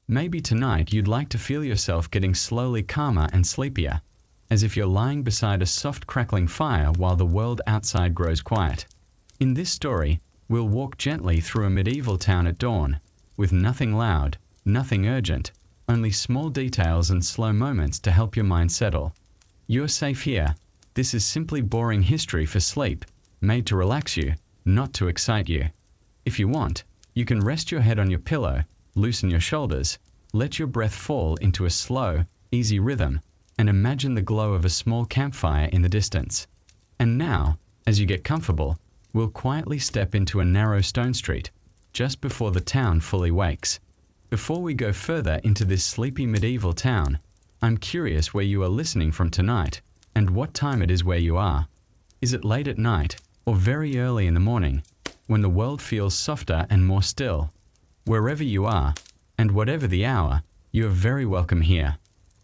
Maybe tonight you'd like to feel yourself getting slowly calmer and sleepier, as if you're lying beside a soft crackling fire while the world outside grows quiet. In this story, we'll walk gently through a medieval town at dawn, with nothing loud, nothing urgent, only small details and slow moments to help your mind settle. You're safe here. This is simply boring history for sleep, made to relax you, not to excite you. If you want, you can rest your head on your pillow, loosen your shoulders, let your breath fall into a slow, easy rhythm, and imagine the glow of a small campfire in the distance. And now, as you get comfortable, we'll quietly step into a narrow stone street, just before the town fully wakes. Before we go further into this sleepy medieval town, I'm curious where you are listening from tonight, and what time it is where you are. Is it late at night, or very early in the morning, when the world feels softer and more still? Wherever you are, and whatever the hour, you are very welcome here.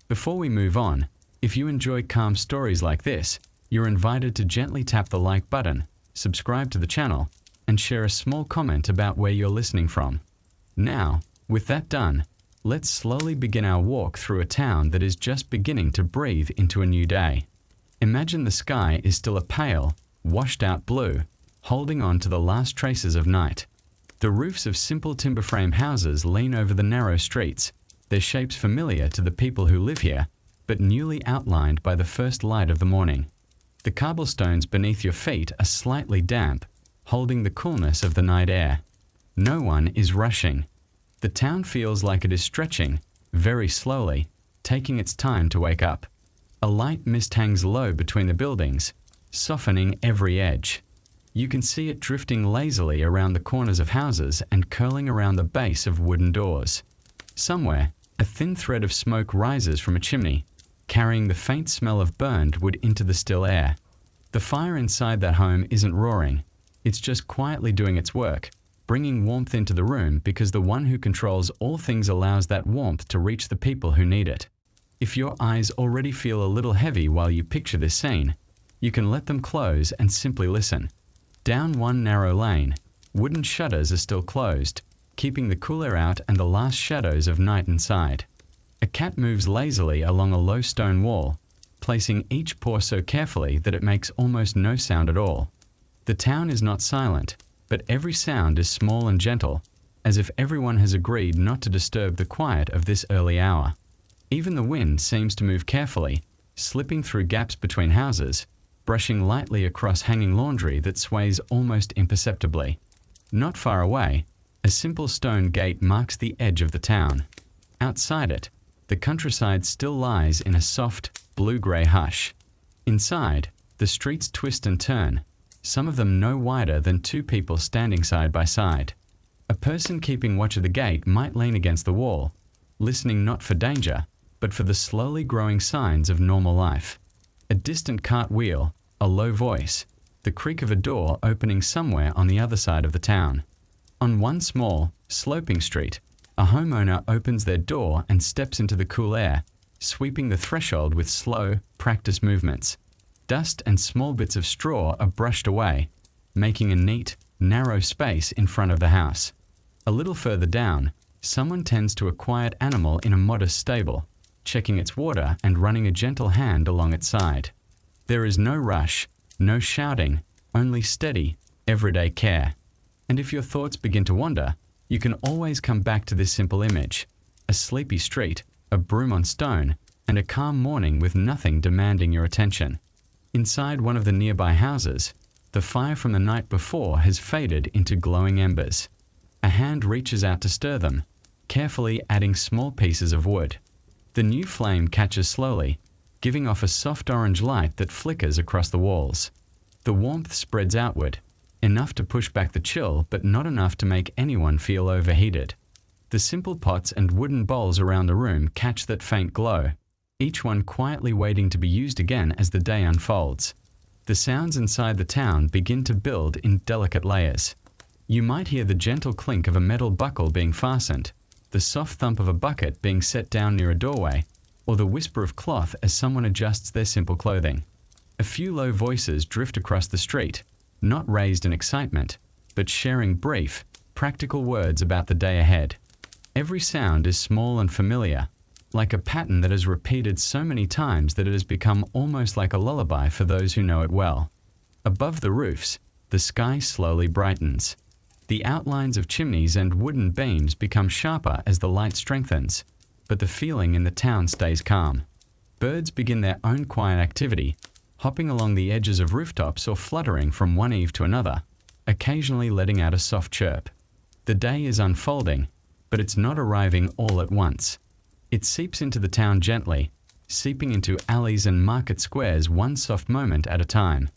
Before we move on, if you enjoy calm stories like this, you're invited to gently tap the like button, subscribe to the channel, and share a small comment about where you're listening from. Now, with that done, let's slowly begin our walk through a town that is just beginning to breathe into a new day. Imagine the sky is still a pale, washed-out blue, holding on to the last traces of night. The roofs of simple timber frame houses lean over the narrow streets, their shapes familiar to the people who live here, but newly outlined by the first light of the morning. The cobblestones beneath your feet are slightly damp, holding the coolness of the night air. No one is rushing. The town feels like it is stretching, very slowly, taking its time to wake up. A light mist hangs low between the buildings, softening every edge. You can see it drifting lazily around the corners of houses and curling around the base of wooden doors. Somewhere, a thin thread of smoke rises from a chimney, carrying the faint smell of burned wood into the still air. The fire inside that home isn't roaring, it's just quietly doing its work, bringing warmth into the room because the one who controls all things allows that warmth to reach the people who need it. If your eyes already feel a little heavy while you picture this scene, you can let them close and simply listen. Down one narrow lane, wooden shutters are still closed, keeping the cool air out and the last shadows of night inside. A cat moves lazily along a low stone wall, placing each paw so carefully that it makes almost no sound at all. The town is not silent, but every sound is small and gentle, as if everyone has agreed not to disturb the quiet of this early hour. Even the wind seems to move carefully, slipping through gaps between houses, brushing lightly across hanging laundry that sways almost imperceptibly. Not far away, a simple stone gate marks the edge of the town. Outside it, the countryside still lies in a soft, blue-grey hush. Inside, the streets twist and turn, some of them no wider than two people standing side by side. A person keeping watch of the gate might lean against the wall, listening not for danger, but for the slowly growing signs of normal life. A distant cart wheel, a low voice, the creak of a door opening somewhere on the other side of the town. On one small, sloping street, a homeowner opens their door and steps into the cool air, sweeping the threshold with slow, practiced movements. Dust and small bits of straw are brushed away, making a neat, narrow space in front of the house. A little further down, someone tends to a quiet animal in a modest stable, checking its water and running a gentle hand along its side. There is no rush, no shouting, only steady, everyday care. And if your thoughts begin to wander, you can always come back to this simple image: a sleepy street, a broom on stone, and a calm morning with nothing demanding your attention. Inside one of the nearby houses, the fire from the night before has faded into glowing embers. A hand reaches out to stir them, carefully adding small pieces of wood. The new flame catches slowly, giving off a soft orange light that flickers across the walls. The warmth spreads outward, enough to push back the chill but not enough to make anyone feel overheated. The simple pots and wooden bowls around the room catch that faint glow, each one quietly waiting to be used again as the day unfolds. The sounds inside the town begin to build in delicate layers. You might hear the gentle clink of a metal buckle being fastened, the soft thump of a bucket being set down near a doorway, or the whisper of cloth as someone adjusts their simple clothing. A few low voices drift across the street, not raised in excitement, but sharing brief, practical words about the day ahead. Every sound is small and familiar, like a pattern that is repeated so many times that it has become almost like a lullaby for those who know it well. Above the roofs, the sky slowly brightens. The outlines of chimneys and wooden beams become sharper as the light strengthens, but the feeling in the town stays calm. Birds begin their own quiet activity, hopping along the edges of rooftops or fluttering from one eave to another, occasionally letting out a soft chirp. The day is unfolding, but it's not arriving all at once. It seeps into the town gently, seeping into alleys and market squares one soft moment at a time.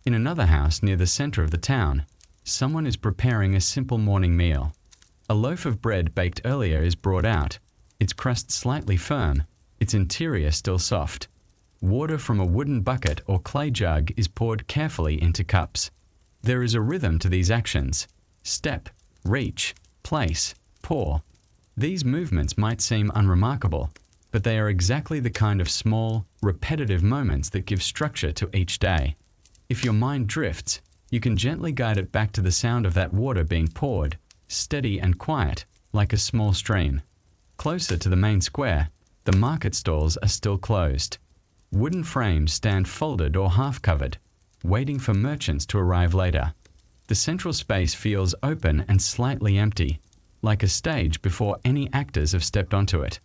In another house near the center of the town, someone is preparing a simple morning meal. A loaf of bread baked earlier is brought out, its crust slightly firm, its interior still soft. Water from a wooden bucket or clay jug is poured carefully into cups. There is a rhythm to these actions: step, reach, place, pour. These movements might seem unremarkable, but they are exactly the kind of small, repetitive moments that give structure to each day. If your mind drifts, you can gently guide it back to the sound of that water being poured, steady and quiet, like a small stream. Closer to the main square, the market stalls are still closed. Wooden frames stand folded or half-covered, waiting for merchants to arrive later. The central space feels open and slightly empty, like a stage before any actors have stepped onto it.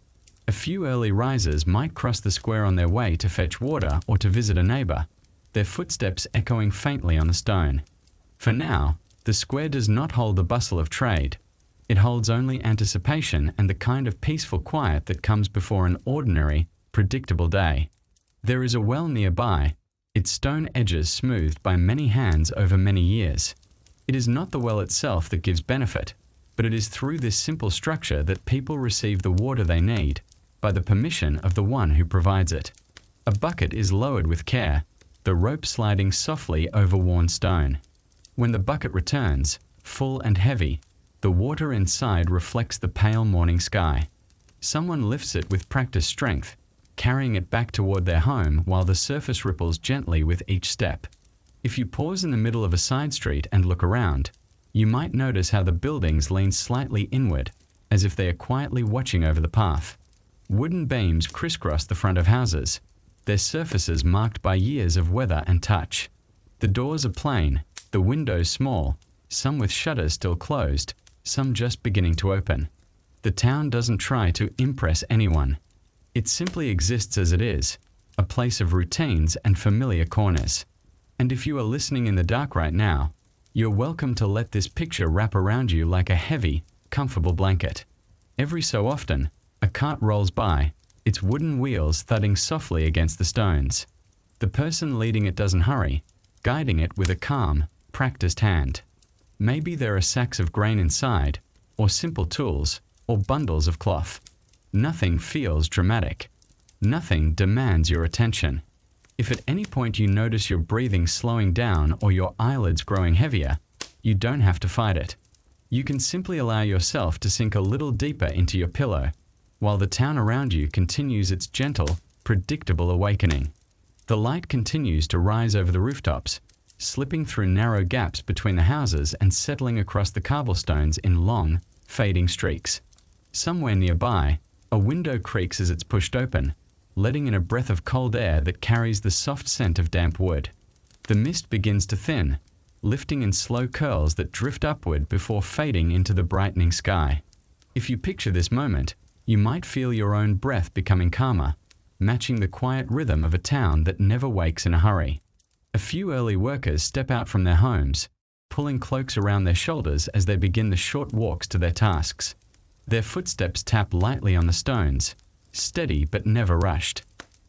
A few early risers might cross the square on their way to fetch water or to visit a neighbor, their footsteps echoing faintly on the stone. For now, the square does not hold the bustle of trade. It holds only anticipation and the kind of peaceful quiet that comes before an ordinary, predictable day. There is a well nearby, its stone edges smoothed by many hands over many years. It is not the well itself that gives benefit, but it is through this simple structure that people receive the water they need, by the permission of the one who provides it. A bucket is lowered with care, the rope sliding softly over worn stone. When the bucket returns, full and heavy, the water inside reflects the pale morning sky. Someone lifts it with practiced strength, carrying it back toward their home while the surface ripples gently with each step. If you pause in the middle of a side street and look around, you might notice how the buildings lean slightly inward, as if they are quietly watching over the path. Wooden beams crisscross the front of houses, their surfaces marked by years of weather and touch. The doors are plain, the windows small, some with shutters still closed, some just beginning to open. The town doesn't try to impress anyone. It simply exists as it is, a place of routines and familiar corners. And if you are listening in the dark right now, you're welcome to let this picture wrap around you like a heavy, comfortable blanket. Every so often, a cart rolls by, its wooden wheels thudding softly against the stones. The person leading it doesn't hurry, guiding it with a calm, practiced hand. Maybe there are sacks of grain inside, or simple tools, or bundles of cloth. Nothing feels dramatic. Nothing demands your attention. If at any point you notice your breathing slowing down or your eyelids growing heavier, you don't have to fight it. You can simply allow yourself to sink a little deeper into your pillow, while the town around you continues its gentle, predictable awakening. The light continues to rise over the rooftops, slipping through narrow gaps between the houses and settling across the cobblestones in long, fading streaks. Somewhere nearby, a window creaks as it's pushed open, letting in a breath of cold air that carries the soft scent of damp wood. The mist begins to thin, lifting in slow curls that drift upward before fading into the brightening sky. If you picture this moment, you might feel your own breath becoming calmer, matching the quiet rhythm of a town that never wakes in a hurry. A few early workers step out from their homes, pulling cloaks around their shoulders as they begin the short walks to their tasks. Their footsteps tap lightly on the stones, steady but never rushed.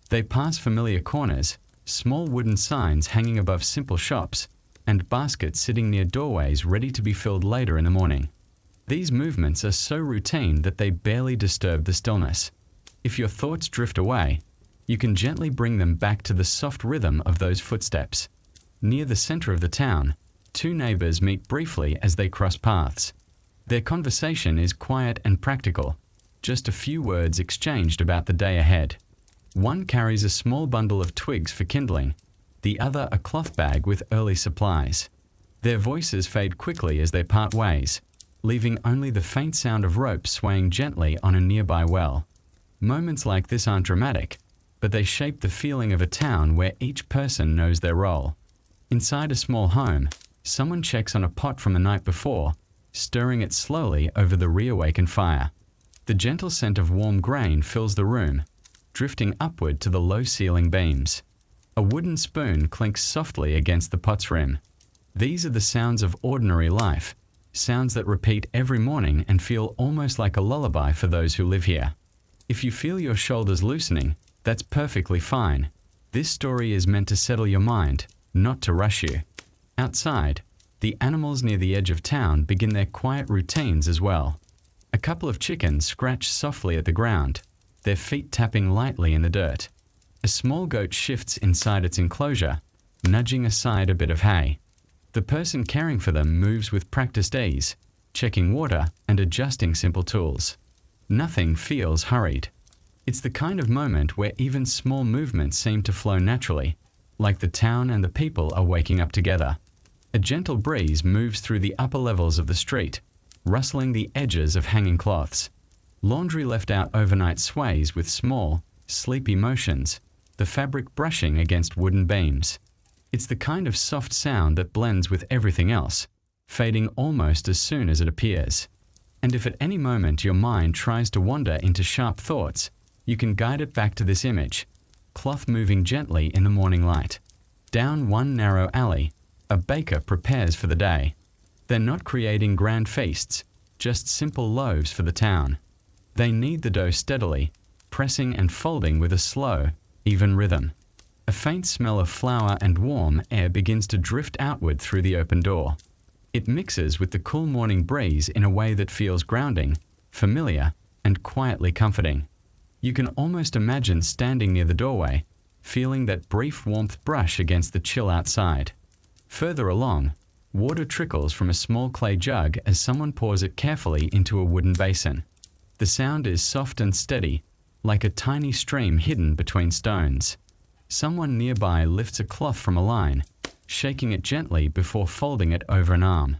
They pass familiar corners, small wooden signs hanging above simple shops, and baskets sitting near doorways ready to be filled later in the morning. These movements are so routine that they barely disturb the stillness. If your thoughts drift away, you can gently bring them back to the soft rhythm of those footsteps. Near the center of the town, two neighbors meet briefly as they cross paths. Their conversation is quiet and practical, just a few words exchanged about the day ahead. One carries a small bundle of twigs for kindling, the other a cloth bag with early supplies. Their voices fade quickly as they part ways, leaving only the faint sound of ropes swaying gently on a nearby well. Moments like this aren't dramatic, but they shape the feeling of a town where each person knows their role. Inside a small home, someone checks on a pot from the night before, stirring it slowly over the reawakened fire. The gentle scent of warm grain fills the room, drifting upward to the low ceiling beams. A wooden spoon clinks softly against the pot's rim. These are the sounds of ordinary life, sounds that repeat every morning and feel almost like a lullaby for those who live here. If you feel your shoulders loosening, that's perfectly fine. This story is meant to settle your mind, not to rush you. Outside, the animals near the edge of town begin their quiet routines as well. A couple of chickens scratch softly at the ground, their feet tapping lightly in the dirt. A small goat shifts inside its enclosure, nudging aside a bit of hay. The person caring for them moves with practiced ease, checking water and adjusting simple tools. Nothing feels hurried. It's the kind of moment where even small movements seem to flow naturally, like the town and the people are waking up together. A gentle breeze moves through the upper levels of the street, rustling the edges of hanging cloths. Laundry left out overnight sways with small, sleepy motions, the fabric brushing against wooden beams. It's the kind of soft sound that blends with everything else, fading almost as soon as it appears. And if at any moment your mind tries to wander into sharp thoughts, you can guide it back to this image, cloth moving gently in the morning light. Down one narrow alley, a baker prepares for the day. They're not creating grand feasts, just simple loaves for the town. They knead the dough steadily, pressing and folding with a slow, even rhythm. A faint smell of flour and warm air begins to drift outward through the open door. It mixes with the cool morning breeze in a way that feels grounding, familiar, and quietly comforting. You can almost imagine standing near the doorway, feeling that brief warmth brush against the chill outside. Further along, water trickles from a small clay jug as someone pours it carefully into a wooden basin. The sound is soft and steady, like a tiny stream hidden between stones. Someone nearby lifts a cloth from a line, shaking it gently before folding it over an arm.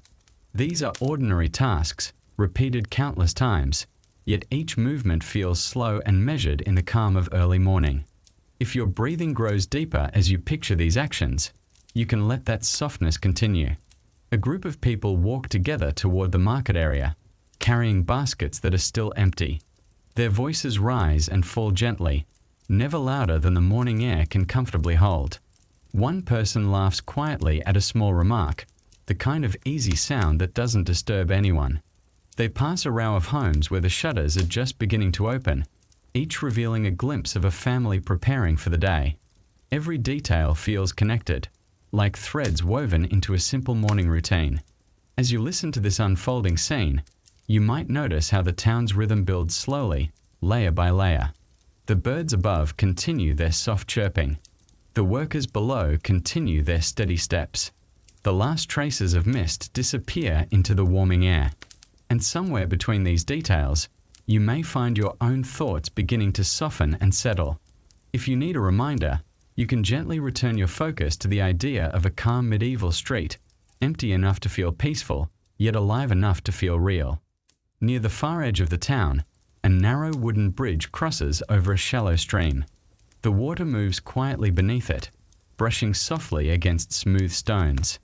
These are ordinary tasks, repeated countless times, yet each movement feels slow and measured in the calm of early morning. If your breathing grows deeper as you picture these actions, you can let that softness continue. A group of people walk together toward the market area, carrying baskets that are still empty. Their voices rise and fall gently, never louder than the morning air can comfortably hold. One person laughs quietly at a small remark, the kind of easy sound that doesn't disturb anyone. They pass a row of homes where the shutters are just beginning to open, each revealing a glimpse of a family preparing for the day. Every detail feels connected, like threads woven into a simple morning routine. As you listen to this unfolding scene, you might notice how the town's rhythm builds slowly, layer by layer. The birds above continue their soft chirping. The workers below continue their steady steps. The last traces of mist disappear into the warming air. And somewhere between these details, you may find your own thoughts beginning to soften and settle. If you need a reminder, you can gently return your focus to the idea of a calm medieval street, empty enough to feel peaceful, yet alive enough to feel real. Near the far edge of the town, a narrow wooden bridge crosses over a shallow stream. The water moves quietly beneath it, brushing softly against smooth stones.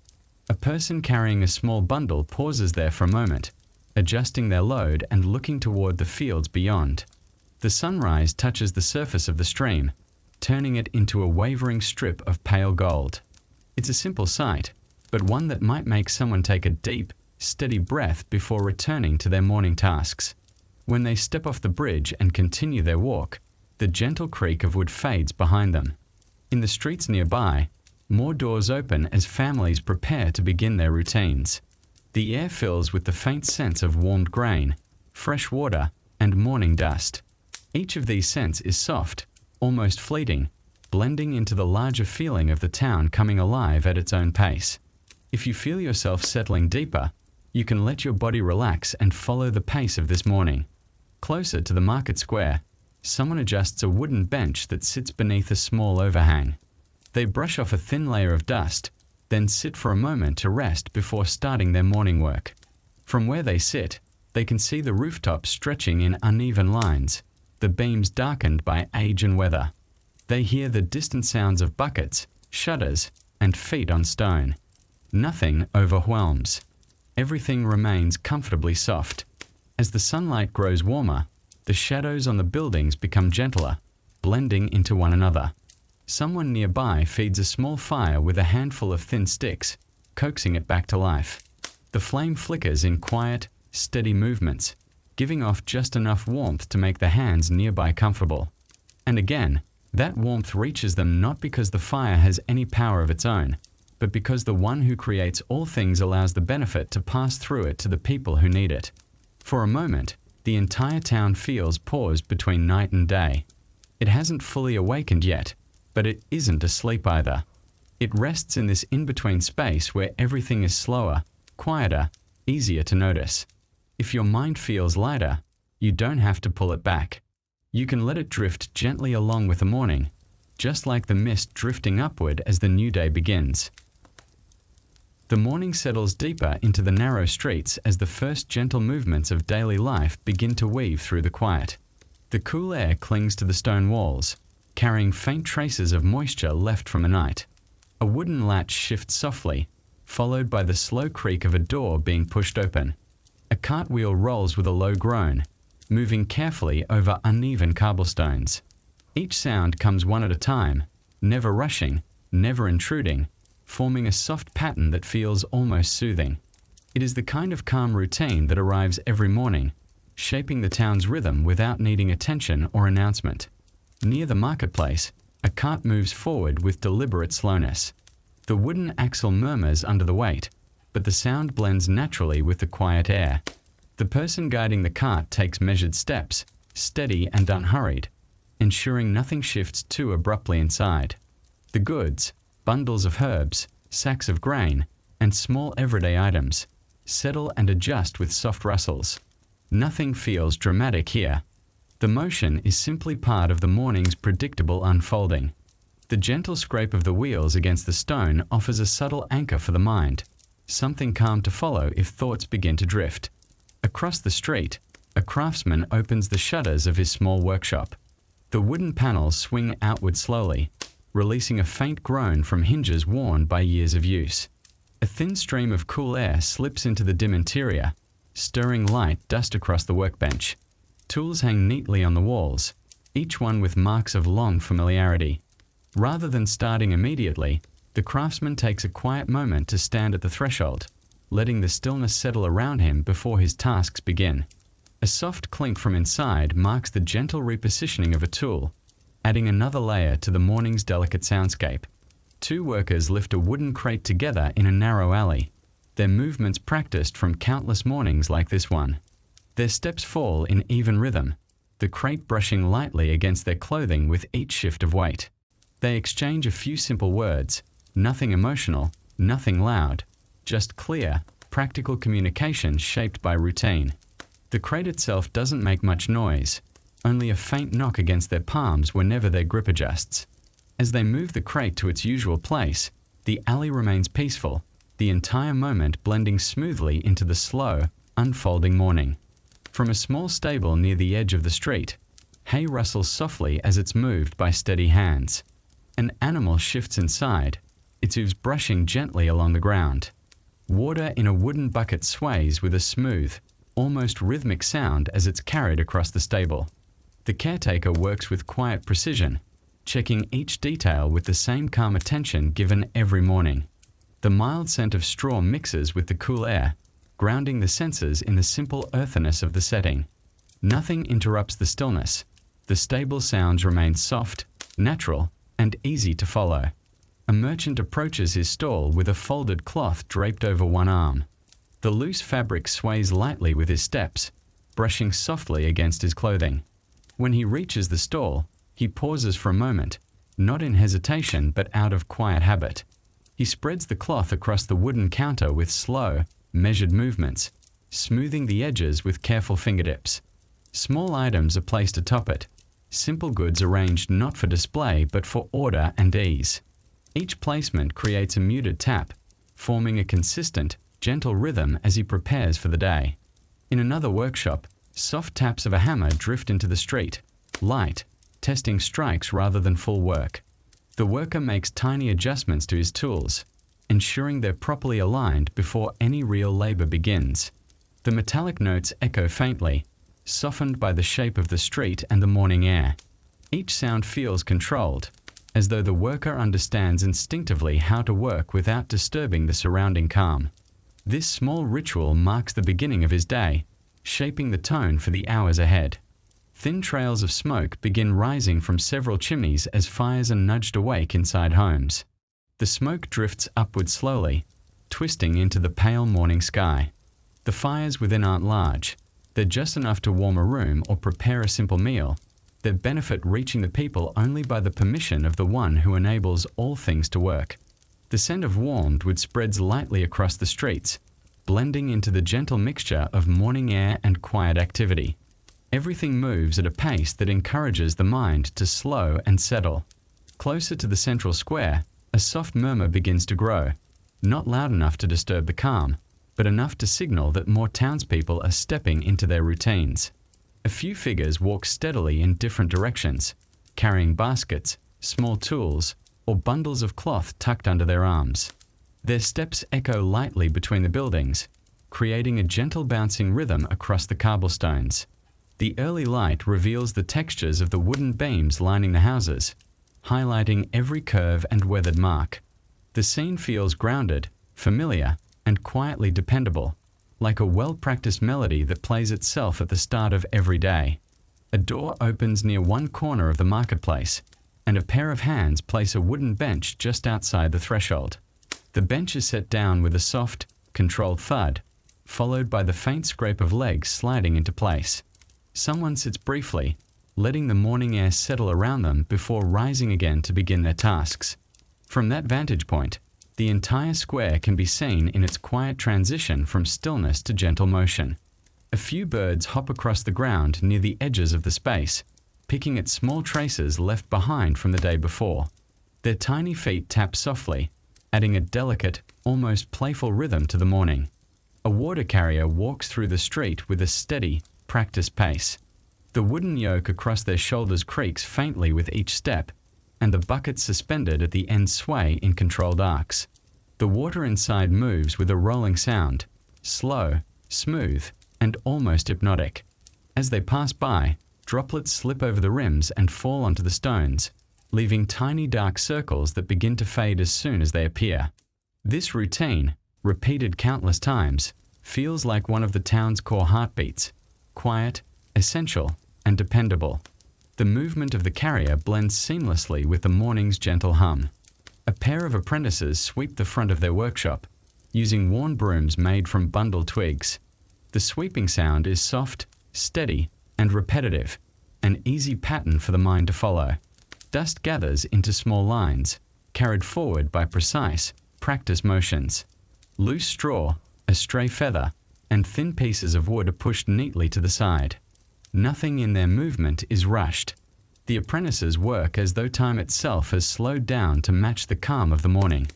A person carrying a small bundle pauses there for a moment, adjusting their load and looking toward the fields beyond. The sunrise touches the surface of the stream, turning it into a wavering strip of pale gold. It's a simple sight, but one that might make someone take a deep, steady breath before returning to their morning tasks. When they step off the bridge and continue their walk, the gentle creak of wood fades behind them. In the streets nearby, more doors open as families prepare to begin their routines. The air fills with the faint sense of warmed grain, fresh water, and morning dust. Each of these scents is soft, almost fleeting, blending into the larger feeling of the town coming alive at its own pace. If you feel yourself settling deeper, you can let your body relax and follow the pace of this morning. Closer to the market square, someone adjusts a wooden bench that sits beneath a small overhang. They brush off a thin layer of dust, then sit for a moment to rest before starting their morning work. From where they sit, they can see the rooftops stretching in uneven lines, the beams darkened by age and weather. They hear the distant sounds of buckets, shutters, and feet on stone. Nothing overwhelms. Everything remains comfortably soft. As the sunlight grows warmer, the shadows on the buildings become gentler, blending into one another. Someone nearby feeds a small fire with a handful of thin sticks, coaxing it back to life. The flame flickers in quiet, steady movements, giving off just enough warmth to make the hands nearby comfortable. And again, that warmth reaches them not because the fire has any power of its own, but because the one who creates all things allows the benefit to pass through it to the people who need it. For a moment, the entire town feels paused between night and day. It hasn't fully awakened yet, but it isn't asleep either. It rests in this in-between space where everything is slower, quieter, easier to notice. If your mind feels lighter, you don't have to pull it back. You can let it drift gently along with the morning, just like the mist drifting upward as the new day begins. The morning settles deeper into the narrow streets as the first gentle movements of daily life begin to weave through the quiet. The cool air clings to the stone walls, carrying faint traces of moisture left from the night. A wooden latch shifts softly, followed by the slow creak of a door being pushed open. A cartwheel rolls with a low groan, moving carefully over uneven cobblestones. Each sound comes one at a time, never rushing, never intruding, forming a soft pattern that feels almost soothing. It is the kind of calm routine that arrives every morning, shaping the town's rhythm without needing attention or announcement. Near the marketplace, a cart moves forward with deliberate slowness. The wooden axle murmurs under the weight, but the sound blends naturally with the quiet air. The person guiding the cart takes measured steps, steady and unhurried, ensuring nothing shifts too abruptly inside. The goods, bundles of herbs, sacks of grain, and small everyday items, settle and adjust with soft rustles. Nothing feels dramatic here. The motion is simply part of the morning's predictable unfolding. The gentle scrape of the wheels against the stone offers a subtle anchor for the mind, something calm to follow if thoughts begin to drift. Across the street, a craftsman opens the shutters of his small workshop. The wooden panels swing outward slowly, releasing a faint groan from hinges worn by years of use. A thin stream of cool air slips into the dim interior, stirring light dust across the workbench. Tools hang neatly on the walls, each one with marks of long familiarity. Rather than starting immediately, the craftsman takes a quiet moment to stand at the threshold, letting the stillness settle around him before his tasks begin. A soft clink from inside marks the gentle repositioning of a tool, adding another layer to the morning's delicate soundscape. Two workers lift a wooden crate together in a narrow alley, their movements practiced from countless mornings like this one. Their steps fall in even rhythm, the crate brushing lightly against their clothing with each shift of weight. They exchange a few simple words, nothing emotional, nothing loud, just clear, practical communication shaped by routine. The crate itself doesn't make much noise, only a faint knock against their palms whenever their grip adjusts. As they move the crate to its usual place, the alley remains peaceful, the entire moment blending smoothly into the slow, unfolding morning. From a small stable near the edge of the street, hay rustles softly as it's moved by steady hands. An animal shifts inside, its hooves brushing gently along the ground. Water in a wooden bucket sways with a smooth, almost rhythmic sound as it's carried across the stable. The caretaker works with quiet precision, checking each detail with the same calm attention given every morning. The mild scent of straw mixes with the cool air, grounding the senses in the simple earthiness of the setting. Nothing interrupts the stillness. The stable sounds remain soft, natural, and easy to follow. A merchant approaches his stall with a folded cloth draped over one arm. The loose fabric sways lightly with his steps, brushing softly against his clothing. When he reaches the stall, he pauses for a moment, not in hesitation but out of quiet habit. He spreads the cloth across the wooden counter with slow, measured movements, smoothing the edges with careful fingertips. Small items are placed atop it, simple goods arranged not for display but for order and ease. Each placement creates a muted tap, forming a consistent, gentle rhythm as he prepares for the day. In another workshop, soft taps of a hammer drift into the street, light, testing strikes rather than full work. The worker makes tiny adjustments to his tools, ensuring they're properly aligned before any real labor begins. The metallic notes echo faintly, softened by the shape of the street and the morning air. Each sound feels controlled, as though the worker understands instinctively how to work without disturbing the surrounding calm. This small ritual marks the beginning of his day, shaping the tone for the hours ahead. Thin trails of smoke begin rising from several chimneys as fires are nudged awake inside homes. The smoke drifts upward slowly, twisting into the pale morning sky. The fires within aren't large. They're just enough to warm a room or prepare a simple meal, their benefit reaching the people only by the permission of the one who enables all things to work. The scent of warmwood spreads lightly across the streets, blending into the gentle mixture of morning air and quiet activity. Everything moves at a pace that encourages the mind to slow and settle. Closer to the central square, a soft murmur begins to grow, not loud enough to disturb the calm, but enough to signal that more townspeople are stepping into their routines. A few figures walk steadily in different directions, carrying baskets, small tools, or bundles of cloth tucked under their arms. Their steps echo lightly between the buildings, creating a gentle bouncing rhythm across the cobblestones. The early light reveals the textures of the wooden beams lining the houses, highlighting every curve and weathered mark. The scene feels grounded, familiar, and quietly dependable, like a well-practiced melody that plays itself at the start of every day. A door opens near one corner of the marketplace, and a pair of hands place a wooden bench just outside the threshold. The bench is set down with a soft, controlled thud, followed by the faint scrape of legs sliding into place. Someone sits briefly, letting the morning air settle around them before rising again to begin their tasks. From that vantage point, the entire square can be seen in its quiet transition from stillness to gentle motion. A few birds hop across the ground near the edges of the space, picking at small traces left behind from the day before. Their tiny feet tap softly, adding a delicate, almost playful rhythm to the morning. A water carrier walks through the street with a steady, practiced pace. The wooden yoke across their shoulders creaks faintly with each step, and the buckets suspended at the end sway in controlled arcs. The water inside moves with a rolling sound, slow, smooth, and almost hypnotic. As they pass by, droplets slip over the rims and fall onto the stones, leaving tiny dark circles that begin to fade as soon as they appear. This routine, repeated countless times, feels like one of the town's core heartbeats, quiet, essential, and dependable. The movement of the carrier blends seamlessly with the morning's gentle hum. A pair of apprentices sweep the front of their workshop, using worn brooms made from bundled twigs. The sweeping sound is soft, steady, and repetitive, an easy pattern for the mind to follow. Dust gathers into small lines, carried forward by precise, practiced motions. Loose straw, a stray feather, and thin pieces of wood are pushed neatly to the side. Nothing in their movement is rushed. The apprentices work as though time itself has slowed down to match the calm of the morning.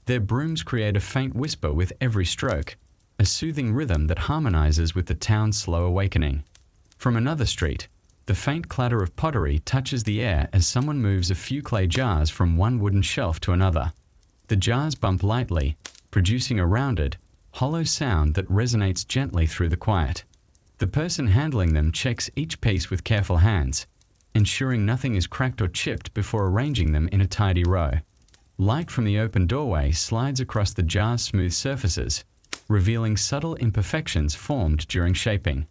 Their brooms create a faint whisper with every stroke, a soothing rhythm that harmonizes with the town's slow awakening. From another street, the faint clatter of pottery touches the air as someone moves a few clay jars from one wooden shelf to another. The jars bump lightly, producing a rounded, hollow sound that resonates gently through the quiet. The person handling them checks each piece with careful hands, ensuring nothing is cracked or chipped before arranging them in a tidy row. Light from the open doorway slides across the jar's smooth surfaces, revealing subtle imperfections formed during shaping.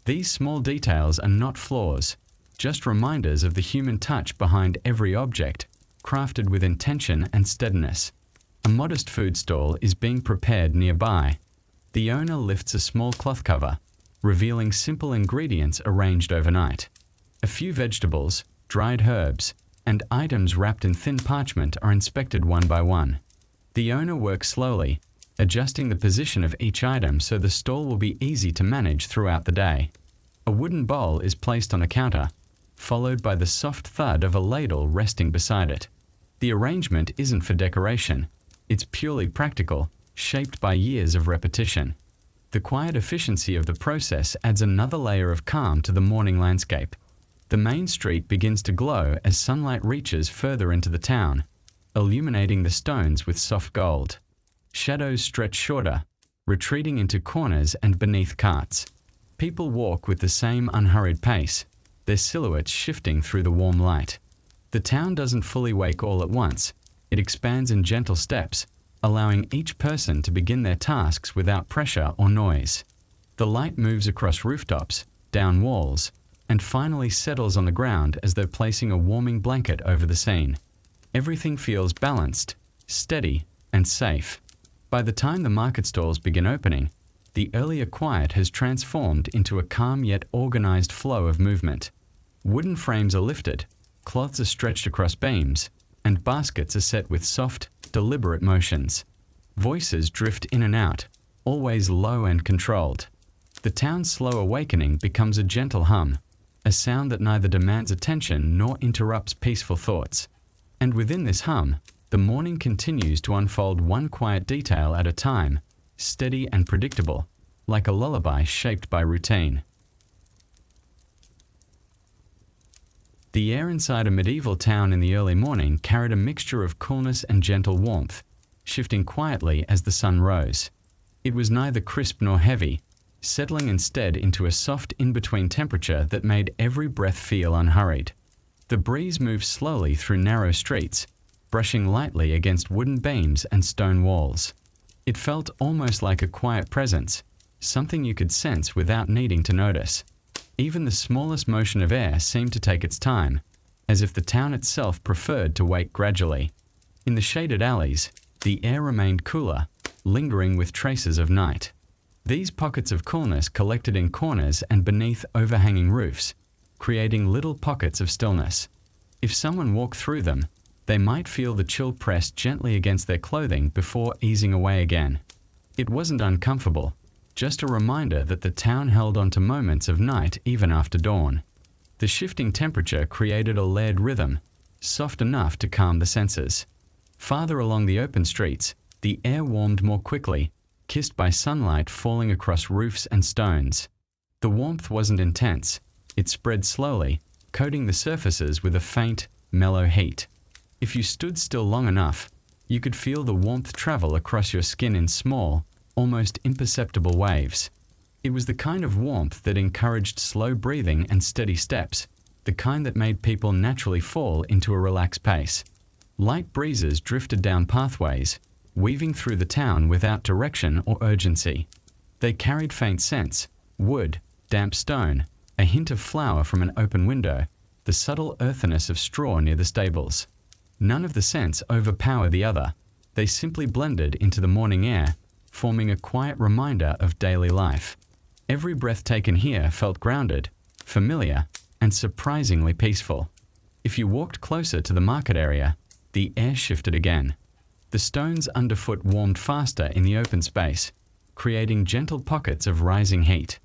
These small details are not flaws, just reminders of the human touch behind every object, crafted with intention and steadiness. A modest food stall is being prepared nearby. The owner lifts a small cloth cover, revealing simple ingredients arranged overnight. A few vegetables, dried herbs, and items wrapped in thin parchment are inspected one by one. The owner works slowly, adjusting the position of each item so the stall will be easy to manage throughout the day. A wooden bowl is placed on the counter, followed by the soft thud of a ladle resting beside it. The arrangement isn't for decoration. It's purely practical, shaped by years of repetition. The quiet efficiency of the process adds another layer of calm to the morning landscape. The main street begins to glow as sunlight reaches further into the town, illuminating the stones with soft gold. Shadows stretch shorter, retreating into corners and beneath carts. People walk with the same unhurried pace, their silhouettes shifting through the warm light. The town doesn't fully wake all at once. It expands in gentle steps, allowing each person to begin their tasks without pressure or noise. The light moves across rooftops, down walls, and finally settles on the ground as though placing a warming blanket over the scene. Everything feels balanced, steady, and safe. By the time the market stalls begin opening, the earlier quiet has transformed into a calm yet organized flow of movement. Wooden frames are lifted, cloths are stretched across beams, and baskets are set with soft, deliberate motions. Voices drift in and out, always low and controlled. The town's slow awakening becomes a gentle hum, a sound that neither demands attention nor interrupts peaceful thoughts. And within this hum, the morning continues to unfold one quiet detail at a time, steady and predictable, like a lullaby shaped by routine. The air inside a medieval town in the early morning carried a mixture of coolness and gentle warmth, shifting quietly as the sun rose. It was neither crisp nor heavy, settling instead into a soft in-between temperature that made every breath feel unhurried. The breeze moved slowly through narrow streets, brushing lightly against wooden beams and stone walls. It felt almost like a quiet presence, something you could sense without needing to notice. Even the smallest motion of air seemed to take its time, as if the town itself preferred to wake gradually. In the shaded alleys, the air remained cooler, lingering with traces of night. These pockets of coolness collected in corners and beneath overhanging roofs, creating little pockets of stillness. If someone walked through them, they might feel the chill press gently against their clothing before easing away again. It wasn't uncomfortable, just a reminder that the town held on to moments of night even after dawn. The shifting temperature created a layered rhythm, soft enough to calm the senses. Farther along the open streets, the air warmed more quickly, kissed by sunlight falling across roofs and stones. The warmth wasn't intense. It spread slowly, coating the surfaces with a faint, mellow heat. If you stood still long enough, you could feel the warmth travel across your skin in small, almost imperceptible waves. It was the kind of warmth that encouraged slow breathing and steady steps, the kind that made people naturally fall into a relaxed pace. Light breezes drifted down pathways, weaving through the town without direction or urgency. They carried faint scents: wood, damp stone, a hint of flower from an open window, the subtle earthiness of straw near the stables. None of the scents overpowered the other. They simply blended into the morning air, forming a quiet reminder of daily life. Every breath taken here felt grounded, familiar, and surprisingly peaceful. If you walked closer to the market area, the air shifted again. The stones underfoot warmed faster in the open space, creating gentle pockets of rising heat.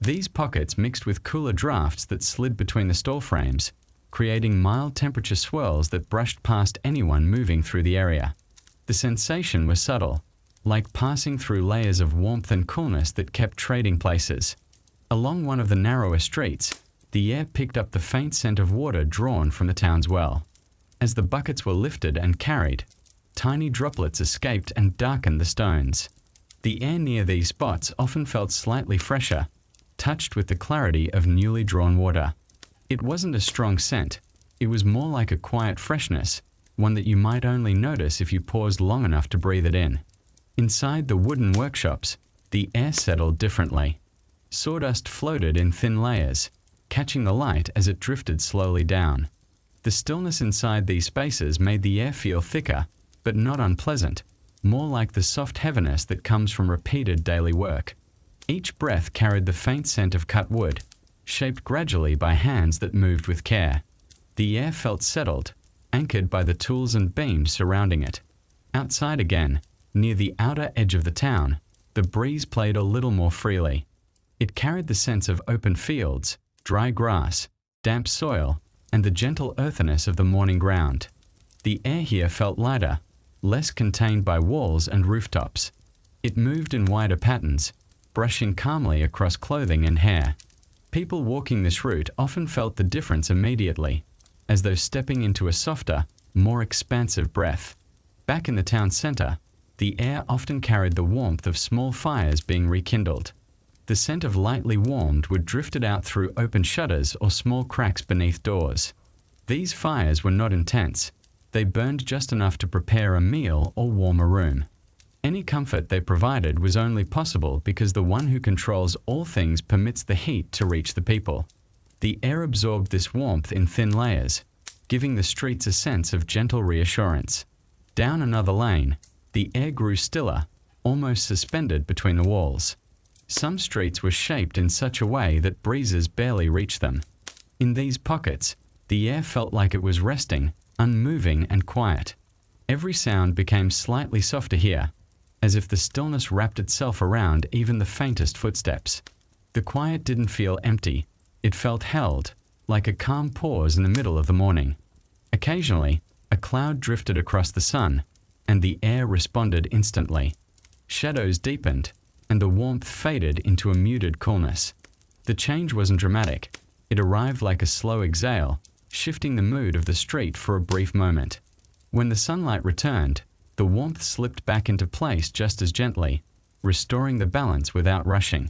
These pockets mixed with cooler drafts that slid between the stall frames, creating mild temperature swirls that brushed past anyone moving through the area. The sensation was subtle, like passing through layers of warmth and coolness that kept trading places. Along one of the narrower streets, the air picked up the faint scent of water drawn from the town's well. As the buckets were lifted and carried, tiny droplets escaped and darkened the stones. The air near these spots often felt slightly fresher, touched with the clarity of newly drawn water. It wasn't a strong scent. It was more like a quiet freshness, one that you might only notice if you paused long enough to breathe it in. Inside the wooden workshops, the air settled differently. Sawdust floated in thin layers, catching the light as it drifted slowly down. The stillness inside these spaces made the air feel thicker, but not unpleasant, more like the soft heaviness that comes from repeated daily work. Each breath carried the faint scent of cut wood, shaped gradually by hands that moved with care. The air felt settled, anchored by the tools and beams surrounding it. Outside again, near the outer edge of the town, the breeze played a little more freely. It carried the sense of open fields, dry grass, damp soil, and the gentle earthiness of the morning ground. The air here felt lighter, less contained by walls and rooftops. It moved in wider patterns, brushing calmly across clothing and hair. People walking this route often felt the difference immediately, as though stepping into a softer, more expansive breath. Back in the town center, the air often carried the warmth of small fires being rekindled. The scent of lightly warmed wood drifted out through open shutters or small cracks beneath doors. These fires were not intense. They burned just enough to prepare a meal or warm a room. Any comfort they provided was only possible because the one who controls all things permits the heat to reach the people. The air absorbed this warmth in thin layers, giving the streets a sense of gentle reassurance. Down another lane, the air grew stiller, almost suspended between the walls. Some streets were shaped in such a way that breezes barely reached them. In these pockets, the air felt like it was resting, unmoving and quiet. Every sound became slightly softer here, as if the stillness wrapped itself around even the faintest footsteps. The quiet didn't feel empty. It felt held, like a calm pause in the middle of the morning. Occasionally, a cloud drifted across the sun, and the air responded instantly. Shadows deepened, and the warmth faded into a muted coolness. The change wasn't dramatic. It arrived like a slow exhale, shifting the mood of the street for a brief moment. When the sunlight returned, the warmth slipped back into place just as gently, restoring the balance without rushing.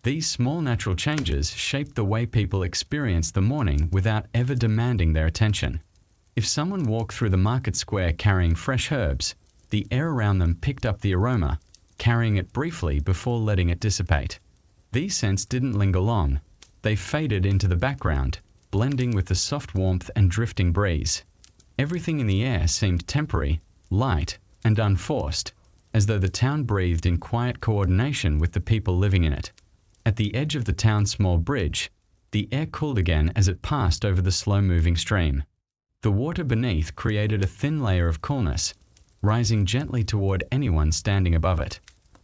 These small natural changes shaped the way people experienced the morning without ever demanding their attention. If someone walked through the market square carrying fresh herbs, the air around them picked up the aroma, carrying it briefly before letting it dissipate. These scents didn't linger long. They faded into the background, blending with the soft warmth and drifting breeze. Everything in the air seemed temporary, light, and unforced, as though the town breathed in quiet coordination with the people living in it. At the edge of the town's small bridge, the air cooled again as it passed over the slow-moving stream. The water beneath created a thin layer of coolness, rising gently toward anyone standing above it.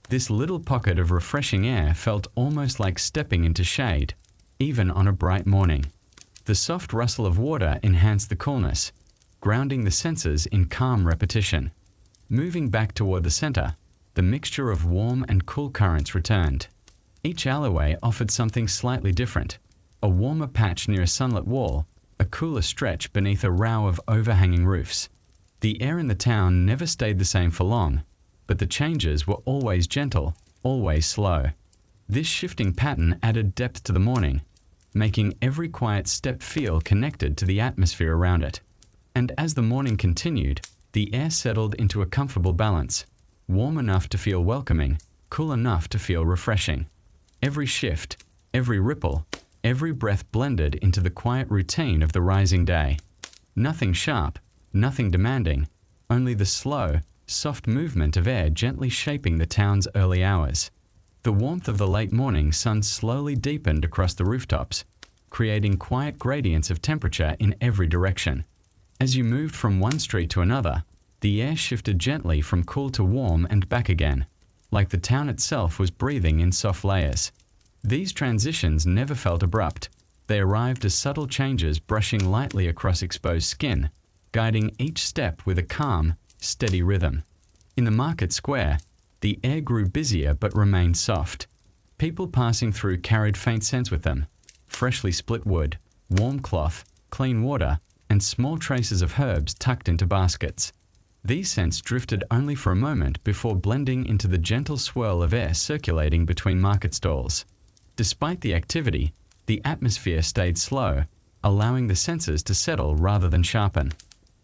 This little pocket of refreshing air felt almost like stepping into shade, even on a bright morning. The soft rustle of water enhanced the coolness, grounding the senses in calm repetition. Moving back toward the center, the mixture of warm and cool currents returned. Each alleyway offered something slightly different: a warmer patch near a sunlit wall, a cooler stretch beneath a row of overhanging roofs. The air in the town never stayed the same for long, but the changes were always gentle, always slow. This shifting pattern added depth to the morning, making every quiet step feel connected to the atmosphere around it. And as the morning continued, the air settled into a comfortable balance, warm enough to feel welcoming, cool enough to feel refreshing. Every shift, every ripple, every breath blended into the quiet routine of the rising day. Nothing sharp, nothing demanding, only the slow, soft movement of air gently shaping the town's early hours. The warmth of the late morning sun slowly deepened across the rooftops, creating quiet gradients of temperature in every direction. As you moved from one street to another, the air shifted gently from cool to warm and back again, like the town itself was breathing in soft layers. These transitions never felt abrupt. They arrived as subtle changes brushing lightly across exposed skin, guiding each step with a calm, steady rhythm. In the market square, the air grew busier but remained soft. People passing through carried faint scents with them: freshly split wood, warm cloth, clean water, and small traces of herbs tucked into baskets. These scents drifted only for a moment before blending into the gentle swirl of air circulating between market stalls. Despite the activity, the atmosphere stayed slow, allowing the senses to settle rather than sharpen.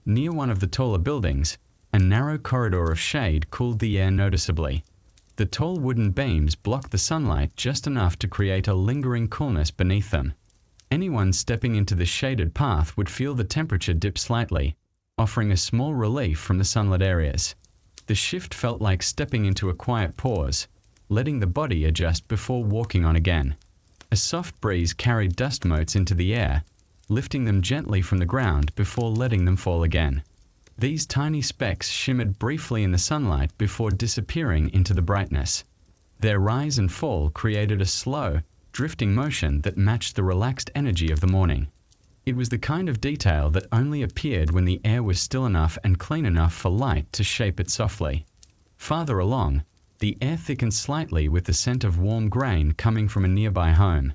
Near one of the taller buildings, a narrow corridor of shade cooled the air noticeably. The tall wooden beams blocked the sunlight just enough to create a lingering coolness beneath them. Anyone stepping into the shaded path would feel the temperature dip slightly, offering a small relief from the sunlit areas. The shift felt like stepping into a quiet pause, letting the body adjust before walking on again. A soft breeze carried dust motes into the air, lifting them gently from the ground before letting them fall again. These tiny specks shimmered briefly in the sunlight before disappearing into the brightness. Their rise and fall created a slow, drifting motion that matched the relaxed energy of the morning. It was the kind of detail that only appeared when the air was still enough and clean enough for light to shape it softly. Farther along, The air thickened slightly with the scent of warm grain coming from a nearby home.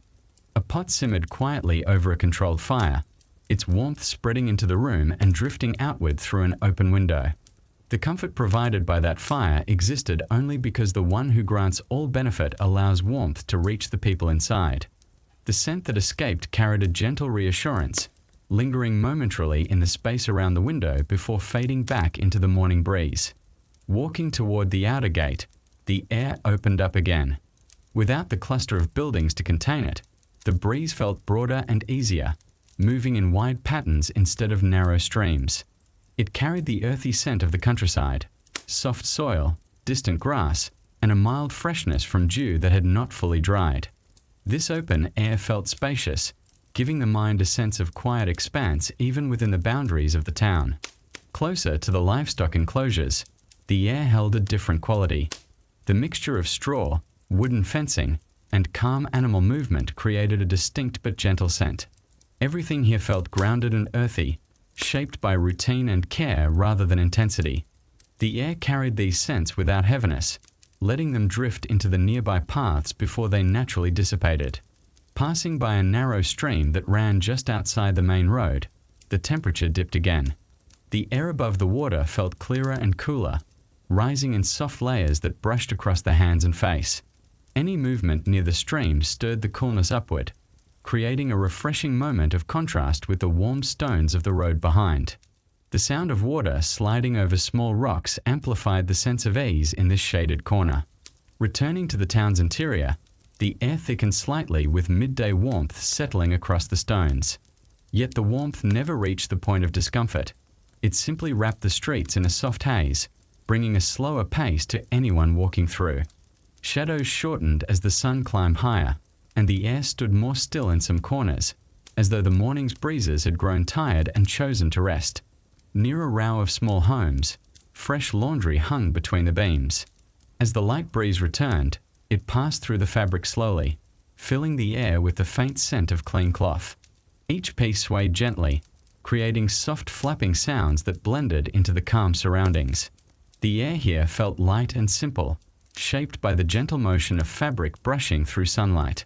A pot simmered quietly over a controlled fire, its warmth spreading into the room and drifting outward through an open window. The comfort provided by that fire existed only because the one who grants all benefit allows warmth to reach the people inside. The scent that escaped carried a gentle reassurance, lingering momentarily in the space around the window before fading back into the morning breeze. Walking toward the outer gate, the air opened up again. Without the cluster of buildings to contain it, the breeze felt broader and easier, moving in wide patterns instead of narrow streams. It carried the earthy scent of the countryside, soft soil, distant grass, and a mild freshness from dew that had not fully dried. This open air felt spacious, giving the mind a sense of quiet expanse even within the boundaries of the town. Closer to the livestock enclosures, the air held a different quality. The mixture of straw, wooden fencing, and calm animal movement created a distinct but gentle scent. Everything here felt grounded and earthy, shaped by routine and care rather than intensity. The air carried these scents without heaviness, letting them drift into the nearby paths before they naturally dissipated. Passing by a narrow stream that ran just outside the main road, the temperature dipped again. The air above the water felt clearer and cooler, rising in soft layers that brushed across the hands and face. Any movement near the stream stirred the coolness upward, creating a refreshing moment of contrast with the warm stones of the road behind. The sound of water sliding over small rocks amplified the sense of ease in this shaded corner. Returning to the town's interior, the air thickened slightly with midday warmth settling across the stones. Yet the warmth never reached the point of discomfort. It simply wrapped the streets in a soft haze, bringing a slower pace to anyone walking through. Shadows shortened as the sun climbed higher, and the air stood more still in some corners, as though the morning's breezes had grown tired and chosen to rest. Near a row of small homes, fresh laundry hung between the beams. As the light breeze returned, it passed through the fabric slowly, filling the air with the faint scent of clean cloth. Each piece swayed gently, creating soft flapping sounds that blended into the calm surroundings. The air here felt light and simple, shaped by the gentle motion of fabric brushing through sunlight.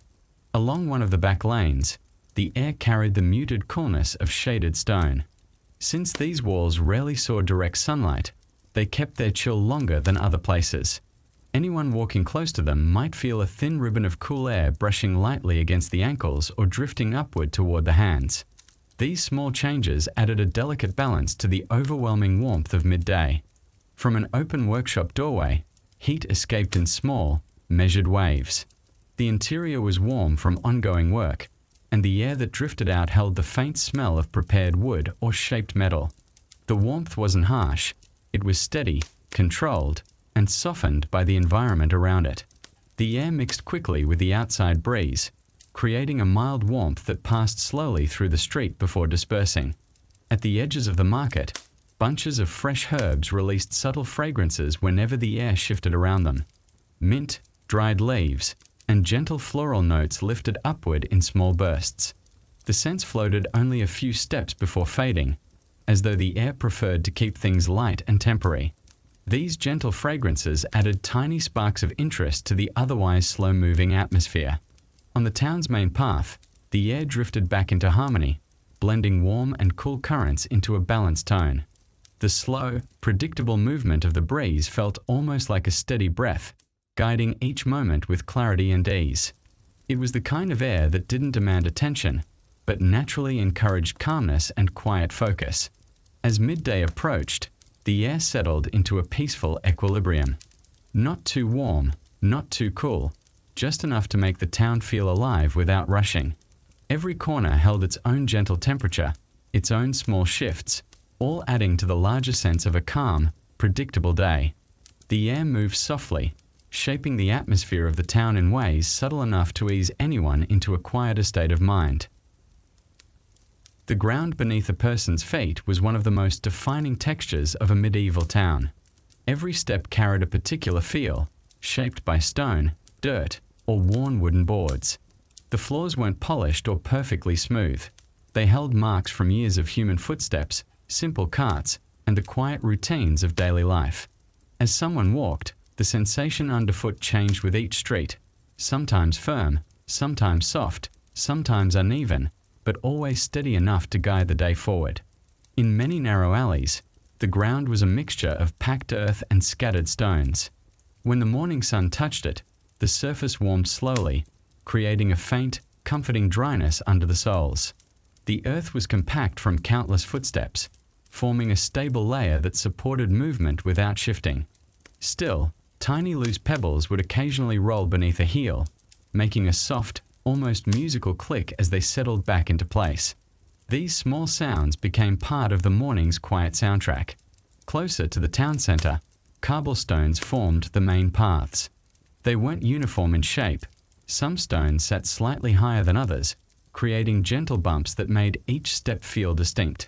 Along one of the back lanes, the air carried the muted coolness of shaded stone. Since these walls rarely saw direct sunlight, they kept their chill longer than other places. Anyone walking close to them might feel a thin ribbon of cool air brushing lightly against the ankles or drifting upward toward the hands. These small changes added a delicate balance to the overwhelming warmth of midday. From an open workshop doorway, heat escaped in small, measured waves. The interior was warm from ongoing work, and the air that drifted out held the faint smell of prepared wood or shaped metal. The warmth wasn't harsh. It was steady, controlled, and softened by the environment around it. The air mixed quickly with the outside breeze, creating a mild warmth that passed slowly through the street before dispersing. At the edges of the market, bunches of fresh herbs released subtle fragrances whenever the air shifted around them. Mint, dried leaves, and gentle floral notes lifted upward in small bursts. The scents floated only a few steps before fading, as though the air preferred to keep things light and temporary. These gentle fragrances added tiny sparks of interest to the otherwise slow-moving atmosphere. On the town's main path, the air drifted back into harmony, blending warm and cool currents into a balanced tone. The slow, predictable movement of the breeze felt almost like a steady breath, guiding each moment with clarity and ease. It was the kind of air that didn't demand attention, but naturally encouraged calmness and quiet focus. As midday approached, the air settled into a peaceful equilibrium. Not too warm, not too cool, just enough to make the town feel alive without rushing. Every corner held its own gentle temperature, its own small shifts, all adding to the larger sense of a calm, predictable day. The air moved softly, shaping the atmosphere of the town in ways subtle enough to ease anyone into a quieter state of mind. The ground beneath a person's feet was one of the most defining textures of a medieval town. Every step carried a particular feel, shaped by stone, dirt, or worn wooden boards. The floors weren't polished or perfectly smooth. They held marks from years of human footsteps, simple carts, and the quiet routines of daily life. As someone walked, The sensation underfoot changed with each street, sometimes firm, sometimes soft, sometimes uneven, but always steady enough to guide the day forward. In many narrow alleys, the ground was a mixture of packed earth and scattered stones. When the morning sun touched it, the surface warmed slowly, creating a faint, comforting dryness under the soles. The earth was compact from countless footsteps, forming a stable layer that supported movement without shifting. Still, tiny loose pebbles would occasionally roll beneath a heel, making a soft, almost musical click as they settled back into place. These small sounds became part of the morning's quiet soundtrack. Closer to the town center, cobblestones formed the main paths. They weren't uniform in shape. Some stones sat slightly higher than others, creating gentle bumps that made each step feel distinct.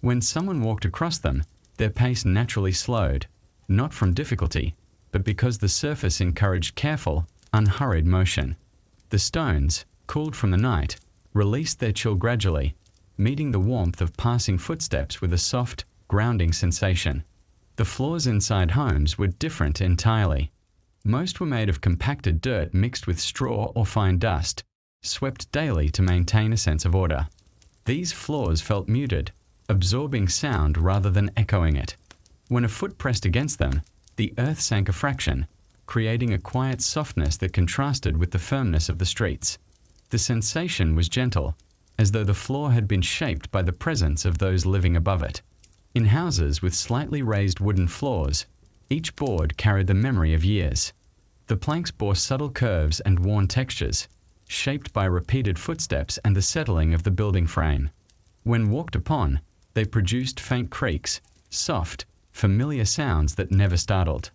When someone walked across them, their pace naturally slowed, not from difficulty, but because the surface encouraged careful, unhurried motion. The stones, cooled from the night, released their chill gradually, meeting the warmth of passing footsteps with a soft, grounding sensation. The floors inside homes were different entirely. Most were made of compacted dirt mixed with straw or fine dust, swept daily to maintain a sense of order. These floors felt muted, absorbing sound rather than echoing it. When a foot pressed against them, the earth sank a fraction, creating a quiet softness that contrasted with the firmness of the streets. The sensation was gentle, as though the floor had been shaped by the presence of those living above it. In houses with slightly raised wooden floors, each board carried the memory of years. The planks bore subtle curves and worn textures, shaped by repeated footsteps and the settling of the building frame. When walked upon, they produced faint creaks, soft, familiar sounds that never startled.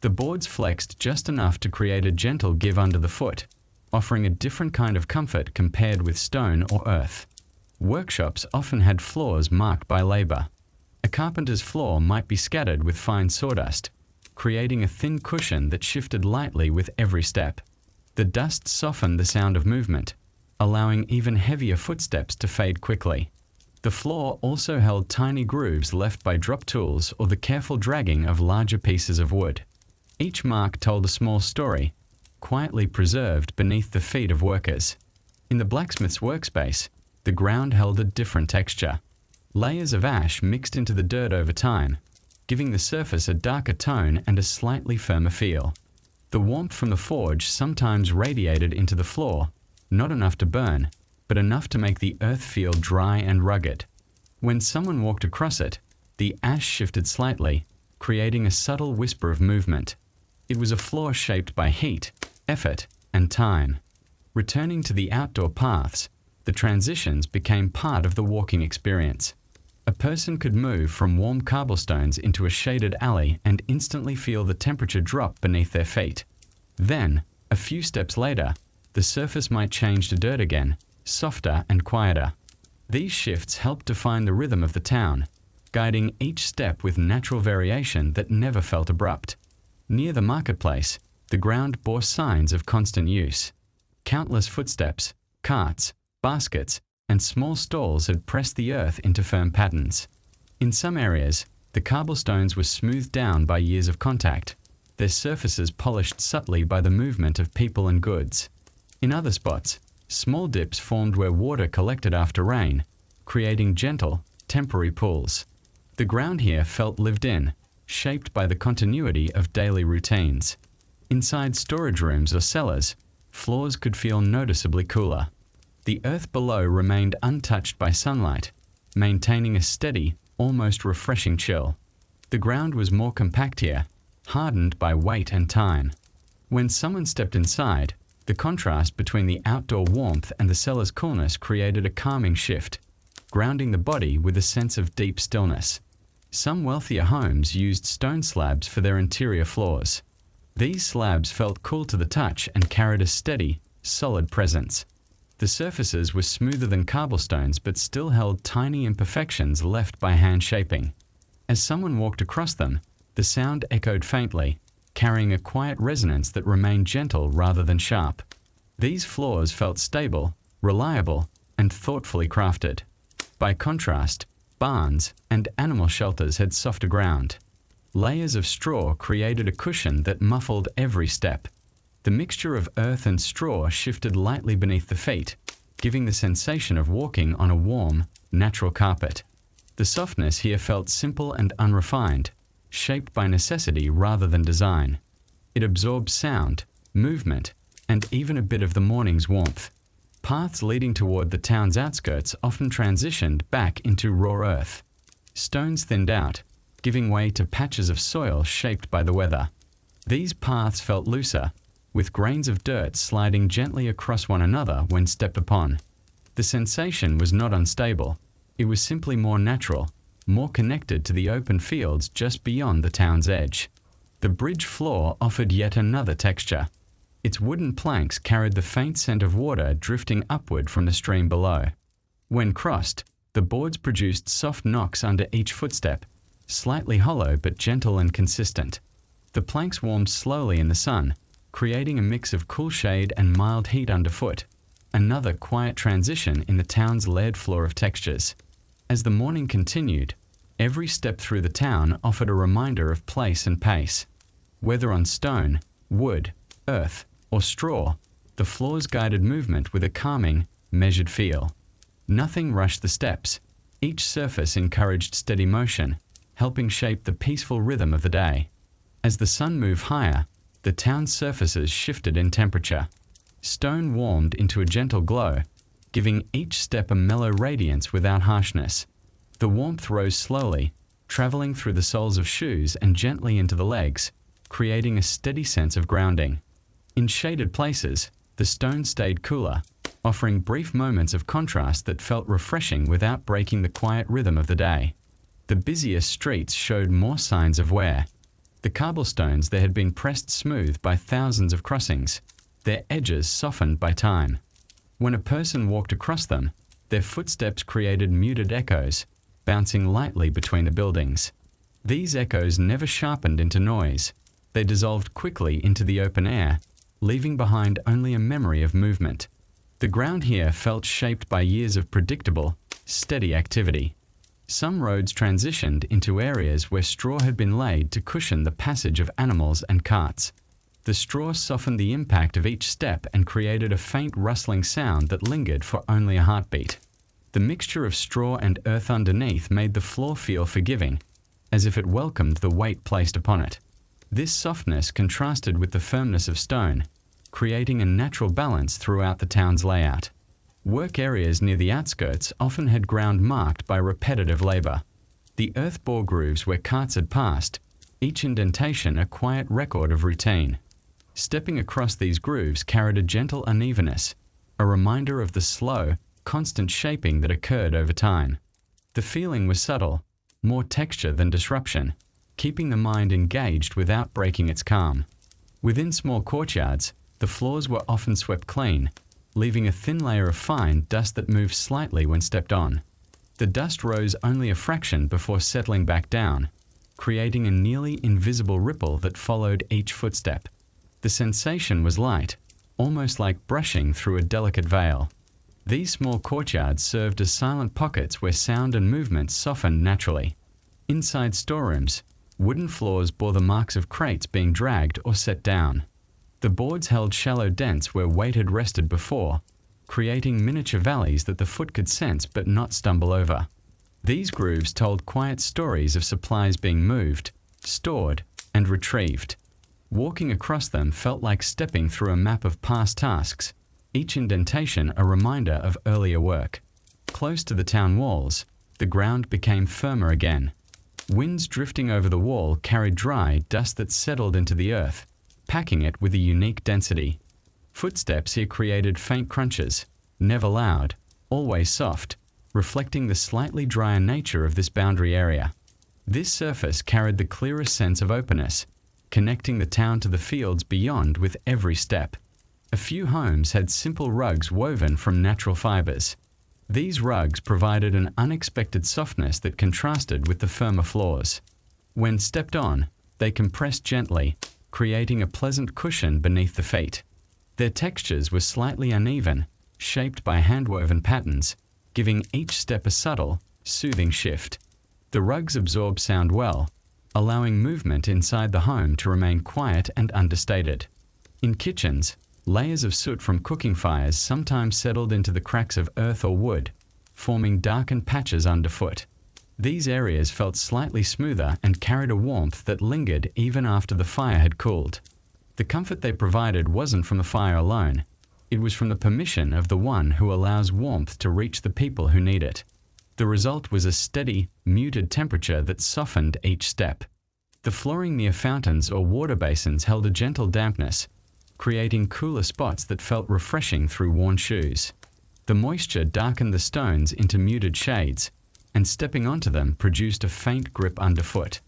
The boards flexed just enough to create a gentle give under the foot, offering a different kind of comfort compared with stone or earth. Workshops often had floors marked by labor. A carpenter's floor might be scattered with fine sawdust, creating a thin cushion that shifted lightly with every step. The dust softened the sound of movement, allowing even heavier footsteps to fade quickly. The floor also held tiny grooves left by drop tools or the careful dragging of larger pieces of wood. Each mark told a small story, quietly preserved beneath the feet of workers. In the blacksmith's workspace, the ground held a different texture. Layers of ash mixed into the dirt over time, giving the surface a darker tone and a slightly firmer feel. The warmth from the forge sometimes radiated into the floor, not enough to burn, but enough to make the earth feel dry and rugged. When someone walked across it, the ash shifted slightly, creating a subtle whisper of movement. It was a floor shaped by heat, effort, and time. Returning to the outdoor paths, the transitions became part of the walking experience. A person could move from warm cobblestones into a shaded alley and instantly feel the temperature drop beneath their feet. Then, a few steps later, the surface might change to dirt again, softer and quieter. These shifts helped define the rhythm of the town, guiding each step with natural variation that never felt abrupt. Near the marketplace, the ground bore signs of constant use. Countless footsteps, carts, baskets, and small stalls had pressed the earth into firm patterns. In some areas, the cobblestones were smoothed down by years of contact, their surfaces polished subtly by the movement of people and goods. In other spots, small dips formed where water collected after rain, creating gentle, temporary pools. The ground here felt lived in, shaped by the continuity of daily routines. Inside storage rooms or cellars, floors could feel noticeably cooler. The earth below remained untouched by sunlight, maintaining a steady, almost refreshing chill. The ground was more compact here, hardened by weight and time. When someone stepped inside, the contrast between the outdoor warmth and the cellar's coolness created a calming shift, grounding the body with a sense of deep stillness. Some wealthier homes used stone slabs for their interior floors. These slabs felt cool to the touch and carried a steady, solid presence. The surfaces were smoother than cobblestones but still held tiny imperfections left by hand shaping. As someone walked across them, the sound echoed faintly, carrying a quiet resonance that remained gentle rather than sharp. These floors felt stable, reliable, and thoughtfully crafted. By contrast, barns and animal shelters had softer ground. Layers of straw created a cushion that muffled every step. The mixture of earth and straw shifted lightly beneath the feet, giving the sensation of walking on a warm, natural carpet. The softness here felt simple and unrefined, shaped by necessity rather than design. It absorbed sound, movement, and even a bit of the morning's warmth. Paths leading toward the town's outskirts often transitioned back into raw earth. Stones thinned out, giving way to patches of soil shaped by the weather. These paths felt looser, with grains of dirt sliding gently across one another when stepped upon. The sensation was not unstable. It was simply more natural, more connected to the open fields just beyond the town's edge. The bridge floor offered yet another texture. Its wooden planks carried the faint scent of water drifting upward from the stream below. When crossed, the boards produced soft knocks under each footstep, slightly hollow but gentle and consistent. The planks warmed slowly in the sun, creating a mix of cool shade and mild heat underfoot, another quiet transition in the town's layered floor of textures. As the morning continued, every step through the town offered a reminder of place and pace. Whether on stone, wood, earth, or straw, the floors guided movement with a calming, measured feel. Nothing rushed the steps. Each surface encouraged steady motion, helping shape the peaceful rhythm of the day. As the sun moved higher, the town's surfaces shifted in temperature. Stone warmed into a gentle glow, giving each step a mellow radiance without harshness. The warmth rose slowly, traveling through the soles of shoes and gently into the legs, creating a steady sense of grounding. In shaded places, the stone stayed cooler, offering brief moments of contrast that felt refreshing without breaking the quiet rhythm of the day. The busiest streets showed more signs of wear. The cobblestones there had been pressed smooth by thousands of crossings, their edges softened by time. When a person walked across them, their footsteps created muted echoes, bouncing lightly between the buildings. These echoes never sharpened into noise. They dissolved quickly into the open air, leaving behind only a memory of movement. The ground here felt shaped by years of predictable, steady activity. Some roads transitioned into areas where straw had been laid to cushion the passage of animals and carts. The straw softened the impact of each step and created a faint rustling sound that lingered for only a heartbeat. The mixture of straw and earth underneath made the floor feel forgiving, as if it welcomed the weight placed upon it. This softness contrasted with the firmness of stone, creating a natural balance throughout the town's layout. Work areas near the outskirts often had ground marked by repetitive labor. The earth bore grooves where carts had passed, each indentation a quiet record of routine. Stepping across these grooves carried a gentle unevenness, a reminder of the slow, constant shaping that occurred over time. The feeling was subtle, more texture than disruption, keeping the mind engaged without breaking its calm. Within small courtyards, the floors were often swept clean, leaving a thin layer of fine dust that moved slightly when stepped on. The dust rose only a fraction before settling back down, creating a nearly invisible ripple that followed each footstep. The sensation was light, almost like brushing through a delicate veil. These small courtyards served as silent pockets where sound and movement softened naturally. Inside storerooms, wooden floors bore the marks of crates being dragged or set down. The boards held shallow dents where weight had rested before, creating miniature valleys that the foot could sense but not stumble over. These grooves told quiet stories of supplies being moved, stored, and retrieved. Walking across them felt like stepping through a map of past tasks, each indentation a reminder of earlier work. Close to the town walls, the ground became firmer again. Winds drifting over the wall carried dry dust that settled into the earth, packing it with a unique density. Footsteps here created faint crunches, never loud, always soft, reflecting the slightly drier nature of this boundary area. This surface carried the clearest sense of openness, connecting the town to the fields beyond with every step. A few homes had simple rugs woven from natural fibers. These rugs provided an unexpected softness that contrasted with the firmer floors. When stepped on, they compressed gently, creating a pleasant cushion beneath the feet. Their textures were slightly uneven, shaped by hand-woven patterns, giving each step a subtle, soothing shift. The rugs absorbed sound well, allowing movement inside the home to remain quiet and understated. In kitchens, layers of soot from cooking fires sometimes settled into the cracks of earth or wood, forming darkened patches underfoot. These areas felt slightly smoother and carried a warmth that lingered even after the fire had cooled. The comfort they provided wasn't from the fire alone. It was from the permission of the one who allows warmth to reach the people who need it. The result was a steady, muted temperature that softened each step. The flooring near fountains or water basins held a gentle dampness, creating cooler spots that felt refreshing through worn shoes. The moisture darkened the stones into muted shades, and stepping onto them produced a faint grip underfoot.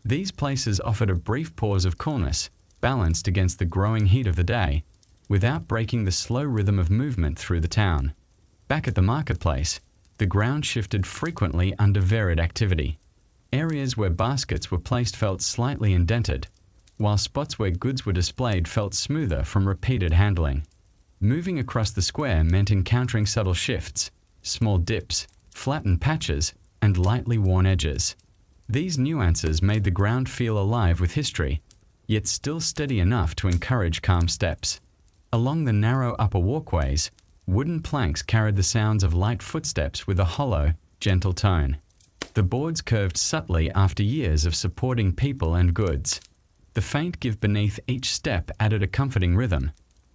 These places offered a brief pause of coolness, balanced against the growing heat of the day, without breaking the slow rhythm of movement through the town. Back at the marketplace, the ground shifted frequently under varied activity. Areas where baskets were placed felt slightly indented, while spots where goods were displayed felt smoother from repeated handling. Moving across the square meant encountering subtle shifts, small dips, flattened patches, and lightly worn edges. These nuances made the ground feel alive with history, yet still steady enough to encourage calm steps. Along the narrow upper walkways, wooden planks carried the sounds of light footsteps with a hollow, gentle tone. The boards curved subtly after years of supporting people and goods. The faint give beneath each step added a comforting rhythm,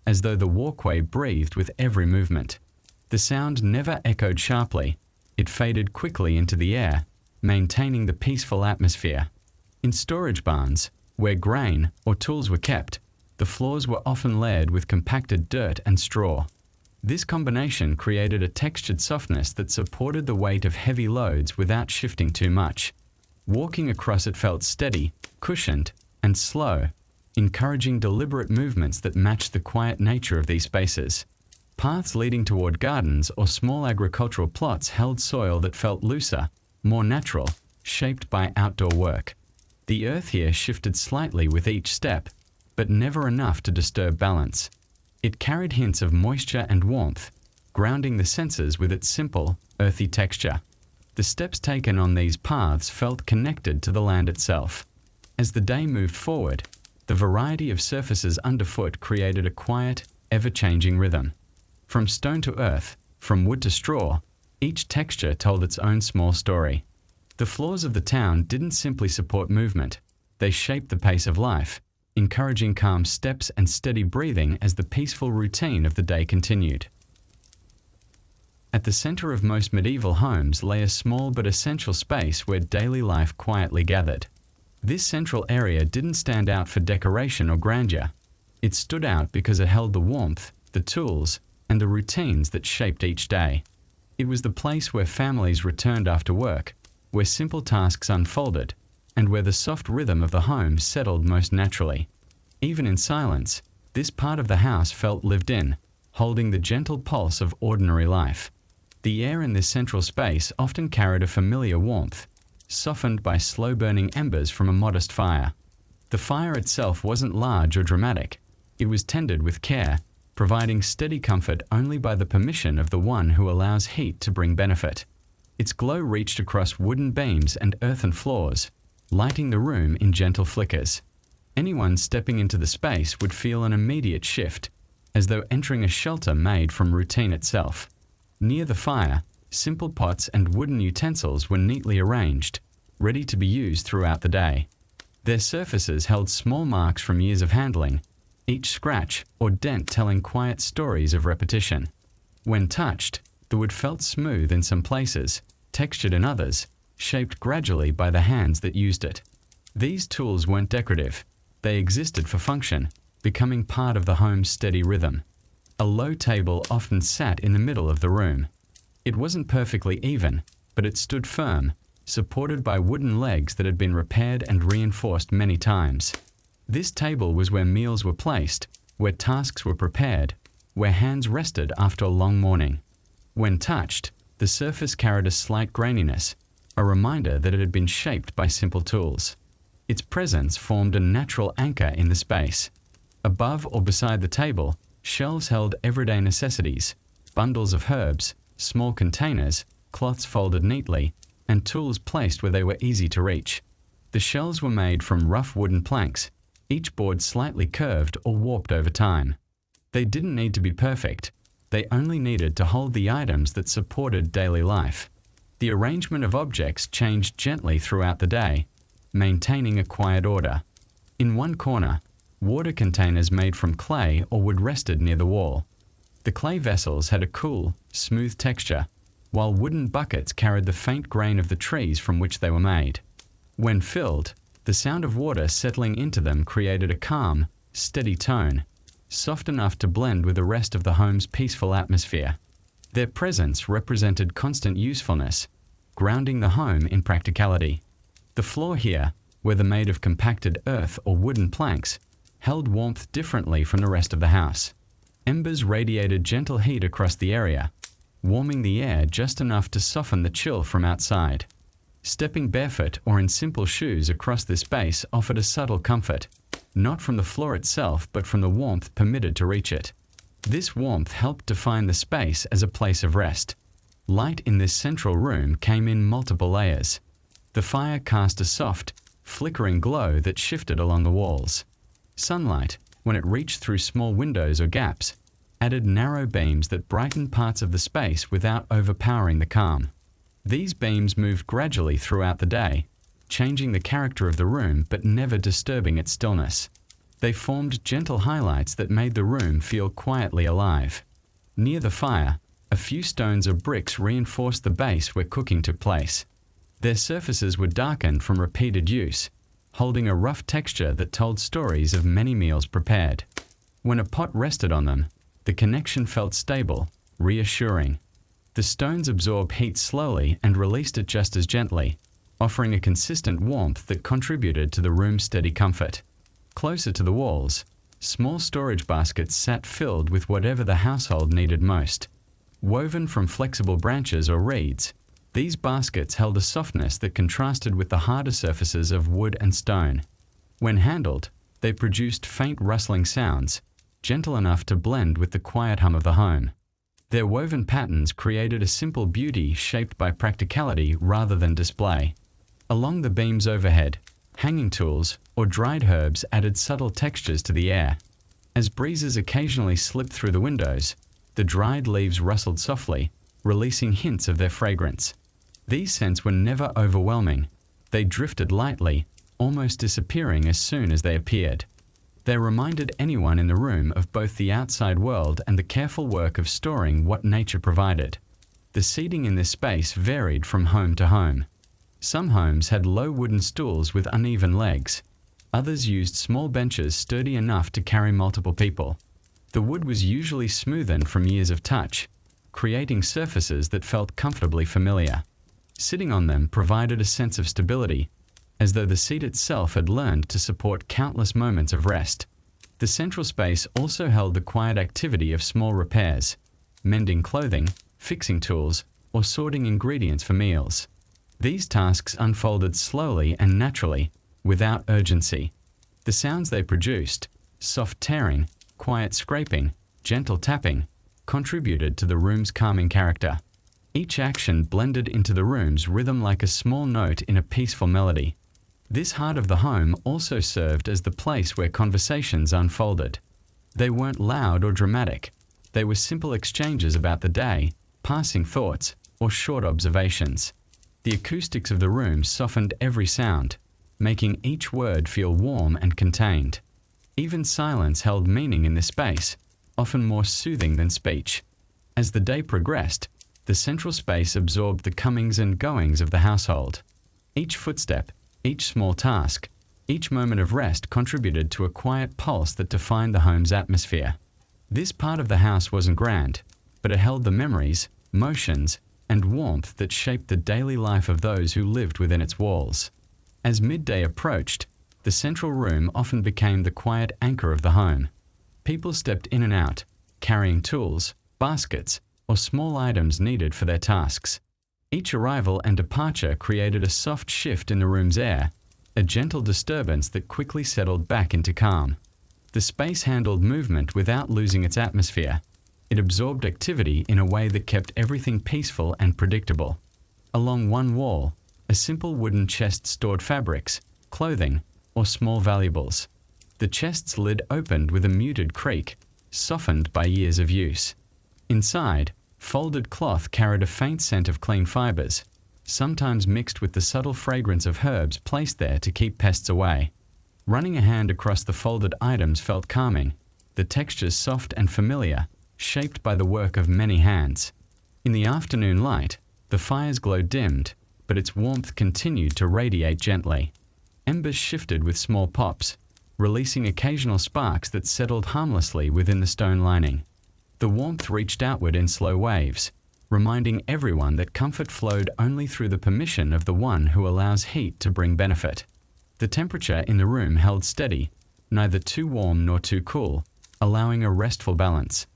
as though the walkway breathed with every movement. The sound never echoed sharply. It faded quickly into the air, maintaining the peaceful atmosphere. In storage barns, where grain or tools were kept, the floors were often layered with compacted dirt and straw. This combination created a textured softness that supported the weight of heavy loads without shifting too much. Walking across it felt steady, cushioned, and slow, encouraging deliberate movements that matched the quiet nature of these spaces. Paths leading toward gardens or small agricultural plots held soil that felt looser, more natural, shaped by outdoor work. The earth here shifted slightly with each step, but never enough to disturb balance. It carried hints of moisture and warmth, grounding the senses with its simple, earthy texture. The steps taken on these paths felt connected to the land itself. As the day moved forward, the variety of surfaces underfoot created a quiet, ever-changing rhythm. From stone to earth, from wood to straw, each texture told its own small story. The floors of the town didn't simply support movement, they shaped the pace of life, encouraging calm steps and steady breathing as the peaceful routine of the day continued. At the center of most medieval homes lay a small but essential space where daily life quietly gathered. This central area didn't stand out for decoration or grandeur. It stood out because it held the warmth, the tools, and the routines that shaped each day. It was the place where families returned after work, where simple tasks unfolded, and where the soft rhythm of the home settled most naturally. Even in silence, this part of the house felt lived in, holding the gentle pulse of ordinary life. The air in this central space often carried a familiar warmth, softened by slow-burning embers from a modest fire. The fire itself wasn't large or dramatic. It was tended with care, providing steady comfort only by the permission of the one who allows heat to bring benefit. Its glow reached across wooden beams and earthen floors, lighting the room in gentle flickers. Anyone stepping into the space would feel an immediate shift, as though entering a shelter made from routine itself. Near the fire, simple pots and wooden utensils were neatly arranged, ready to be used throughout the day. Their surfaces held small marks from years of handling, each scratch or dent telling quiet stories of repetition. When touched, the wood felt smooth in some places, textured in others, shaped gradually by the hands that used it. These tools weren't decorative. They existed for function, becoming part of the home's steady rhythm. A low table often sat in the middle of the room. It wasn't perfectly even, but it stood firm, supported by wooden legs that had been repaired and reinforced many times. This table was where meals were placed, where tasks were prepared, where hands rested after a long morning. When touched, the surface carried a slight graininess, a reminder that it had been shaped by simple tools. Its presence formed a natural anchor in the space. Above or beside the table, shelves held everyday necessities, bundles of herbs, small containers, cloths folded neatly, and tools placed where they were easy to reach. The shelves were made from rough wooden planks, each board slightly curved or warped over time. They didn't need to be perfect. They only needed to hold the items that supported daily life. The arrangement of objects changed gently throughout the day, maintaining a quiet order. In one corner, water containers made from clay or wood rested near the wall. The clay vessels had a cool, smooth texture, while wooden buckets carried the faint grain of the trees from which they were made. When filled, the sound of water settling into them created a calm, steady tone, soft enough to blend with the rest of the home's peaceful atmosphere. Their presence represented constant usefulness, grounding the home in practicality. The floor here, whether made of compacted earth or wooden planks, held warmth differently from the rest of the house. Embers radiated gentle heat across the area, warming the air just enough to soften the chill from outside. Stepping barefoot or in simple shoes across this space offered a subtle comfort, not from the floor itself but from the warmth permitted to reach it. This warmth helped define the space as a place of rest. Light in this central room came in multiple layers. The fire cast a soft, flickering glow that shifted along the walls. Sunlight, when it reached through small windows or gaps, added narrow beams that brightened parts of the space without overpowering the calm. These beams moved gradually throughout the day, changing the character of the room but never disturbing its stillness. They formed gentle highlights that made the room feel quietly alive. Near the fire, a few stones or bricks reinforced the base where cooking took place. Their surfaces were darkened from repeated use, holding a rough texture that told stories of many meals prepared. When a pot rested on them, the connection felt stable, reassuring. The stones absorbed heat slowly and released it just as gently, offering a consistent warmth that contributed to the room's steady comfort. Closer to the walls, small storage baskets sat filled with whatever the household needed most. Woven from flexible branches or reeds, these baskets held a softness that contrasted with the harder surfaces of wood and stone. When handled, they produced faint rustling sounds, gentle enough to blend with the quiet hum of the home. Their woven patterns created a simple beauty shaped by practicality rather than display. Along the beams overhead, hanging tools or dried herbs added subtle textures to the air. As breezes occasionally slipped through the windows, the dried leaves rustled softly, releasing hints of their fragrance. These scents were never overwhelming. They drifted lightly, almost disappearing as soon as they appeared. They reminded anyone in the room of both the outside world and the careful work of storing what nature provided. The seating in this space varied from home to home. Some homes had low wooden stools with uneven legs. Others used small benches sturdy enough to carry multiple people. The wood was usually smoothened from years of touch, creating surfaces that felt comfortably familiar. Sitting on them provided a sense of stability, as though the seat itself had learned to support countless moments of rest. The central space also held the quiet activity of small repairs, mending clothing, fixing tools, or sorting ingredients for meals. These tasks unfolded slowly and naturally, without urgency. The sounds they produced, soft tearing, quiet scraping, gentle tapping, contributed to the room's calming character. Each action blended into the room's rhythm like a small note in a peaceful melody. This heart of the home also served as the place where conversations unfolded. They weren't loud or dramatic. They were simple exchanges about the day, passing thoughts, or short observations. The acoustics of the room softened every sound, making each word feel warm and contained. Even silence held meaning in this space, often more soothing than speech. As the day progressed, the central space absorbed the comings and goings of the household. Each footstep, each small task, each moment of rest contributed to a quiet pulse that defined the home's atmosphere. This part of the house wasn't grand, but it held the memories, motions, and warmth that shaped the daily life of those who lived within its walls. As midday approached, the central room often became the quiet anchor of the home. People stepped in and out, carrying tools, baskets, or small items needed for their tasks. Each arrival and departure created a soft shift in the room's air, a gentle disturbance that quickly settled back into calm. The space handled movement without losing its atmosphere. It absorbed activity in a way that kept everything peaceful and predictable. Along one wall, a simple wooden chest stored fabrics, clothing, or small valuables. The chest's lid opened with a muted creak, softened by years of use. Inside, folded cloth carried a faint scent of clean fibers, sometimes mixed with the subtle fragrance of herbs placed there to keep pests away. Running a hand across the folded items felt calming, the textures soft and familiar, shaped by the work of many hands. In the afternoon light, the fire's glow dimmed, but its warmth continued to radiate gently. Embers shifted with small pops, releasing occasional sparks that settled harmlessly within the stone lining. The warmth reached outward in slow waves, reminding everyone that comfort flowed only through the permission of the one who allows heat to bring benefit. The temperature in the room held steady, neither too warm nor too cool, allowing a restful balance.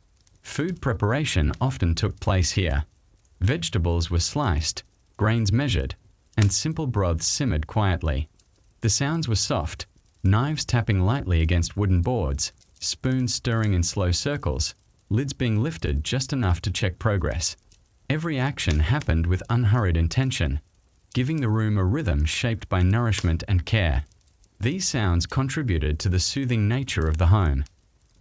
Food preparation often took place here. Vegetables were sliced, grains measured, and simple broths simmered quietly. The sounds were soft, knives tapping lightly against wooden boards, spoons stirring in slow circles, lids being lifted just enough to check progress. Every action happened with unhurried intention, giving the room a rhythm shaped by nourishment and care. These sounds contributed to the soothing nature of the home.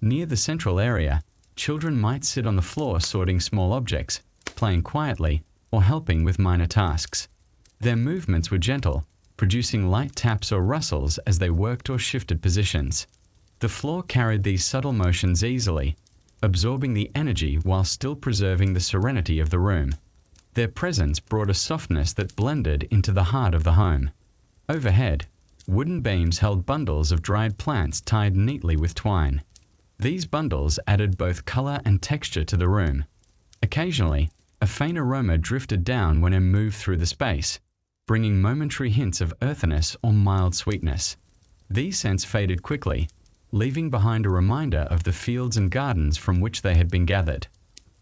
Near the central area, children might sit on the floor sorting small objects, playing quietly, or helping with minor tasks. Their movements were gentle, producing light taps or rustles as they worked or shifted positions. The floor carried these subtle motions easily, absorbing the energy while still preserving the serenity of the room. Their presence brought a softness that blended into the heart of the home. Overhead, wooden beams held bundles of dried plants tied neatly with twine. These bundles added both color and texture to the room. Occasionally, a faint aroma drifted down when it moved through the space, bringing momentary hints of earthiness or mild sweetness. These scents faded quickly, leaving behind a reminder of the fields and gardens from which they had been gathered.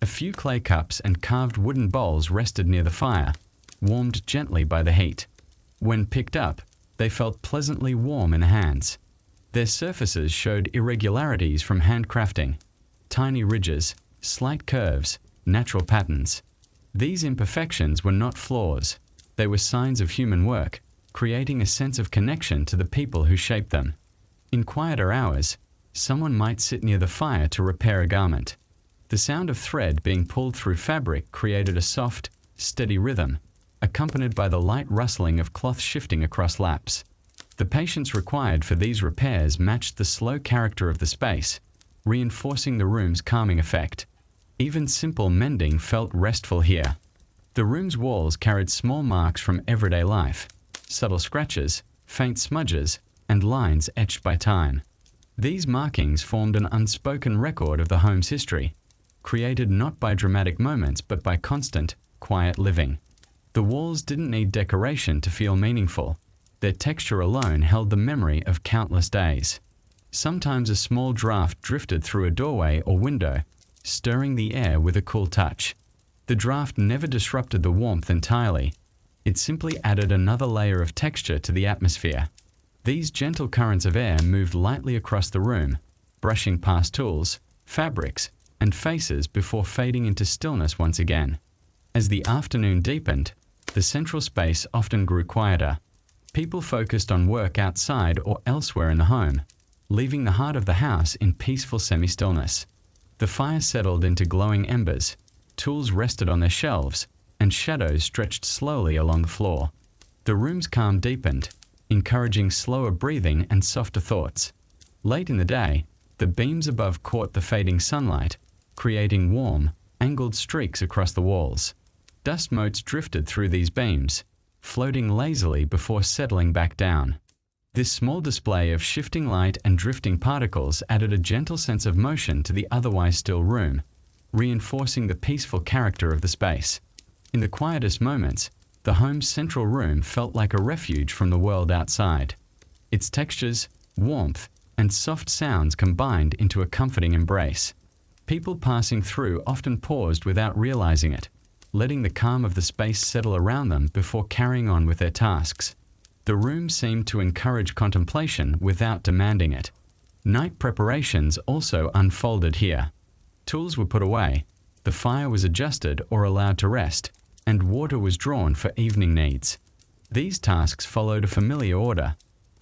A few clay cups and carved wooden bowls rested near the fire, warmed gently by the heat. When picked up, they felt pleasantly warm in the hands. Their surfaces showed irregularities from handcrafting, tiny ridges, slight curves, natural patterns. These imperfections were not flaws. They were signs of human work, creating a sense of connection to the people who shaped them. In quieter hours, someone might sit near the fire to repair a garment. The sound of thread being pulled through fabric created a soft, steady rhythm, accompanied by the light rustling of cloth shifting across laps. The patience required for these repairs matched the slow character of the space, reinforcing the room's calming effect. Even simple mending felt restful here. The room's walls carried small marks from everyday life, subtle scratches, faint smudges, and lines etched by time. These markings formed an unspoken record of the home's history, created not by dramatic moments but by constant, quiet living. The walls didn't need decoration to feel meaningful. Their texture alone held the memory of countless days. Sometimes a small draft drifted through a doorway or window, stirring the air with a cool touch. The draft never disrupted the warmth entirely. It simply added another layer of texture to the atmosphere. These gentle currents of air moved lightly across the room, brushing past tools, fabrics, and faces before fading into stillness once again. As the afternoon deepened, the central space often grew quieter. People focused on work outside or elsewhere in the home, leaving the heart of the house in peaceful semi-stillness. The fire settled into glowing embers, tools rested on their shelves, and shadows stretched slowly along the floor. The room's calm deepened, encouraging slower breathing and softer thoughts. Late in the day, the beams above caught the fading sunlight, creating warm, angled streaks across the walls. Dust motes drifted through these beams, floating lazily before settling back down. This small display of shifting light and drifting particles added a gentle sense of motion to the otherwise still room, reinforcing the peaceful character of the space. In the quietest moments, the home's central room felt like a refuge from the world outside. Its textures, warmth, and soft sounds combined into a comforting embrace. People passing through often paused without realizing it, letting the calm of the space settle around them before carrying on with their tasks. The room seemed to encourage contemplation without demanding it. Night preparations also unfolded here. Tools were put away, the fire was adjusted or allowed to rest, and water was drawn for evening needs. These tasks followed a familiar order.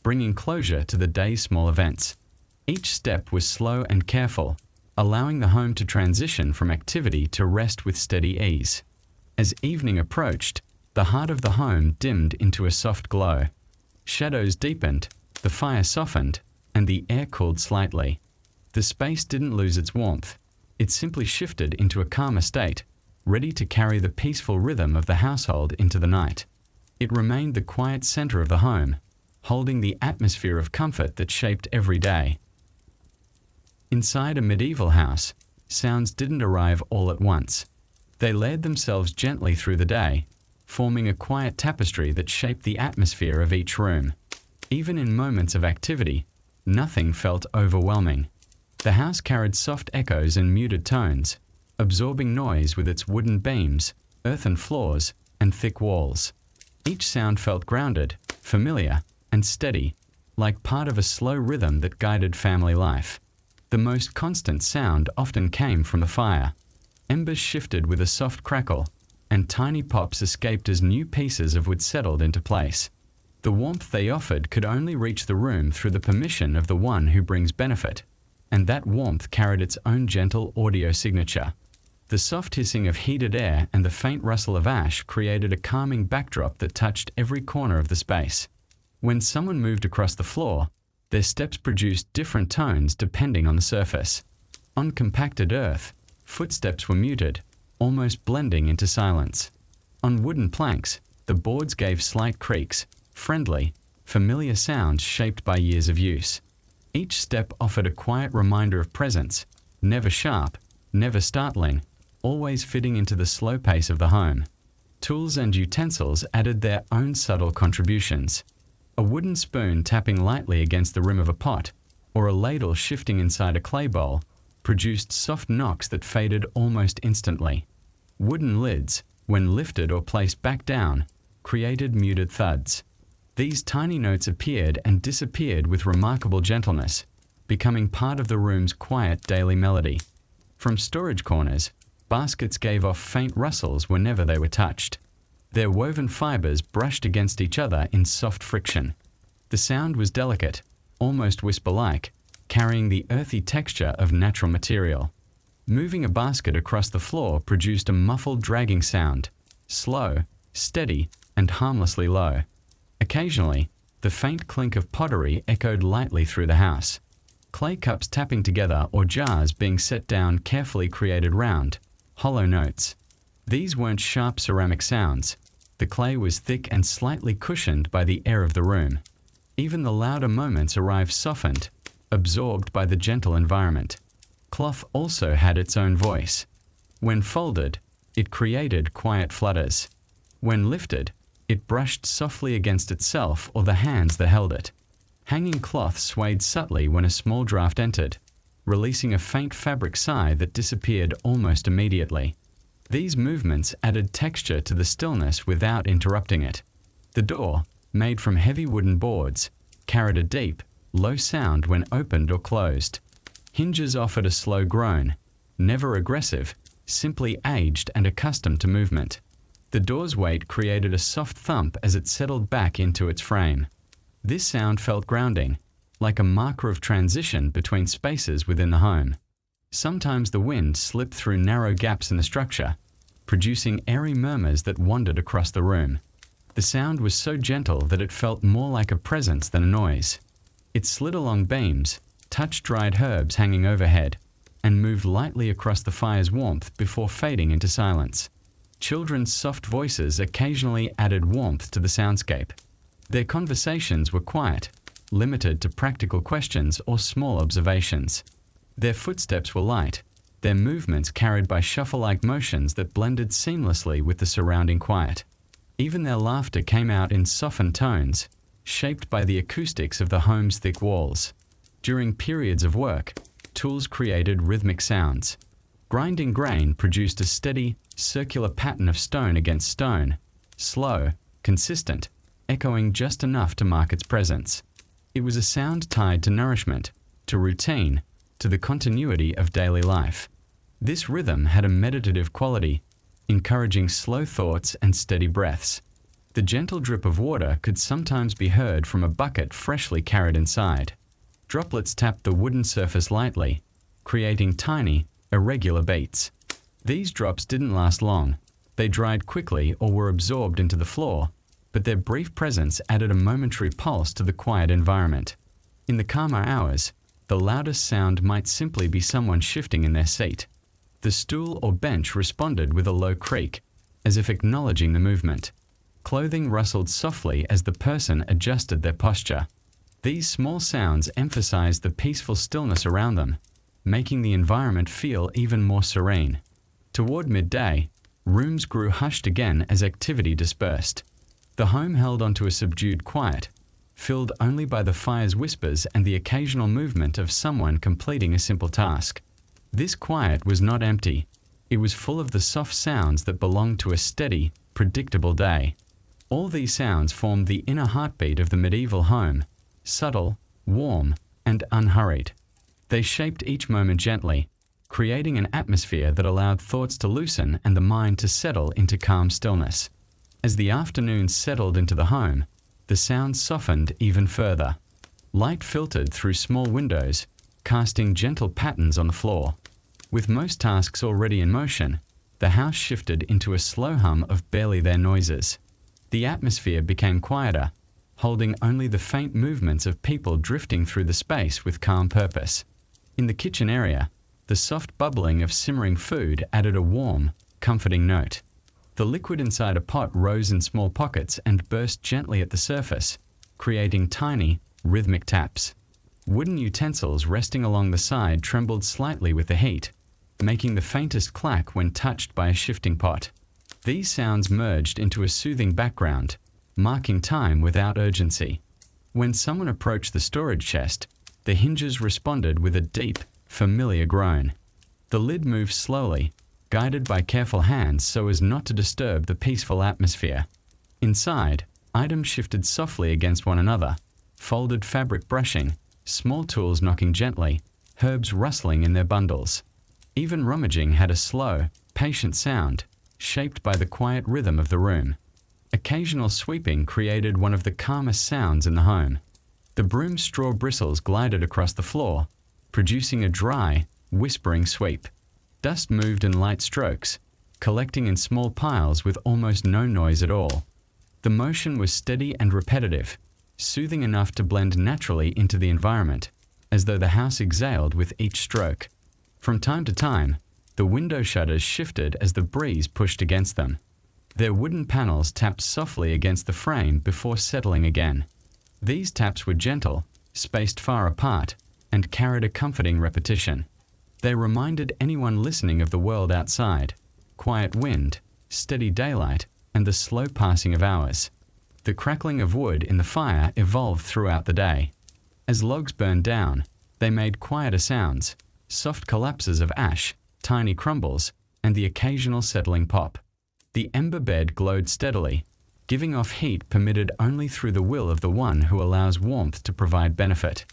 bringing closure to the day's small events. Each step was slow and careful, allowing the home to transition from activity to rest with steady ease. As evening approached, the heart of the home dimmed into a soft glow. Shadows deepened, the fire softened, and the air cooled slightly. The space didn't lose its warmth. It simply shifted into a calmer state, ready to carry the peaceful rhythm of the household into the night. It remained the quiet center of the home, holding the atmosphere of comfort that shaped every day. Inside a medieval house, sounds didn't arrive all at once. They layered themselves gently through the day, forming a quiet tapestry that shaped the atmosphere of each room. Even in moments of activity, nothing felt overwhelming. The house carried soft echoes and muted tones, absorbing noise with its wooden beams, earthen floors, and thick walls. Each sound felt grounded, familiar, and steady, like part of a slow rhythm that guided family life. The most constant sound often came from the fire. Embers shifted with a soft crackle, and tiny pops escaped as new pieces of wood settled into place. The warmth they offered could only reach the room through the permission of the one who brings benefit, and that warmth carried its own gentle audio signature. The soft hissing of heated air and the faint rustle of ash created a calming backdrop that touched every corner of the space. When someone moved across the floor, their steps produced different tones depending on the surface. On compacted earth, footsteps were muted, almost blending into silence. On wooden planks, the boards gave slight creaks, friendly, familiar sounds shaped by years of use. Each step offered a quiet reminder of presence, never sharp, never startling, always fitting into the slow pace of the home. Tools and utensils added their own subtle contributions. A wooden spoon tapping lightly against the rim of a pot, or a ladle shifting inside a clay bowl, produced soft knocks that faded almost instantly. Wooden lids, when lifted or placed back down, created muted thuds. These tiny notes appeared and disappeared with remarkable gentleness, becoming part of the room's quiet daily melody. From storage corners, baskets gave off faint rustles whenever they were touched. Their woven fibers brushed against each other in soft friction. The sound was delicate, almost whisper-like, carrying the earthy texture of natural material. Moving a basket across the floor produced a muffled dragging sound, slow, steady, and harmlessly low. Occasionally, the faint clink of pottery echoed lightly through the house. Clay cups tapping together or jars being set down carefully created round, hollow notes. These weren't sharp ceramic sounds. The clay was thick and slightly cushioned by the air of the room. Even the louder moments arrived softened, absorbed by the gentle environment. Cloth also had its own voice. When folded, it created quiet flutters. When lifted, it brushed softly against itself or the hands that held it. Hanging cloth swayed subtly when a small draft entered, releasing a faint fabric sigh that disappeared almost immediately. These movements added texture to the stillness without interrupting it. The door, made from heavy wooden boards, carried a deep, low sound when opened or closed. Hinges offered a slow groan, never aggressive, simply aged and accustomed to movement. The door's weight created a soft thump as it settled back into its frame. This sound felt grounding, like a marker of transition between spaces within the home. Sometimes the wind slipped through narrow gaps in the structure, producing airy murmurs that wandered across the room. The sound was so gentle that it felt more like a presence than a noise. It slid along beams, touched dried herbs hanging overhead, and moved lightly across the fire's warmth before fading into silence. Children's soft voices occasionally added warmth to the soundscape. Their conversations were quiet, limited to practical questions or small observations. Their footsteps were light, their movements carried by shuffle-like motions that blended seamlessly with the surrounding quiet. Even their laughter came out in softened tones, shaped by the acoustics of the home's thick walls. During periods of work, tools created rhythmic sounds. Grinding grain produced a steady, circular pattern of stone against stone, slow, consistent, echoing just enough to mark its presence. It was a sound tied to nourishment, to routine, to the continuity of daily life. This rhythm had a meditative quality, encouraging slow thoughts and steady breaths. The gentle drip of water could sometimes be heard from a bucket freshly carried inside. Droplets tapped the wooden surface lightly, creating tiny, irregular beats. These drops didn't last long. They dried quickly or were absorbed into the floor, but their brief presence added a momentary pulse to the quiet environment. In the calmer hours, the loudest sound might simply be someone shifting in their seat. The stool or bench responded with a low creak, as if acknowledging the movement. Clothing rustled softly as the person adjusted their posture. These small sounds emphasized the peaceful stillness around them, making the environment feel even more serene. Toward midday, rooms grew hushed again as activity dispersed. The home held onto a subdued quiet, filled only by the fire's whispers and the occasional movement of someone completing a simple task. This quiet was not empty. It was full of the soft sounds that belonged to a steady, predictable day. All these sounds formed the inner heartbeat of the medieval home, subtle, warm, and unhurried. They shaped each moment gently, creating an atmosphere that allowed thoughts to loosen and the mind to settle into calm stillness. As the afternoon settled into the home, the sounds softened even further. Light filtered through small windows, casting gentle patterns on the floor. With most tasks already in motion, the house shifted into a slow hum of barely there noises. The atmosphere became quieter, holding only the faint movements of people drifting through the space with calm purpose. In the kitchen area, the soft bubbling of simmering food added a warm, comforting note. The liquid inside a pot rose in small pockets and burst gently at the surface, creating tiny, rhythmic taps. Wooden utensils resting along the side trembled slightly with the heat, making the faintest clack when touched by a shifting pot. These sounds merged into a soothing background, marking time without urgency. When someone approached the storage chest, the hinges responded with a deep, familiar groan. The lid moved slowly, guided by careful hands so as not to disturb the peaceful atmosphere. Inside, items shifted softly against one another, folded fabric brushing, small tools knocking gently, herbs rustling in their bundles. Even rummaging had a slow, patient sound, shaped by the quiet rhythm of the room. Occasional sweeping created one of the calmest sounds in the home. The broom's straw bristles glided across the floor, producing a dry, whispering sweep. Dust moved in light strokes, collecting in small piles with almost no noise at all. The motion was steady and repetitive, soothing enough to blend naturally into the environment, as though the house exhaled with each stroke. From time to time, the window shutters shifted as the breeze pushed against them. Their wooden panels tapped softly against the frame before settling again. These taps were gentle, spaced far apart, and carried a comforting repetition. They reminded anyone listening of the world outside, quiet wind, steady daylight, and the slow passing of hours. The crackling of wood in the fire evolved throughout the day. As logs burned down, they made quieter sounds, soft collapses of ash, tiny crumbles, and the occasional settling pop. The ember bed glowed steadily, giving off heat permitted only through the will of the one who allows warmth to provide benefit.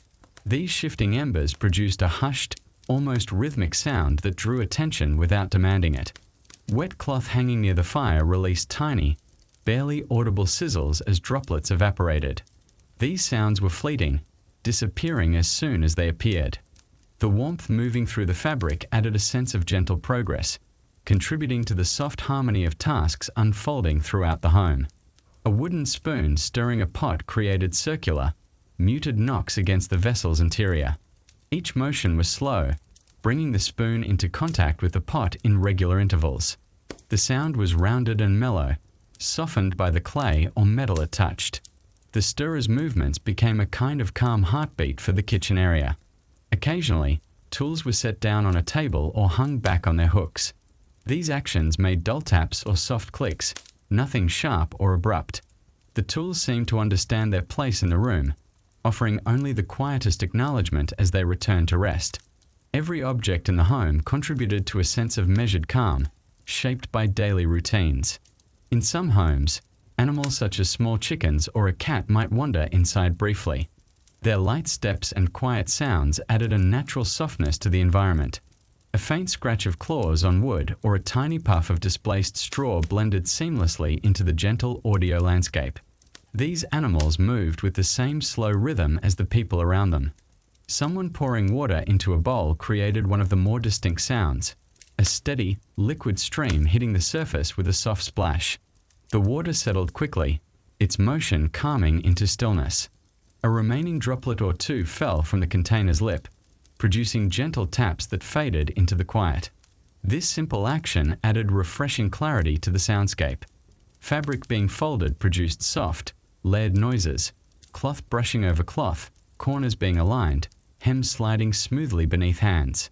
These shifting embers produced a hushed, almost rhythmic sound that drew attention without demanding it. Wet cloth hanging near the fire released tiny, barely audible sizzles as droplets evaporated. These sounds were fleeting, disappearing as soon as they appeared. The warmth moving through the fabric added a sense of gentle progress, contributing to the soft harmony of tasks unfolding throughout the home. A wooden spoon stirring a pot created circular, muted knocks against the vessel's interior. Each motion was slow, bringing the spoon into contact with the pot in regular intervals. The sound was rounded and mellow, softened by the clay or metal it touched. The stirrer's movements became a kind of calm heartbeat for the kitchen area. Occasionally, tools were set down on a table or hung back on their hooks. These actions made dull taps or soft clicks, nothing sharp or abrupt. The tools seemed to understand their place in the room, offering only the quietest acknowledgement as they returned to rest. Every object in the home contributed to a sense of measured calm, shaped by daily routines. In some homes, animals such as small chickens or a cat might wander inside briefly. Their light steps and quiet sounds added a natural softness to the environment. A faint scratch of claws on wood or a tiny puff of displaced straw blended seamlessly into the gentle audio landscape. These animals moved with the same slow rhythm as the people around them. Someone pouring water into a bowl created one of the more distinct sounds, a steady, liquid stream hitting the surface with a soft splash. The water settled quickly, its motion calming into stillness. A remaining droplet or two fell from the container's lip, producing gentle taps that faded into the quiet. This simple action added refreshing clarity to the soundscape. Fabric being folded produced soft, layered noises, cloth brushing over cloth, corners being aligned, hems sliding smoothly beneath hands.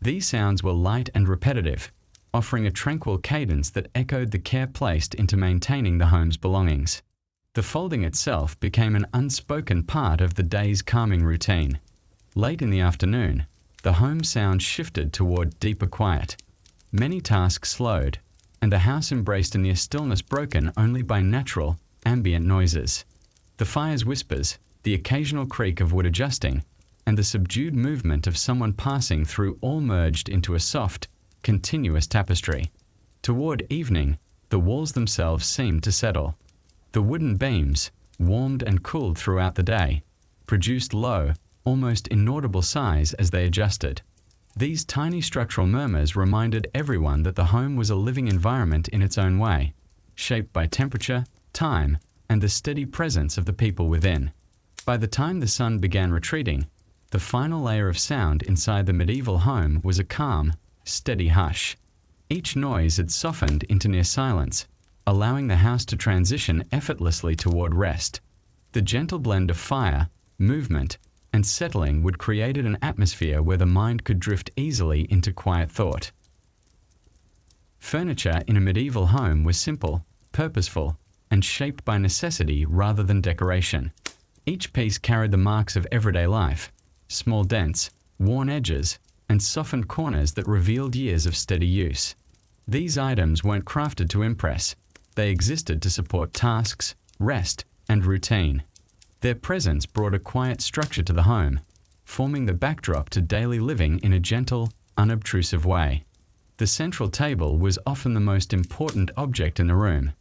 These sounds were light and repetitive, offering a tranquil cadence that echoed the care placed into maintaining the home's belongings. The folding itself became an unspoken part of the day's calming routine. Late in the afternoon, the home sound shifted toward deeper quiet. Many tasks slowed, and the house embraced a near stillness broken only by natural, ambient noises. The fire's whispers, the occasional creak of wood adjusting, and the subdued movement of someone passing through all merged into a soft, continuous tapestry. Toward evening, the walls themselves seemed to settle. The wooden beams, warmed and cooled throughout the day, produced low, almost inaudible sighs as they adjusted. These tiny structural murmurs reminded everyone that the home was a living environment in its own way, shaped by temperature, time, and the steady presence of the people within. By the time the sun began retreating, the final layer of sound inside the medieval home was a calm, steady hush. Each noise had softened into near silence, allowing the house to transition effortlessly toward rest. The gentle blend of fire, movement, and settling would create an atmosphere where the mind could drift easily into quiet thought. Furniture in a medieval home was simple, purposeful, and shaped by necessity rather than decoration. Each piece carried the marks of everyday life, small dents, worn edges, and softened corners that revealed years of steady use. These items weren't crafted to impress. They existed to support tasks, rest, and routine. Their presence brought a quiet structure to the home, forming the backdrop to daily living in a gentle, unobtrusive way. The central table was often the most important object in the room.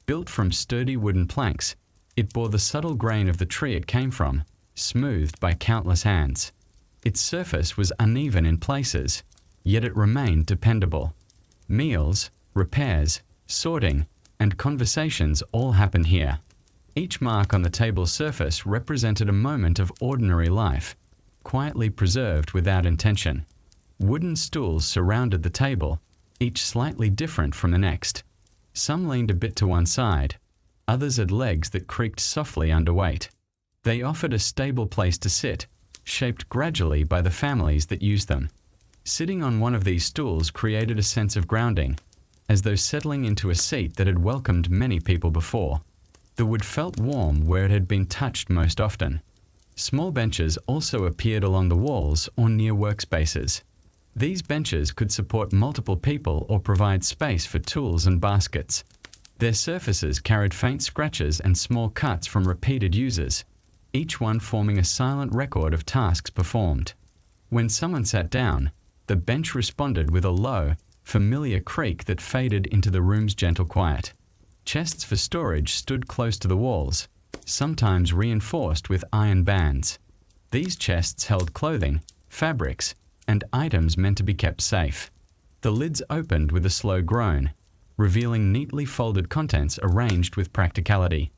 Built from sturdy wooden planks, it bore the subtle grain of the tree it came from, smoothed by countless hands. Its surface was uneven in places, yet it remained dependable. Meals, repairs, sorting, and conversations all happened here. Each mark on the table's surface represented a moment of ordinary life, quietly preserved without intention. Wooden stools surrounded the table, each slightly different from the next. Some leaned a bit to one side, others had legs that creaked softly under weight. They offered a stable place to sit, shaped gradually by the families that used them. Sitting on one of these stools created a sense of grounding, as though settling into a seat that had welcomed many people before. The wood felt warm where it had been touched most often. Small benches also appeared along the walls or near workspaces. These benches could support multiple people or provide space for tools and baskets. Their surfaces carried faint scratches and small cuts from repeated users, each one forming a silent record of tasks performed. When someone sat down, the bench responded with a low, familiar creak that faded into the room's gentle quiet. Chests for storage stood close to the walls, sometimes reinforced with iron bands. These chests held clothing, fabrics, and items meant to be kept safe. The lids opened with a slow groan, revealing neatly folded contents arranged with practicality.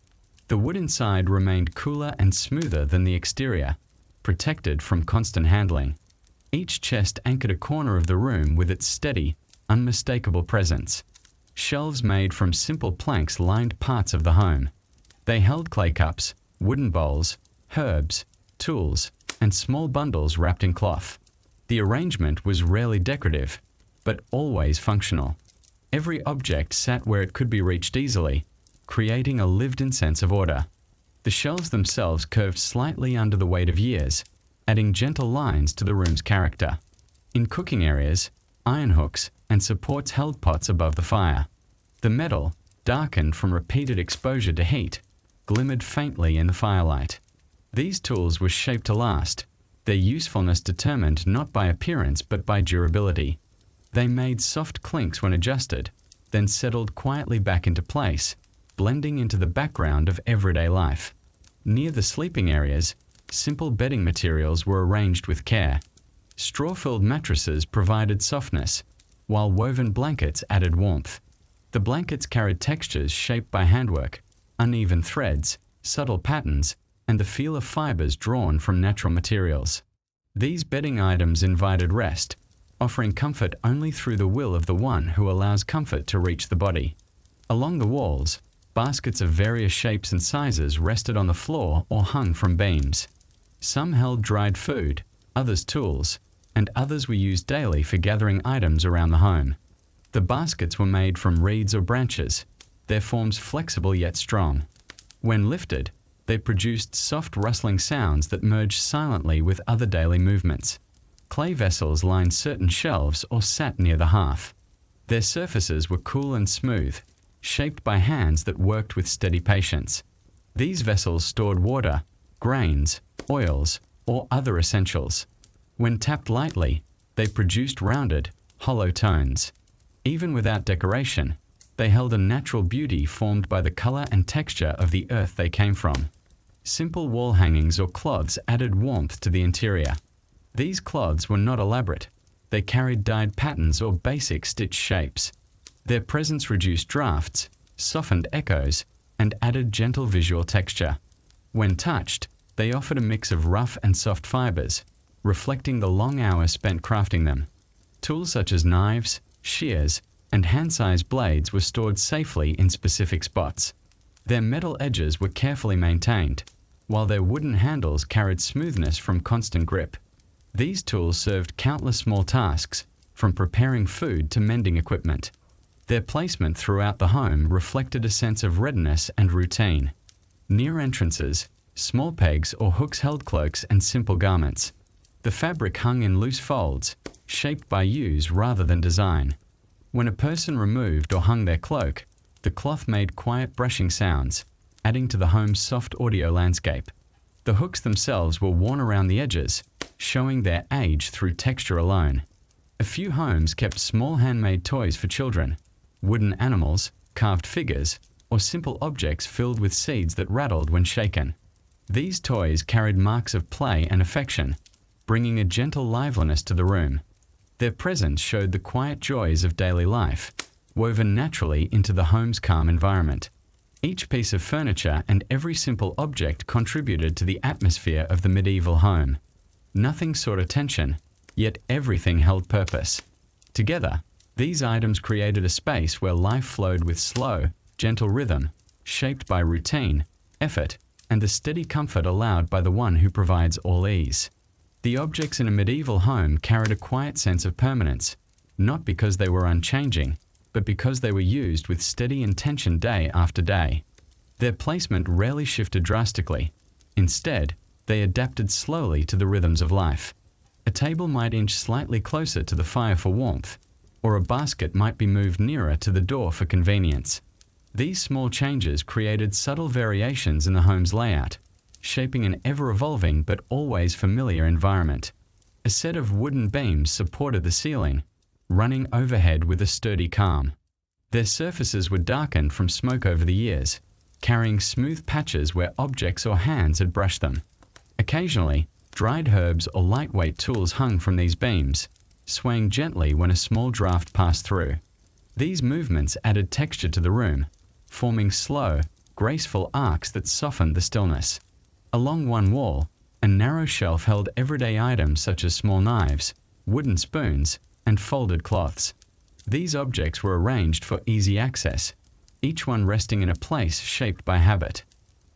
The wood inside remained cooler and smoother than the exterior, protected from constant handling. Each chest anchored a corner of the room with its steady, unmistakable presence. Shelves made from simple planks lined parts of the home. They held clay cups, wooden bowls, herbs, tools, and small bundles wrapped in cloth. The arrangement was rarely decorative, but always functional. Every object sat where it could be reached easily, creating a lived-in sense of order. The shelves themselves curved slightly under the weight of years, adding gentle lines to the room's character. In cooking areas, iron hooks and supports held pots above the fire. The metal, darkened from repeated exposure to heat, glimmered faintly in the firelight. These tools were shaped to last, their usefulness determined not by appearance but by durability. They made soft clinks when adjusted, then settled quietly back into place, blending into the background of everyday life. Near the sleeping areas, simple bedding materials were arranged with care. Straw-filled mattresses provided softness, while woven blankets added warmth. The blankets carried textures shaped by handwork, uneven threads, subtle patterns, and the feel of fibers drawn from natural materials. These bedding items invited rest, offering comfort only through the will of the one who allows comfort to reach the body. Along the walls, baskets of various shapes and sizes rested on the floor or hung from beams. Some held dried food, others tools, and others were used daily for gathering items around the home. The baskets were made from reeds or branches, their forms flexible yet strong. When lifted, they produced soft rustling sounds that merged silently with other daily movements. Clay vessels lined certain shelves or sat near the hearth. Their surfaces were cool and smooth, shaped by hands that worked with steady patience. These vessels stored water, grains, oils, or other essentials. When tapped lightly, they produced rounded, hollow tones. Even without decoration, they held a natural beauty formed by the color and texture of the earth they came from. Simple wall hangings or cloths added warmth to the interior. These cloths were not elaborate. They carried dyed patterns or basic stitch shapes. Their presence reduced drafts, softened echoes, and added gentle visual texture. When touched, they offered a mix of rough and soft fibers, reflecting the long hours spent crafting them. Tools such as knives, shears, and hand-sized blades were stored safely in specific spots. Their metal edges were carefully maintained, while their wooden handles carried smoothness from constant grip. These tools served countless small tasks, from preparing food to mending equipment. Their placement throughout the home reflected a sense of readiness and routine. Near entrances, small pegs or hooks held cloaks and simple garments. The fabric hung in loose folds, shaped by use rather than design. When a person removed or hung their cloak, the cloth made quiet brushing sounds, adding to the home's soft audio landscape. The hooks themselves were worn around the edges, showing their age through texture alone. A few homes kept small handmade toys for children, wooden animals, carved figures, or simple objects filled with seeds that rattled when shaken. These toys carried marks of play and affection, bringing a gentle liveliness to the room. Their presence showed the quiet joys of daily life, woven naturally into the home's calm environment. Each piece of furniture and every simple object contributed to the atmosphere of the medieval home. Nothing sought attention, yet everything held purpose. Together, these items created a space where life flowed with slow, gentle rhythm, shaped by routine, effort, and the steady comfort allowed by the one who provides all ease. The objects in a medieval home carried a quiet sense of permanence, not because they were unchanging, but because they were used with steady intention day after day. Their placement rarely shifted drastically. Instead, they adapted slowly to the rhythms of life. A table might inch slightly closer to the fire for warmth, or a basket might be moved nearer to the door for convenience. These small changes created subtle variations in the home's layout, shaping an ever-evolving but always familiar environment. A set of wooden beams supported the ceiling, running overhead with a sturdy calm. Their surfaces were darkened from smoke over the years, carrying smooth patches where objects or hands had brushed them. Occasionally, dried herbs or lightweight tools hung from these beams, swaying gently when a small draft passed through. These movements added texture to the room, forming slow, graceful arcs that softened the stillness. Along one wall, a narrow shelf held everyday items such as small knives, wooden spoons, and folded cloths. These objects were arranged for easy access, each one resting in a place shaped by habit.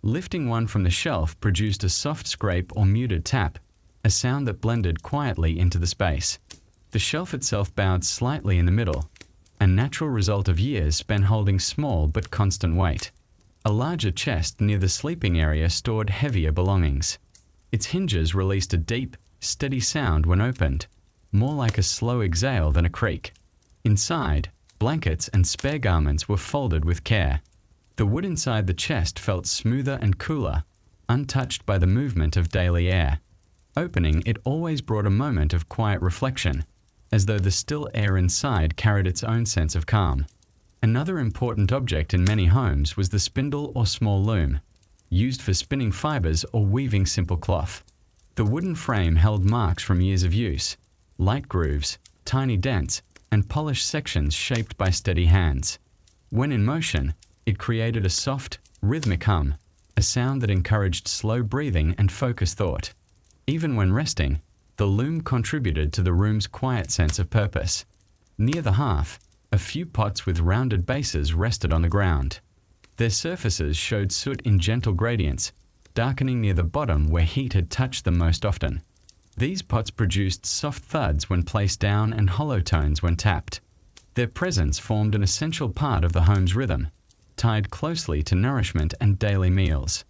Lifting one from the shelf produced a soft scrape or muted tap, a sound that blended quietly into the space. The shelf itself bowed slightly in the middle, a natural result of years spent holding small but constant weight. A larger chest near the sleeping area stored heavier belongings. Its hinges released a deep, steady sound when opened, more like a slow exhale than a creak. Inside, blankets and spare garments were folded with care. The wood inside the chest felt smoother and cooler, untouched by the movement of daily air. Opening it always brought a moment of quiet reflection, as though the still air inside carried its own sense of calm. Another important object in many homes was the spindle or small loom, used for spinning fibers or weaving simple cloth. The wooden frame held marks from years of use, light grooves, tiny dents, and polished sections shaped by steady hands. When in motion, it created a soft, rhythmic hum, a sound that encouraged slow breathing and focused thought. Even when resting, the loom contributed to the room's quiet sense of purpose. Near the hearth, a few pots with rounded bases rested on the ground. Their surfaces showed soot in gentle gradients, darkening near the bottom where heat had touched them most often. These pots produced soft thuds when placed down and hollow tones when tapped. Their presence formed an essential part of the home's rhythm, tied closely to nourishment and daily meals.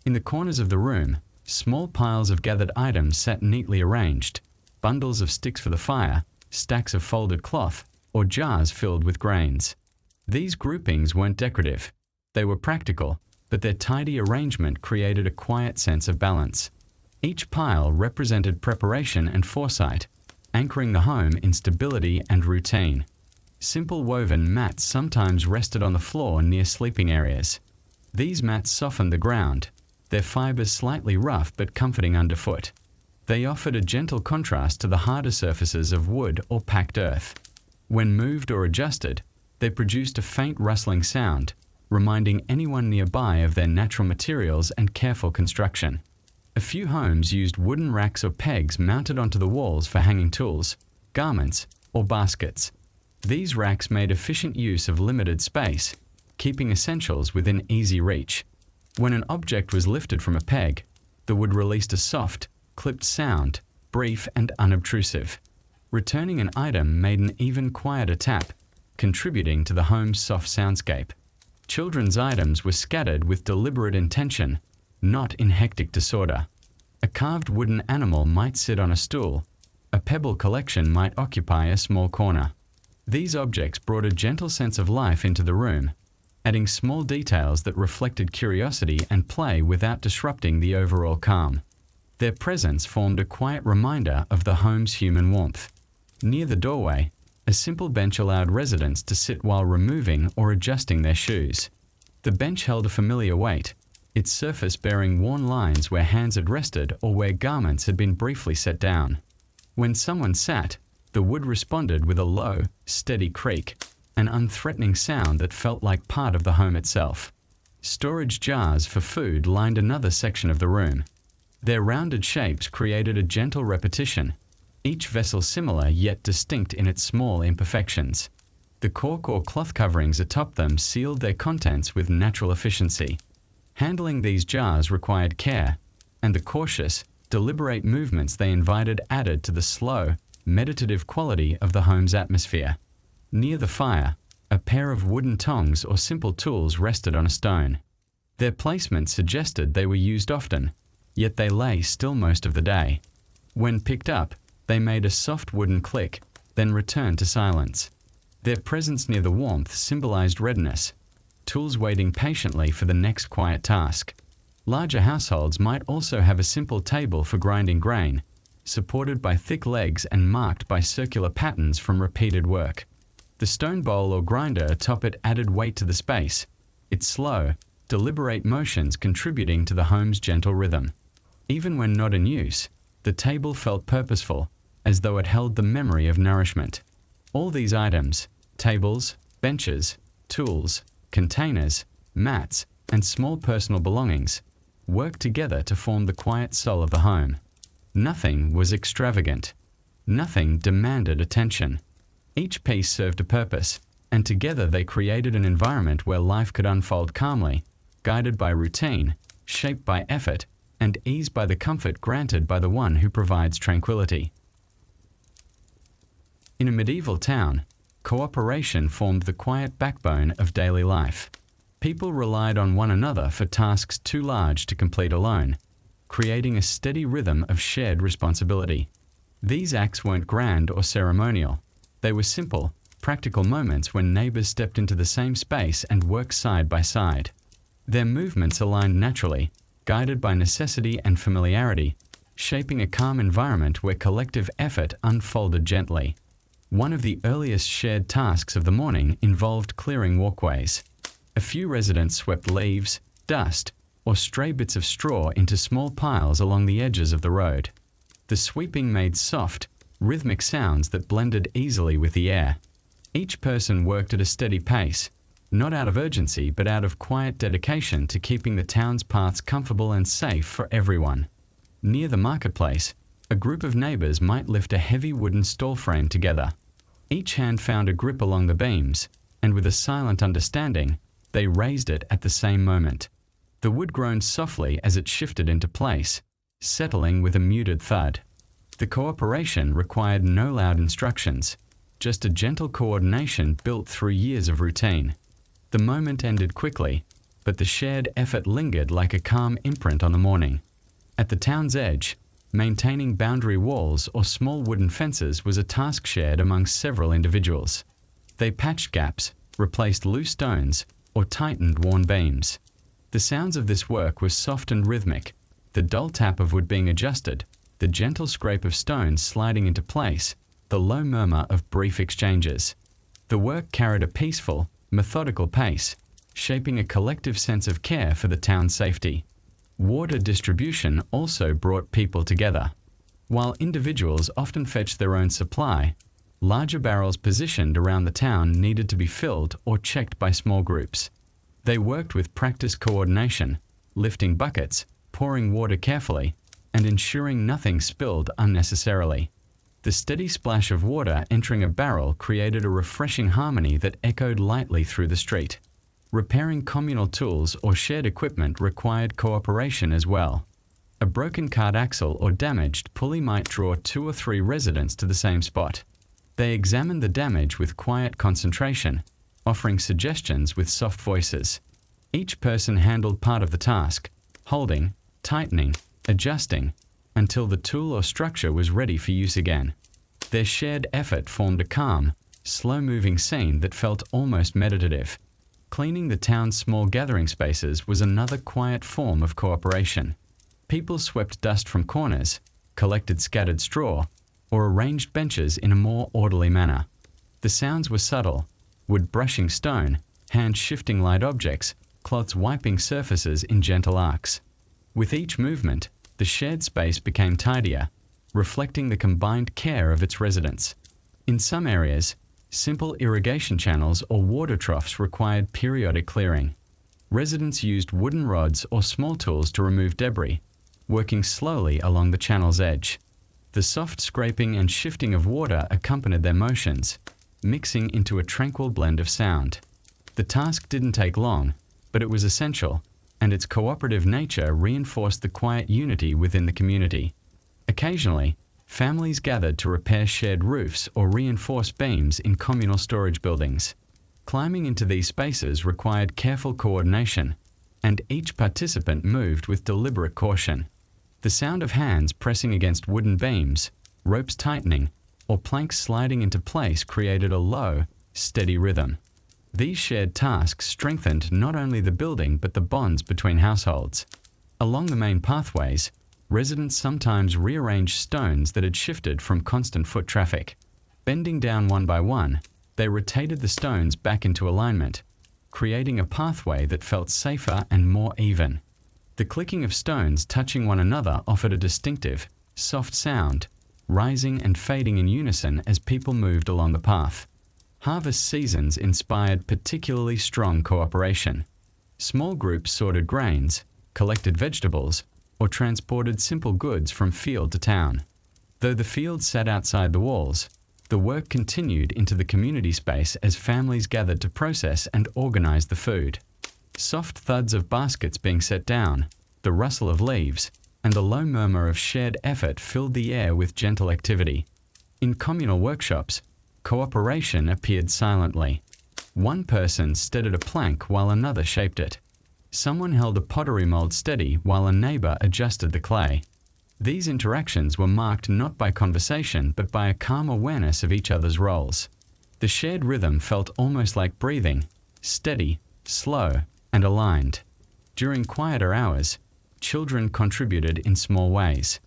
In the corners of the room, small piles of gathered items sat neatly arranged, bundles of sticks for the fire, stacks of folded cloth, or jars filled with grains. These groupings weren't decorative. They were practical, but their tidy arrangement created a quiet sense of balance. Each pile represented preparation and foresight, anchoring the home in stability and routine. Simple woven mats sometimes rested on the floor near sleeping areas. These mats softened the ground, their fibers slightly rough but comforting underfoot. They offered a gentle contrast to the harder surfaces of wood or packed earth. When moved or adjusted, they produced a faint rustling sound, reminding anyone nearby of their natural materials and careful construction. A few homes used wooden racks or pegs mounted onto the walls for hanging tools, garments, or baskets. These racks made efficient use of limited space, keeping essentials within easy reach. When an object was lifted from a peg, the wood released a soft, clipped sound, brief and unobtrusive. Returning an item made an even quieter tap, contributing to the home's soft soundscape. Children's items were scattered with deliberate intention, not in hectic disorder. A carved wooden animal might sit on a stool. A pebble collection might occupy a small corner. These objects brought a gentle sense of life into the room, adding small details that reflected curiosity and play without disrupting the overall calm. Their presence formed a quiet reminder of the home's human warmth. Near the doorway, a simple bench allowed residents to sit while removing or adjusting their shoes. The bench held a familiar weight, its surface bearing worn lines where hands had rested or where garments had been briefly set down. When someone sat, the wood responded with a low, steady creak, an unthreatening sound that felt like part of the home itself. Storage jars for food lined another section of the room. Their rounded shapes created a gentle repetition, each vessel similar yet distinct in its small imperfections. The cork or cloth coverings atop them sealed their contents with natural efficiency. Handling these jars required care, and the cautious, deliberate movements they invited added to the slow, meditative quality of the home's atmosphere. Near the fire, a pair of wooden tongs or simple tools rested on a stone. Their placement suggested they were used often, yet they lay still most of the day. When picked up, they made a soft wooden click, then returned to silence. Their presence near the warmth symbolized readiness, tools waiting patiently for the next quiet task. Larger households might also have a simple table for grinding grain, supported by thick legs and marked by circular patterns from repeated work. The stone bowl or grinder atop it added weight to the space, its slow, deliberate motions contributing to the home's gentle rhythm. Even when not in use, the table felt purposeful, as though it held the memory of nourishment. All these items, tables, benches, tools, containers, mats, and small personal belongings, worked together to form the quiet soul of the home. Nothing was extravagant. Nothing demanded attention. Each piece served a purpose, and together they created an environment where life could unfold calmly, guided by routine, shaped by effort, and eased by the comfort granted by the one who provides tranquility. In a medieval town, cooperation formed the quiet backbone of daily life. People relied on one another for tasks too large to complete alone, creating a steady rhythm of shared responsibility. These acts weren't grand or ceremonial. They were simple, practical moments when neighbors stepped into the same space and worked side by side. Their movements aligned naturally, guided by necessity and familiarity, shaping a calm environment where collective effort unfolded gently. One of the earliest shared tasks of the morning involved clearing walkways. A few residents swept leaves, dust, or stray bits of straw into small piles along the edges of the road. The sweeping made soft, rhythmic sounds that blended easily with the air. Each person worked at a steady pace, not out of urgency but out of quiet dedication to keeping the town's paths comfortable and safe for everyone. Near the marketplace, a group of neighbors might lift a heavy wooden stall frame together. Each hand found a grip along the beams, and with a silent understanding, they raised it at the same moment. The wood groaned softly as it shifted into place, settling with a muted thud. The cooperation required no loud instructions, just a gentle coordination built through years of routine. The moment ended quickly, but the shared effort lingered like a calm imprint on the morning. At the town's edge, maintaining boundary walls or small wooden fences was a task shared among several individuals. They patched gaps, replaced loose stones, or tightened worn beams. The sounds of this work were soft and rhythmic, the dull tap of wood being adjusted, the gentle scrape of stones sliding into place, the low murmur of brief exchanges. The work carried a peaceful, methodical pace, shaping a collective sense of care for the town's safety. Water distribution also brought people together. While individuals often fetched their own supply, larger barrels positioned around the town needed to be filled or checked by small groups. They worked with practiced coordination, lifting buckets, pouring water carefully, and ensuring nothing spilled unnecessarily. The steady splash of water entering a barrel created a refreshing harmony that echoed lightly through the street. Repairing communal tools or shared equipment required cooperation as well. A broken cart axle or damaged pulley might draw 2 or 3 residents to the same spot. They examined the damage with quiet concentration, offering suggestions with soft voices. Each person handled part of the task, holding, tightening, adjusting, until the tool or structure was ready for use again. Their shared effort formed a calm, slow-moving scene that felt almost meditative. Cleaning the town's small gathering spaces was another quiet form of cooperation. People swept dust from corners, collected scattered straw, or arranged benches in a more orderly manner. The sounds were subtle: wood brushing stone, hands shifting light objects, cloths wiping surfaces in gentle arcs. With each movement, the shared space became tidier, reflecting the combined care of its residents. In some areas, simple irrigation channels or water troughs required periodic clearing. Residents used wooden rods or small tools to remove debris, working slowly along the channel's edge. The soft scraping and shifting of water accompanied their motions, mixing into a tranquil blend of sound. The task didn't take long, but it was essential, and its cooperative nature reinforced the quiet unity within the community. Occasionally, families gathered to repair shared roofs or reinforce beams in communal storage buildings. Climbing into these spaces required careful coordination, and each participant moved with deliberate caution. The sound of hands pressing against wooden beams, ropes tightening, or planks sliding into place created a low, steady rhythm. These shared tasks strengthened not only the building but the bonds between households. Along the main pathways, residents sometimes rearranged stones that had shifted from constant foot traffic. Bending down one by one, they rotated the stones back into alignment, creating a pathway that felt safer and more even. The clicking of stones touching one another offered a distinctive, soft sound, rising and fading in unison as people moved along the path. Harvest seasons inspired particularly strong cooperation. Small groups sorted grains, collected vegetables, or transported simple goods from field to town. Though the field sat outside the walls, the work continued into the community space as families gathered to process and organize the food. Soft thuds of baskets being set down, the rustle of leaves, and the low murmur of shared effort filled the air with gentle activity. In communal workshops, cooperation appeared silently. One person steadied a plank while another shaped it. Someone held a pottery mold steady while a neighbor adjusted the clay. These interactions were marked not by conversation but by a calm awareness of each other's roles. The shared rhythm felt almost like breathing, steady, slow, and aligned. During quieter hours, children contributed in small ways.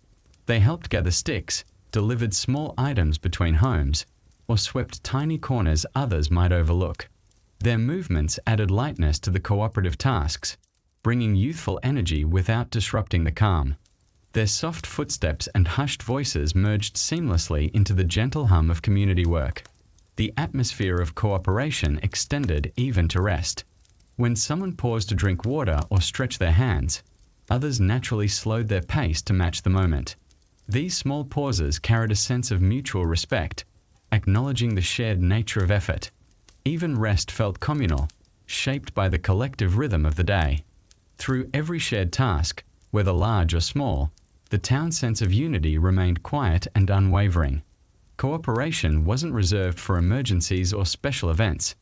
They helped gather sticks, delivered small items between homes, or swept tiny corners others might overlook. Their movements added lightness to the cooperative tasks, bringing youthful energy without disrupting the calm. Their soft footsteps and hushed voices merged seamlessly into the gentle hum of community work. The atmosphere of cooperation extended even to rest. When someone paused to drink water or stretch their hands, others naturally slowed their pace to match the moment. These small pauses carried a sense of mutual respect, acknowledging the shared nature of effort. Even rest felt communal, shaped by the collective rhythm of the day. Through every shared task, whether large or small, the town's sense of unity remained quiet and unwavering. Cooperation wasn't reserved for emergencies or special events.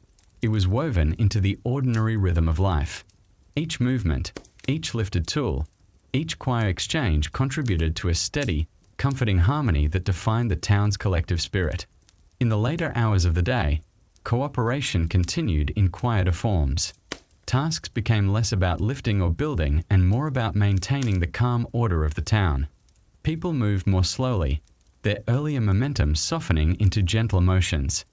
It was woven into the ordinary rhythm of life. Each movement, each lifted tool, each quiet exchange contributed to a steady, comforting harmony that defined the town's collective spirit. In the later hours of the day, cooperation continued in quieter forms. Tasks became less about lifting or building and more about maintaining the calm order of the town. People moved more slowly, their earlier momentum softening into gentle motions.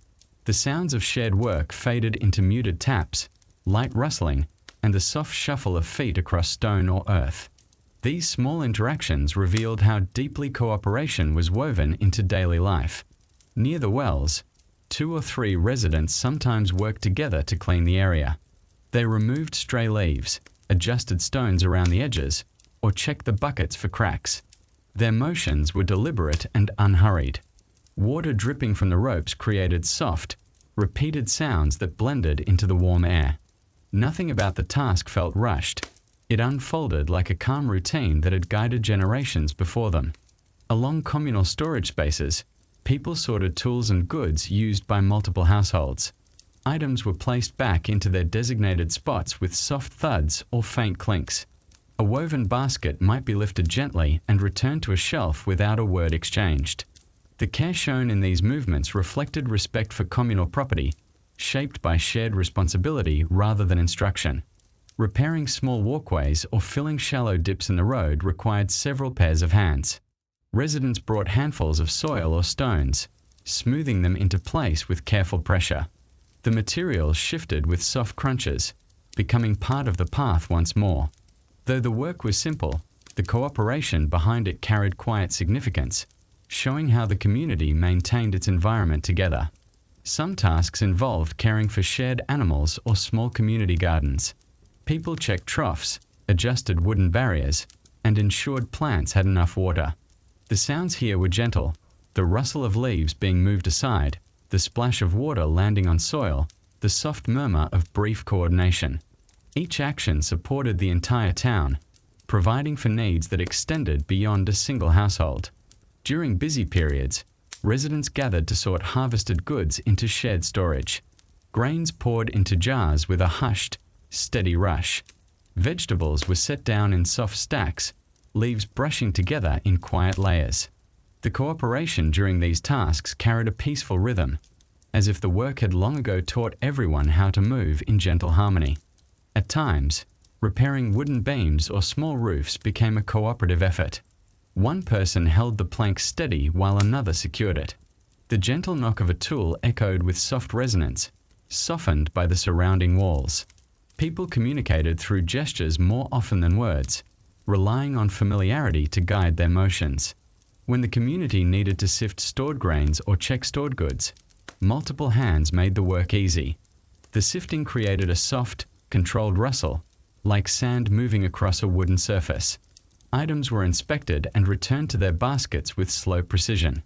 The sounds of shared work faded into muted taps, light rustling, and the soft shuffle of feet across stone or earth. These small interactions revealed how deeply cooperation was woven into daily life. Near the wells, 2 or 3 residents sometimes worked together to clean the area. They removed stray leaves, adjusted stones around the edges, or checked the buckets for cracks. Their motions were deliberate and unhurried. Water dripping from the ropes created soft, repeated sounds that blended into the warm air. Nothing about the task felt rushed. It unfolded like a calm routine that had guided generations before them. Along communal storage spaces, people sorted tools and goods used by multiple households. Items were placed back into their designated spots with soft thuds or faint clinks. A woven basket might be lifted gently and returned to a shelf without a word exchanged. The care shown in these movements reflected respect for communal property, shaped by shared responsibility rather than instruction. Repairing small walkways or filling shallow dips in the road required several pairs of hands. Residents brought handfuls of soil or stones, smoothing them into place with careful pressure. The materials shifted with soft crunches, becoming part of the path once more. Though the work was simple, the cooperation behind it carried quiet significance, showing how the community maintained its environment together. Some tasks involved caring for shared animals or small community gardens. People checked troughs, adjusted wooden barriers, and ensured plants had enough water. The sounds here were gentle, the rustle of leaves being moved aside, the splash of water landing on soil, the soft murmur of brief coordination. Each action supported the entire town, providing for needs that extended beyond a single household. During busy periods, residents gathered to sort harvested goods into shared storage. Grains poured into jars with a hushed, steady rush. Vegetables were set down in soft stacks, leaves brushing together in quiet layers. The cooperation during these tasks carried a peaceful rhythm, as if the work had long ago taught everyone how to move in gentle harmony. At times, repairing wooden beams or small roofs became a cooperative effort. One person held the plank steady while another secured it. The gentle knock of a tool echoed with soft resonance, softened by the surrounding walls. People communicated through gestures more often than words, relying on familiarity to guide their motions. When the community needed to sift stored grains or check stored goods, multiple hands made the work easy. The sifting created a soft, controlled rustle, like sand moving across a wooden surface. Items were inspected and returned to their baskets with slow precision.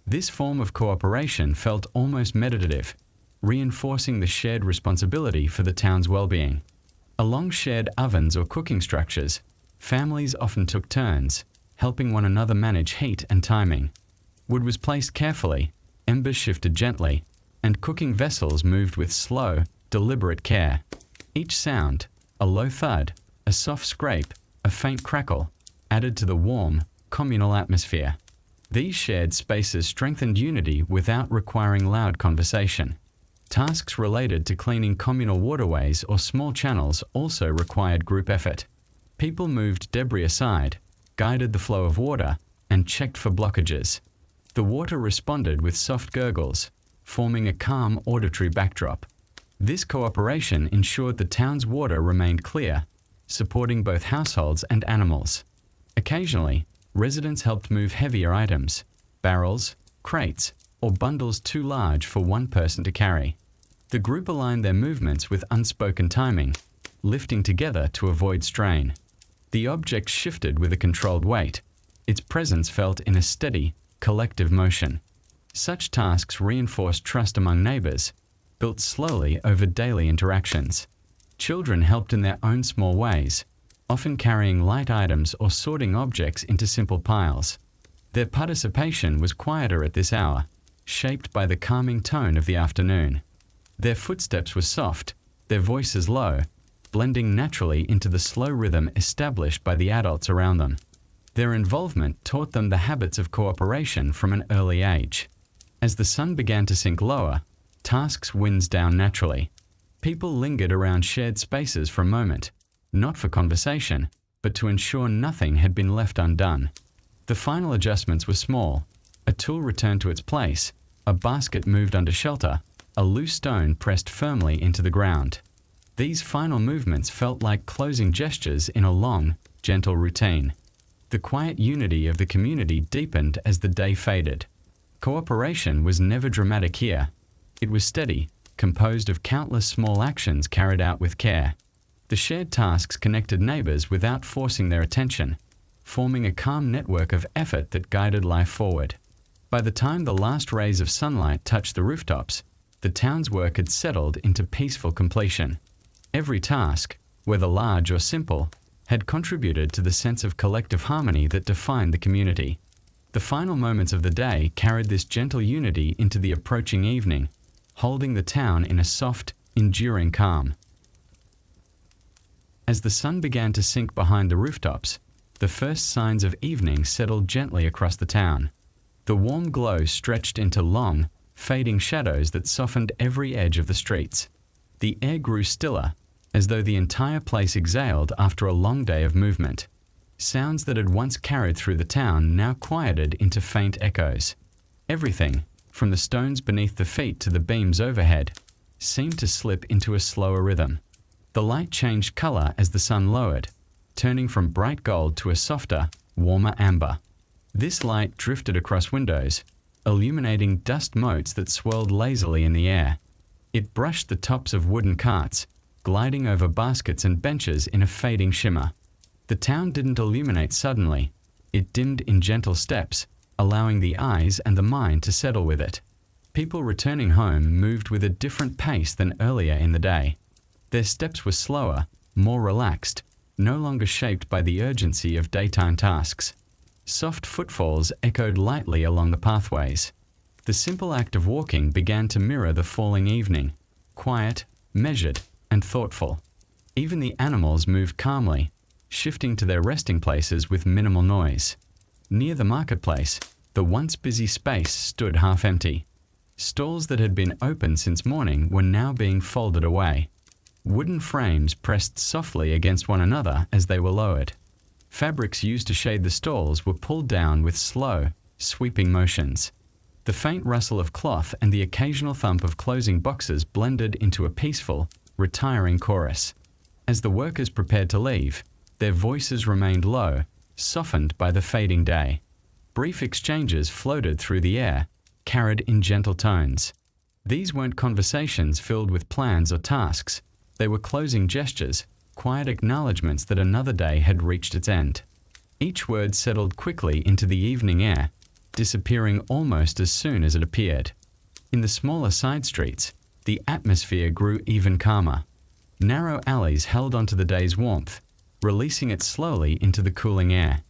This form of cooperation felt almost meditative, reinforcing the shared responsibility for the town's well-being. Along shared ovens or cooking structures, families often took turns, helping one another manage heat and timing. Wood was placed carefully, embers shifted gently, and cooking vessels moved with slow, deliberate care. Each sound, a low thud, a soft scrape, a faint crackle, added to the warm, communal atmosphere. These shared spaces strengthened unity without requiring loud conversation. Tasks related to cleaning communal waterways or small channels also required group effort. People moved debris aside, guided the flow of water, and checked for blockages. The water responded with soft gurgles, forming a calm auditory backdrop. This cooperation ensured the town's water remained clear, supporting both households and animals. Occasionally, residents helped move heavier items, barrels, crates, or bundles too large for one person to carry. The group aligned their movements with unspoken timing, lifting together to avoid strain. The object shifted with a controlled weight, its presence felt in a steady, collective motion. Such tasks reinforced trust among neighbors, built slowly over daily interactions. Children helped in their own small ways, often carrying light items or sorting objects into simple piles. Their participation was quieter at this hour, shaped by the calming tone of the afternoon. Their footsteps were soft, their voices low, blending naturally into the slow rhythm established by the adults around them. Their involvement taught them the habits of cooperation from an early age. As the sun began to sink lower, tasks winds down naturally. People lingered around shared spaces for a moment, not for conversation, but to ensure nothing had been left undone. The final adjustments were small. A tool returned to its place, a basket moved under shelter, a loose stone pressed firmly into the ground. These final movements felt like closing gestures in a long, gentle routine. The quiet unity of the community deepened as the day faded. Cooperation was never dramatic here. It was steady, composed of countless small actions carried out with care. The shared tasks connected neighbors without forcing their attention, forming a calm network of effort that guided life forward. By the time the last rays of sunlight touched the rooftops, the town's work had settled into peaceful completion. Every task, whether large or simple, had contributed to the sense of collective harmony that defined the community. The final moments of the day carried this gentle unity into the approaching evening, holding the town in a soft, enduring calm. As the sun began to sink behind the rooftops, the first signs of evening settled gently across the town. The warm glow stretched into long, fading shadows that softened every edge of the streets. The air grew stiller, as though the entire place exhaled after a long day of movement. Sounds that had once carried through the town now quieted into faint echoes. Everything, from the stones beneath the feet to the beams overhead, seemed to slip into a slower rhythm. The light changed color as the sun lowered, turning from bright gold to a softer, warmer amber. This light drifted across windows, illuminating dust motes that swirled lazily in the air. It brushed the tops of wooden carts, gliding over baskets and benches in a fading shimmer. The town didn't illuminate suddenly. It dimmed in gentle steps, allowing the eyes and the mind to settle with it. People returning home moved with a different pace than earlier in the day. Their steps were slower, more relaxed, no longer shaped by the urgency of daytime tasks. Soft footfalls echoed lightly along the pathways. The simple act of walking began to mirror the falling evening, quiet, measured, and thoughtful. Even the animals moved calmly, shifting to their resting places with minimal noise. Near the marketplace, the once busy space stood half empty. Stalls that had been open since morning were now being folded away. Wooden frames pressed softly against one another as they were lowered. Fabrics used to shade the stalls were pulled down with slow, sweeping motions. The faint rustle of cloth and the occasional thump of closing boxes blended into a peaceful, retiring chorus. As the workers prepared to leave, their voices remained low, softened by the fading day. Brief exchanges floated through the air, carried in gentle tones. These weren't conversations filled with plans or tasks. They were closing gestures, quiet acknowledgements that another day had reached its end. Each word settled quickly into the evening air, disappearing almost as soon as it appeared. In the smaller side streets, the atmosphere grew even calmer. Narrow alleys held onto the day's warmth, releasing it slowly into the cooling air.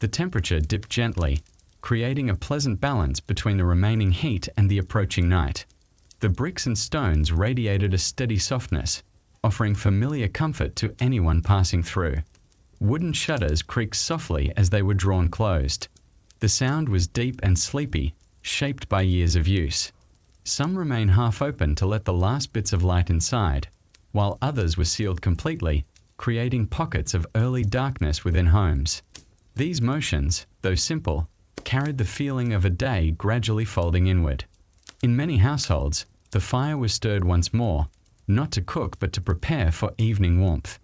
The temperature dipped gently, creating a pleasant balance between the remaining heat and the approaching night. The bricks and stones radiated a steady softness, offering familiar comfort to anyone passing through. Wooden shutters creaked softly as they were drawn closed. The sound was deep and sleepy, shaped by years of use. Some remained half open to let the last bits of light inside, while others were sealed completely, creating pockets of early darkness within homes. These motions, though simple, carried the feeling of a day gradually folding inward. In many households, the fire was stirred once more, not to cook but to prepare for evening warmth.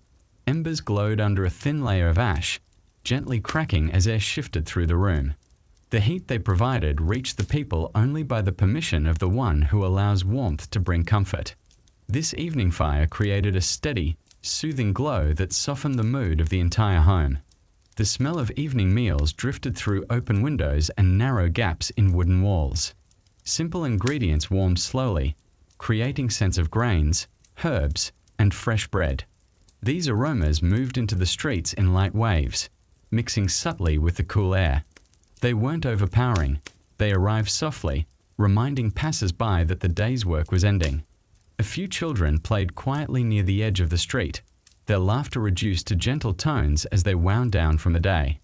Embers glowed under a thin layer of ash, gently cracking as air shifted through the room. The heat they provided reached the people only by the permission of the one who allows warmth to bring comfort. This evening fire created a steady, soothing glow that softened the mood of the entire home. The smell of evening meals drifted through open windows and narrow gaps in wooden walls. Simple ingredients warmed slowly, creating scents of grains, herbs, and fresh bread. These aromas moved into the streets in light waves, mixing subtly with the cool air. They weren't overpowering. They arrived softly, reminding passers-by that the day's work was ending. A few children played quietly near the edge of the street, their laughter reduced to gentle tones as they wound down from the day.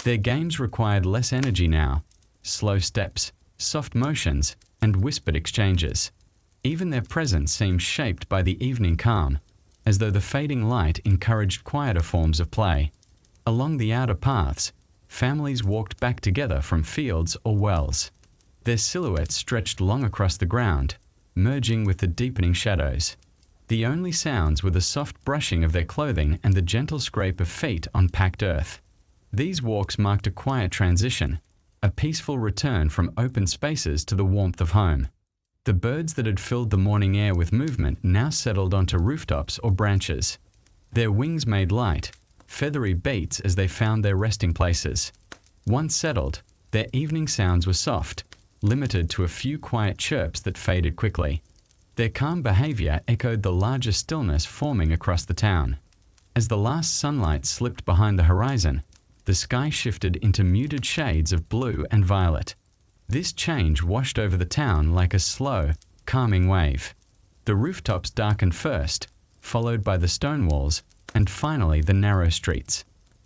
Their games required less energy now, slow steps, soft motions, and whispered exchanges. Even their presence seemed shaped by the evening calm, as though the fading light encouraged quieter forms of play. Along the outer paths, families walked back together from fields or wells. Their silhouettes stretched long across the ground, merging with the deepening shadows. The only sounds were the soft brushing of their clothing and the gentle scrape of feet on packed earth. These walks marked a quiet transition, a peaceful return from open spaces to the warmth of home. The birds that had filled the morning air with movement now settled onto rooftops or branches. Their wings made light, feathery beats as they found their resting places. Once settled, their evening sounds were soft, limited to a few quiet chirps that faded quickly. Their calm behavior echoed the larger stillness forming across the town. As the last sunlight slipped behind the horizon, the sky shifted into muted shades of blue and violet. This change washed over the town like a slow, calming wave. The rooftops darkened first, followed by the stone walls, and finally the narrow streets.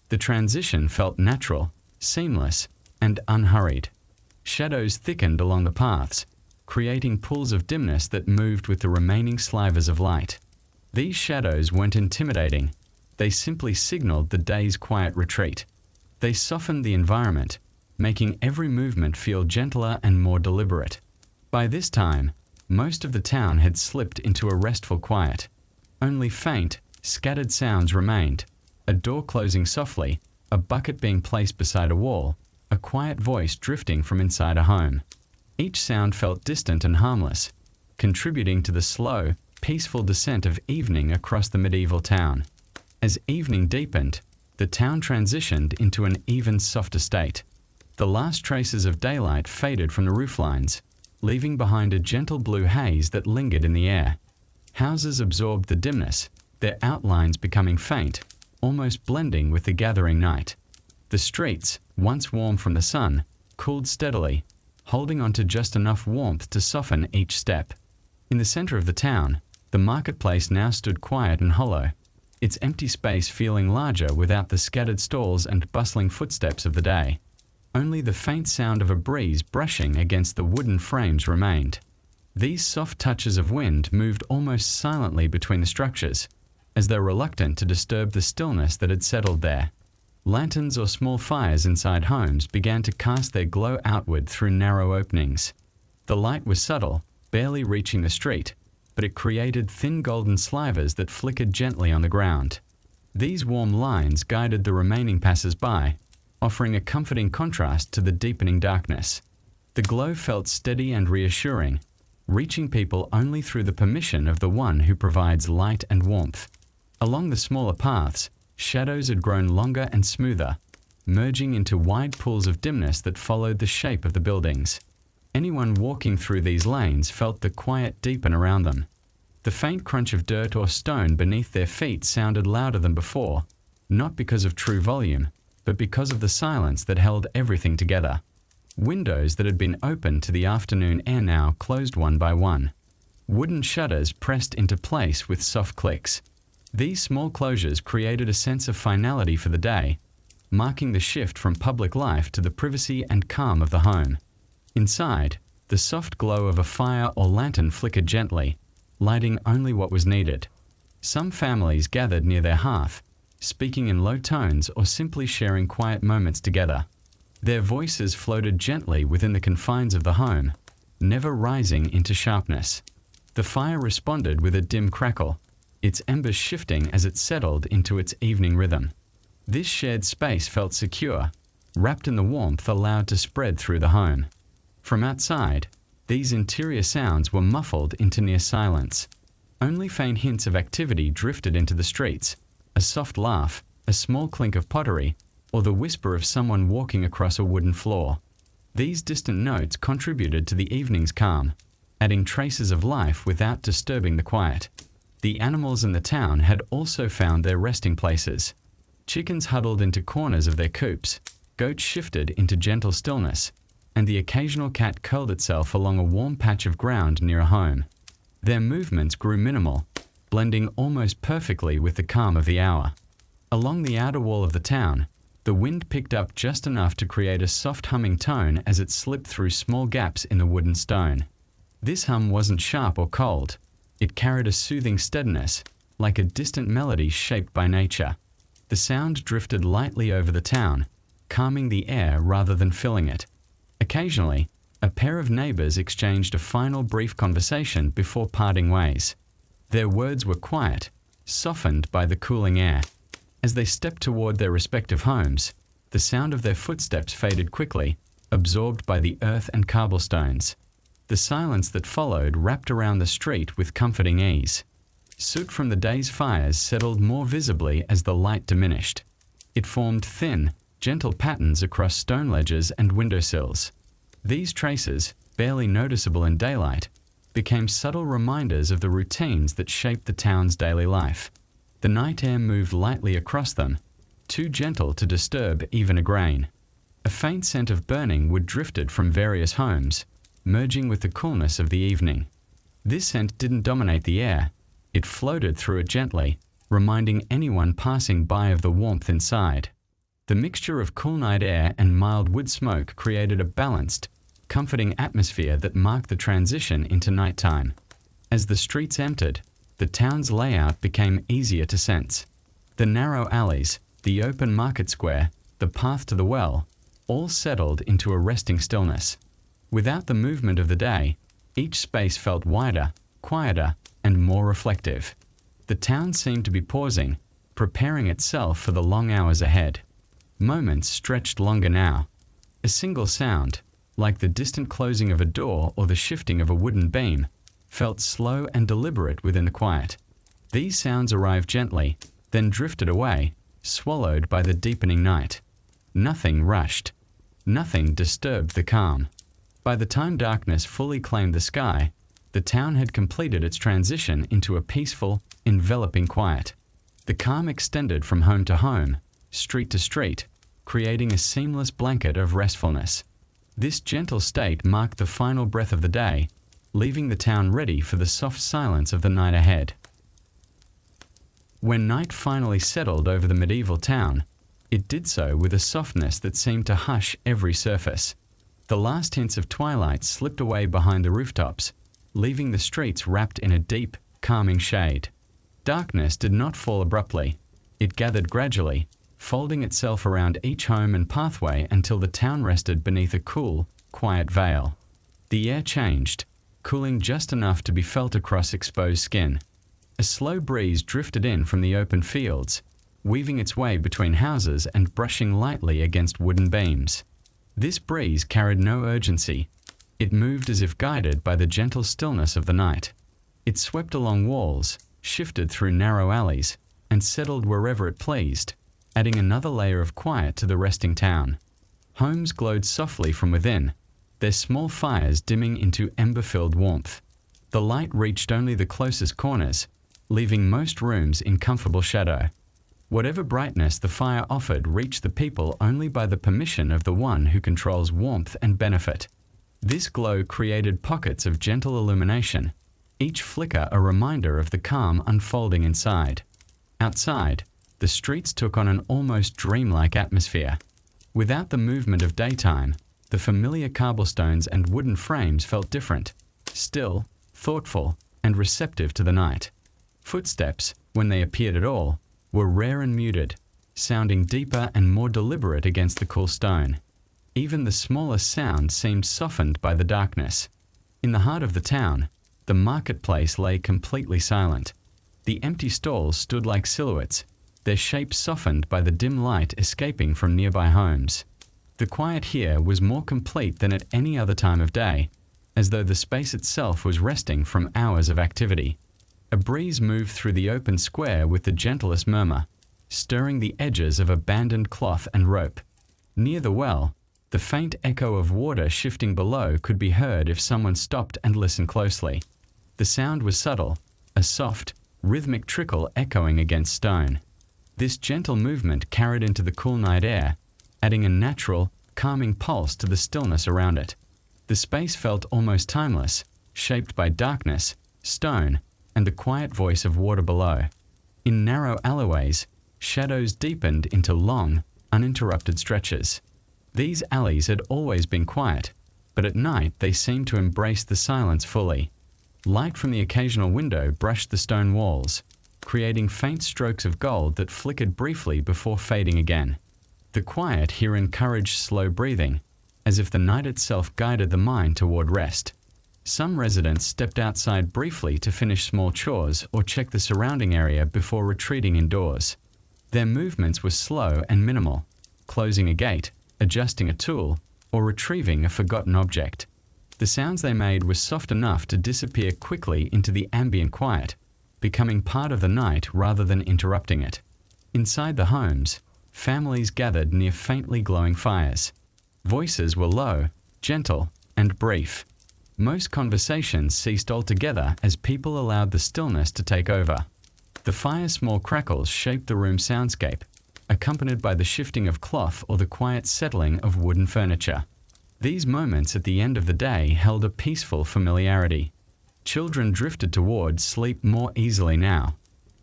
The transition felt natural, seamless, and unhurried. Shadows thickened along the paths, creating pools of dimness that moved with the remaining slivers of light. These shadows weren't intimidating. They simply signaled the day's quiet retreat. They softened the environment, making every movement feel gentler and more deliberate. By this time, most of the town had slipped into a restful quiet. Only faint, scattered sounds remained: a door closing softly, a bucket being placed beside a wall, a quiet voice drifting from inside a home. Each sound felt distant and harmless, contributing to the slow, peaceful descent of evening across the medieval town. As evening deepened, the town transitioned into an even softer state. The last traces of daylight faded from the rooflines, leaving behind a gentle blue haze that lingered in the air. Houses absorbed the dimness, their outlines becoming faint, almost blending with the gathering night. The streets, once warm from the sun, cooled steadily, holding on to just enough warmth to soften each step. In the center of the town, the marketplace now stood quiet and hollow, its empty space feeling larger without the scattered stalls and bustling footsteps of the day. Only the faint sound of a breeze brushing against the wooden frames remained. These soft touches of wind moved almost silently between the structures, as though reluctant to disturb the stillness that had settled there. Lanterns or small fires inside homes began to cast their glow outward through narrow openings. The light was subtle, barely reaching the street, but it created thin golden slivers that flickered gently on the ground. These warm lines guided the remaining passers-by, offering a comforting contrast to the deepening darkness. The glow felt steady and reassuring, reaching people only through the permission of the one who provides light and warmth. Along the smaller paths, shadows had grown longer and smoother, merging into wide pools of dimness that followed the shape of the buildings. Anyone walking through these lanes felt the quiet deepen around them. The faint crunch of dirt or stone beneath their feet sounded louder than before, not because of true volume, but because of the silence that held everything together. Windows that had been open to the afternoon air now closed one by one. Wooden shutters pressed into place with soft clicks. These small closures created a sense of finality for the day, marking the shift from public life to the privacy and calm of the home. Inside, the soft glow of a fire or lantern flickered gently, lighting only what was needed. Some families gathered near their hearth, speaking in low tones or simply sharing quiet moments together. Their voices floated gently within the confines of the home, never rising into sharpness. The fire responded with a dim crackle, its embers shifting as it settled into its evening rhythm. This shared space felt secure, wrapped in the warmth allowed to spread through the home. From outside, these interior sounds were muffled into near silence. Only faint hints of activity drifted into the streets, a soft laugh, a small clink of pottery, or the whisper of someone walking across a wooden floor. These distant notes contributed to the evening's calm, adding traces of life without disturbing the quiet. The animals in the town had also found their resting places. Chickens huddled into corners of their coops, goats shifted into gentle stillness, and the occasional cat curled itself along a warm patch of ground near a home. Their movements grew minimal, blending almost perfectly with the calm of the hour. Along the outer wall of the town, the wind picked up just enough to create a soft humming tone as it slipped through small gaps in the wooden stone. This hum wasn't sharp or cold. It carried a soothing steadiness, like a distant melody shaped by nature. The sound drifted lightly over the town, calming the air rather than filling it. Occasionally, a pair of neighbors exchanged a final brief conversation before parting ways. Their words were quiet, softened by the cooling air. As they stepped toward their respective homes, the sound of their footsteps faded quickly, absorbed by the earth and cobblestones. The silence that followed wrapped around the street with comforting ease. Soot from the day's fires settled more visibly as the light diminished. It formed thin, gentle patterns across stone ledges and windowsills. These traces, barely noticeable in daylight, became subtle reminders of the routines that shaped the town's daily life. The night air moved lightly across them, too gentle to disturb even a grain. A faint scent of burning wood drifted from various homes, merging with the coolness of the evening. This scent didn't dominate the air. It floated through it gently, reminding anyone passing by of the warmth inside. The mixture of cool night air and mild wood smoke created a balanced, comforting atmosphere that marked the transition into nighttime. As the streets emptied, the town's layout became easier to sense. The narrow alleys, the open market square, the path to the well, all settled into a resting stillness. Without the movement of the day, each space felt wider, quieter, and more reflective. The town seemed to be pausing, preparing itself for the long hours ahead. Moments stretched longer now. A single sound, like the distant closing of a door or the shifting of a wooden beam, felt slow and deliberate within the quiet. These sounds arrived gently, then drifted away, swallowed by the deepening night. Nothing rushed. Nothing disturbed the calm. By the time darkness fully claimed the sky, the town had completed its transition into a peaceful, enveloping quiet. The calm extended from home to home, street to street, creating a seamless blanket of restfulness. This gentle state marked the final breath of the day, leaving the town ready for the soft silence of the night ahead. When night finally settled over the medieval town, it did so with a softness that seemed to hush every surface. The last hints of twilight slipped away behind the rooftops, leaving the streets wrapped in a deep, calming shade. Darkness did not fall abruptly. It gathered gradually, folding itself around each home and pathway until the town rested beneath a cool, quiet veil. The air changed, cooling just enough to be felt across exposed skin. A slow breeze drifted in from the open fields, weaving its way between houses and brushing lightly against wooden beams. This breeze carried no urgency. It moved as if guided by the gentle stillness of the night. It swept along walls, shifted through narrow alleys, and settled wherever it pleased, adding another layer of quiet to the resting town. Homes glowed softly from within, their small fires dimming into ember-filled warmth. The light reached only the closest corners, leaving most rooms in comfortable shadow. Whatever brightness the fire offered reached the people only by the permission of the one who controls warmth and benefit. This glow created pockets of gentle illumination, each flicker a reminder of the calm unfolding inside. Outside, the streets took on an almost dreamlike atmosphere. Without the movement of daytime, the familiar cobblestones and wooden frames felt different, still, thoughtful, and receptive to the night. Footsteps, when they appeared at all, were rare and muted, sounding deeper and more deliberate against the cool stone. Even the smallest sound seemed softened by the darkness. In the heart of the town, the marketplace lay completely silent. The empty stalls stood like silhouettes, their shapes softened by the dim light escaping from nearby homes. The quiet here was more complete than at any other time of day, as though the space itself was resting from hours of activity. A breeze moved through the open square with the gentlest murmur, stirring the edges of abandoned cloth and rope. Near the well, the faint echo of water shifting below could be heard if someone stopped and listened closely. The sound was subtle, a soft, rhythmic trickle echoing against stone. This gentle movement carried into the cool night air, adding a natural, calming pulse to the stillness around it. The space felt almost timeless, shaped by darkness, stone, and the quiet voice of water below. In narrow alleyways, shadows deepened into long, uninterrupted stretches. These alleys had always been quiet, but at night they seemed to embrace the silence fully. Light from the occasional window brushed the stone walls, creating faint strokes of gold that flickered briefly before fading again. The quiet here encouraged slow breathing, as if the night itself guided the mind toward rest. Some residents stepped outside briefly to finish small chores or check the surrounding area before retreating indoors. Their movements were slow and minimal, closing a gate, adjusting a tool, or retrieving a forgotten object. The sounds they made were soft enough to disappear quickly into the ambient quiet, becoming part of the night rather than interrupting it. Inside the homes, families gathered near faintly glowing fires. Voices were low, gentle, and brief. Most conversations ceased altogether as people allowed the stillness to take over. The fire's small crackles shaped the room's soundscape, accompanied by the shifting of cloth or the quiet settling of wooden furniture. These moments at the end of the day held a peaceful familiarity. Children drifted toward sleep more easily now.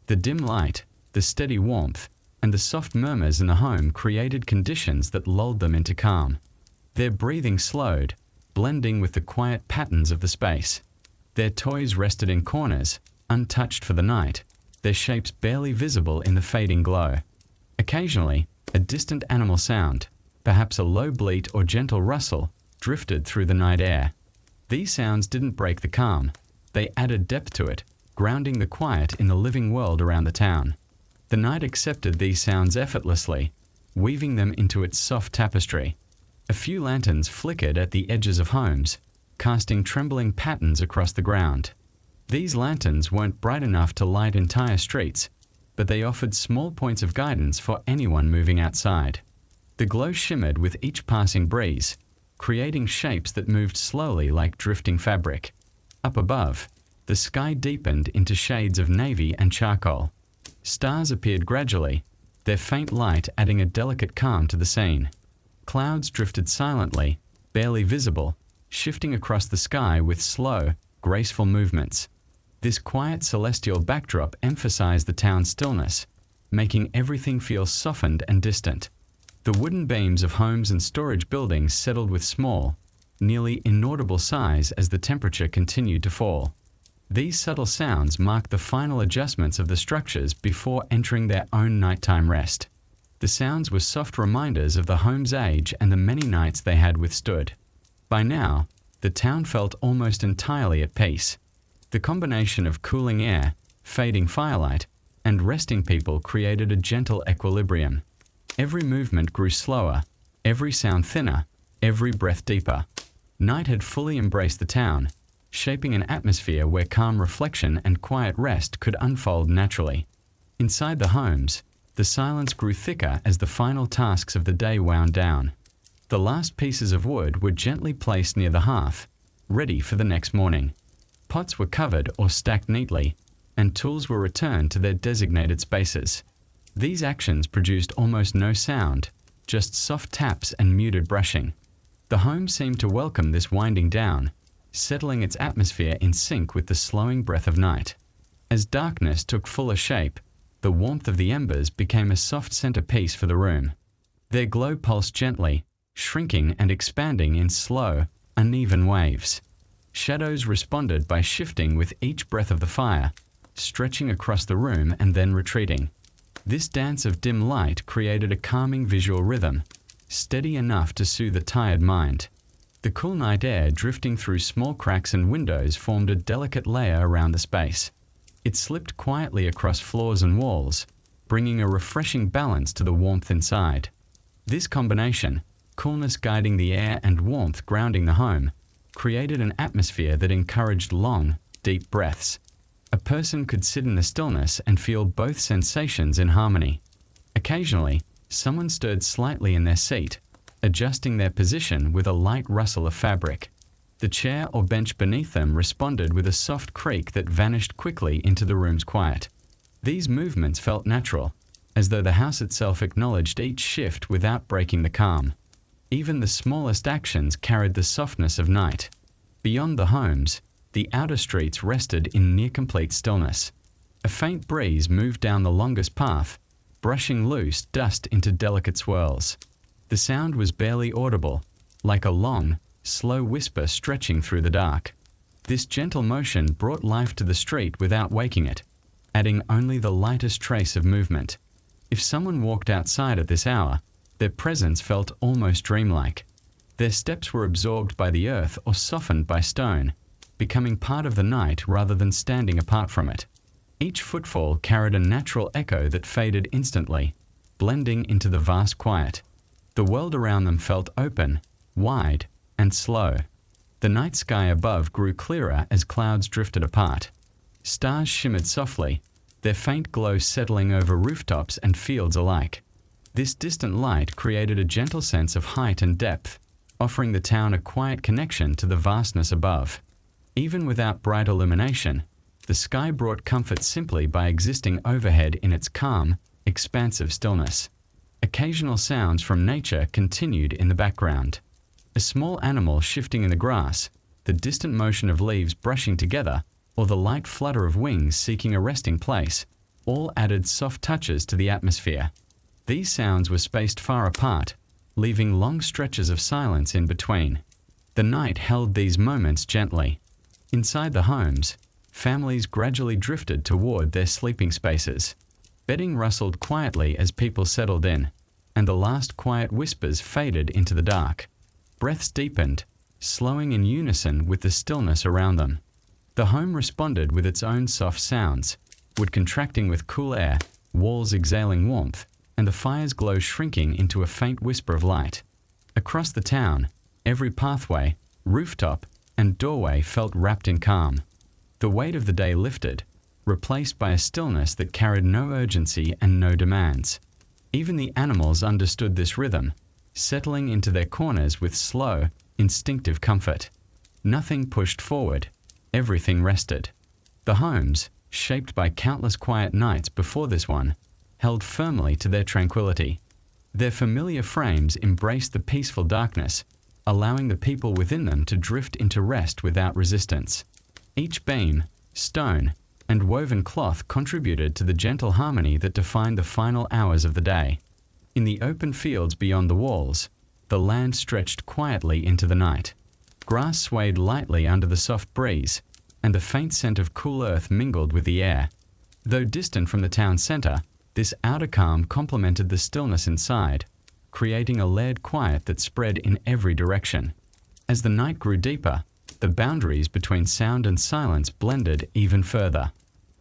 The dim light, the steady warmth, and the soft murmurs in the home created conditions that lulled them into calm. Their breathing slowed, blending with the quiet patterns of the space. Their toys rested in corners, untouched for the night, their shapes barely visible in the fading glow. Occasionally, a distant animal sound, perhaps a low bleat or gentle rustle, drifted through the night air. These sounds didn't break the calm. They added depth to it, grounding the quiet in the living world around the town. The night accepted these sounds effortlessly, weaving them into its soft tapestry. A few lanterns flickered at the edges of homes, casting trembling patterns across the ground. These lanterns weren't bright enough to light entire streets, but they offered small points of guidance for anyone moving outside. The glow shimmered with each passing breeze, creating shapes that moved slowly like drifting fabric. Up above, the sky deepened into shades of navy and charcoal. Stars appeared gradually, their faint light adding a delicate calm to the scene. Clouds drifted silently, barely visible, shifting across the sky with slow, graceful movements. This quiet celestial backdrop emphasized the town's stillness, making everything feel softened and distant. The wooden beams of homes and storage buildings settled with small, nearly inaudible sighs as the temperature continued to fall. These subtle sounds marked the final adjustments of the structures before entering their own nighttime rest. The sounds were soft reminders of the home's age and the many nights they had withstood. By now, the town felt almost entirely at peace. The combination of cooling air, fading firelight, and resting people created a gentle equilibrium. Every movement grew slower, every sound thinner, every breath deeper. Night had fully embraced the town, shaping an atmosphere where calm reflection and quiet rest could unfold naturally. Inside the homes, the silence grew thicker as the final tasks of the day wound down. The last pieces of wood were gently placed near the hearth, ready for the next morning. Pots were covered or stacked neatly, and tools were returned to their designated spaces. These actions produced almost no sound, just soft taps and muted brushing. The home seemed to welcome this winding down, settling its atmosphere in sync with the slowing breath of night. As darkness took fuller shape, the warmth of the embers became a soft centerpiece for the room. Their glow pulsed gently, shrinking and expanding in slow, uneven waves. Shadows responded by shifting with each breath of the fire, stretching across the room and then retreating. This dance of dim light created a calming visual rhythm, steady enough to soothe a tired mind. The cool night air drifting through small cracks and windows formed a delicate layer around the space. It slipped quietly across floors and walls, bringing a refreshing balance to the warmth inside. This combination, coolness guiding the air and warmth grounding the home, created an atmosphere that encouraged long, deep breaths. A person could sit in the stillness and feel both sensations in harmony. Occasionally, someone stirred slightly in their seat, adjusting their position with a light rustle of fabric. The chair or bench beneath them responded with a soft creak that vanished quickly into the room's quiet. These movements felt natural, as though the house itself acknowledged each shift without breaking the calm. Even the smallest actions carried the softness of night. Beyond the homes, the outer streets rested in near-complete stillness. A faint breeze moved down the longest path, brushing loose dust into delicate swirls. The sound was barely audible, like a long, slow whisper stretching through the dark. This gentle motion brought life to the street without waking it, adding only the lightest trace of movement. If someone walked outside at this hour, their presence felt almost dreamlike. Their steps were absorbed by the earth or softened by stone, becoming part of the night rather than standing apart from it. Each footfall carried a natural echo that faded instantly, blending into the vast quiet. The world around them felt open, wide, and slow. The night sky above grew clearer as clouds drifted apart. Stars shimmered softly, their faint glow settling over rooftops and fields alike. This distant light created a gentle sense of height and depth, offering the town a quiet connection to the vastness above. Even without bright illumination, the sky brought comfort simply by existing overhead in its calm, expansive stillness. Occasional sounds from nature continued in the background. A small animal shifting in the grass, the distant motion of leaves brushing together, or the light flutter of wings seeking a resting place, all added soft touches to the atmosphere. These sounds were spaced far apart, leaving long stretches of silence in between. The night held these moments gently. Inside the homes, families gradually drifted toward their sleeping spaces. Bedding rustled quietly as people settled in, and the last quiet whispers faded into the dark. Breaths deepened, slowing in unison with the stillness around them. The home responded with its own soft sounds, wood contracting with cool air, walls exhaling warmth, and the fire's glow shrinking into a faint whisper of light. Across the town, every pathway, rooftop, and doorway felt wrapped in calm. The weight of the day lifted, replaced by a stillness that carried no urgency and no demands. Even the animals understood this rhythm, settling into their corners with slow, instinctive comfort. Nothing pushed forward, everything rested. The homes, shaped by countless quiet nights before this one, held firmly to their tranquility. Their familiar frames embraced the peaceful darkness, allowing the people within them to drift into rest without resistance. Each beam, stone, and woven cloth contributed to the gentle harmony that defined the final hours of the day. In the open fields beyond the walls, the land stretched quietly into the night. Grass swayed lightly under the soft breeze, and the faint scent of cool earth mingled with the air. Though distant from the town center, this outer calm complemented the stillness inside, creating a layered quiet that spread in every direction. As the night grew deeper, the boundaries between sound and silence blended even further.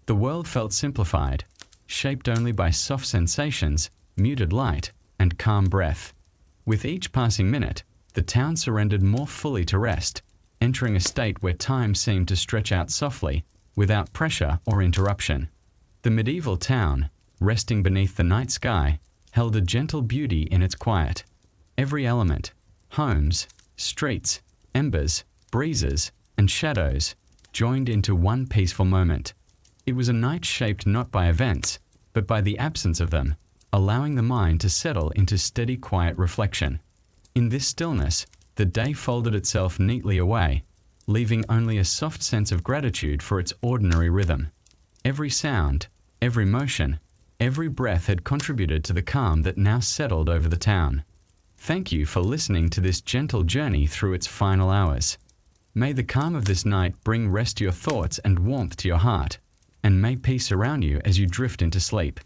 The world felt simplified, shaped only by soft sensations, muted light, and calm breath. With each passing minute, the town surrendered more fully to rest, entering a state where time seemed to stretch out softly, without pressure or interruption. The medieval town, resting beneath the night sky, held a gentle beauty in its quiet. Every element, homes, streets, embers, breezes, and shadows, joined into one peaceful moment. It was a night shaped not by events, but by the absence of them, allowing the mind to settle into steady, quiet reflection. In this stillness, the day folded itself neatly away, leaving only a soft sense of gratitude for its ordinary rhythm. Every sound, every motion, every breath had contributed to the calm that now settled over the town. Thank you for listening to this gentle journey through its final hours. May the calm of this night bring rest to your thoughts and warmth to your heart, and may peace surround you as you drift into sleep.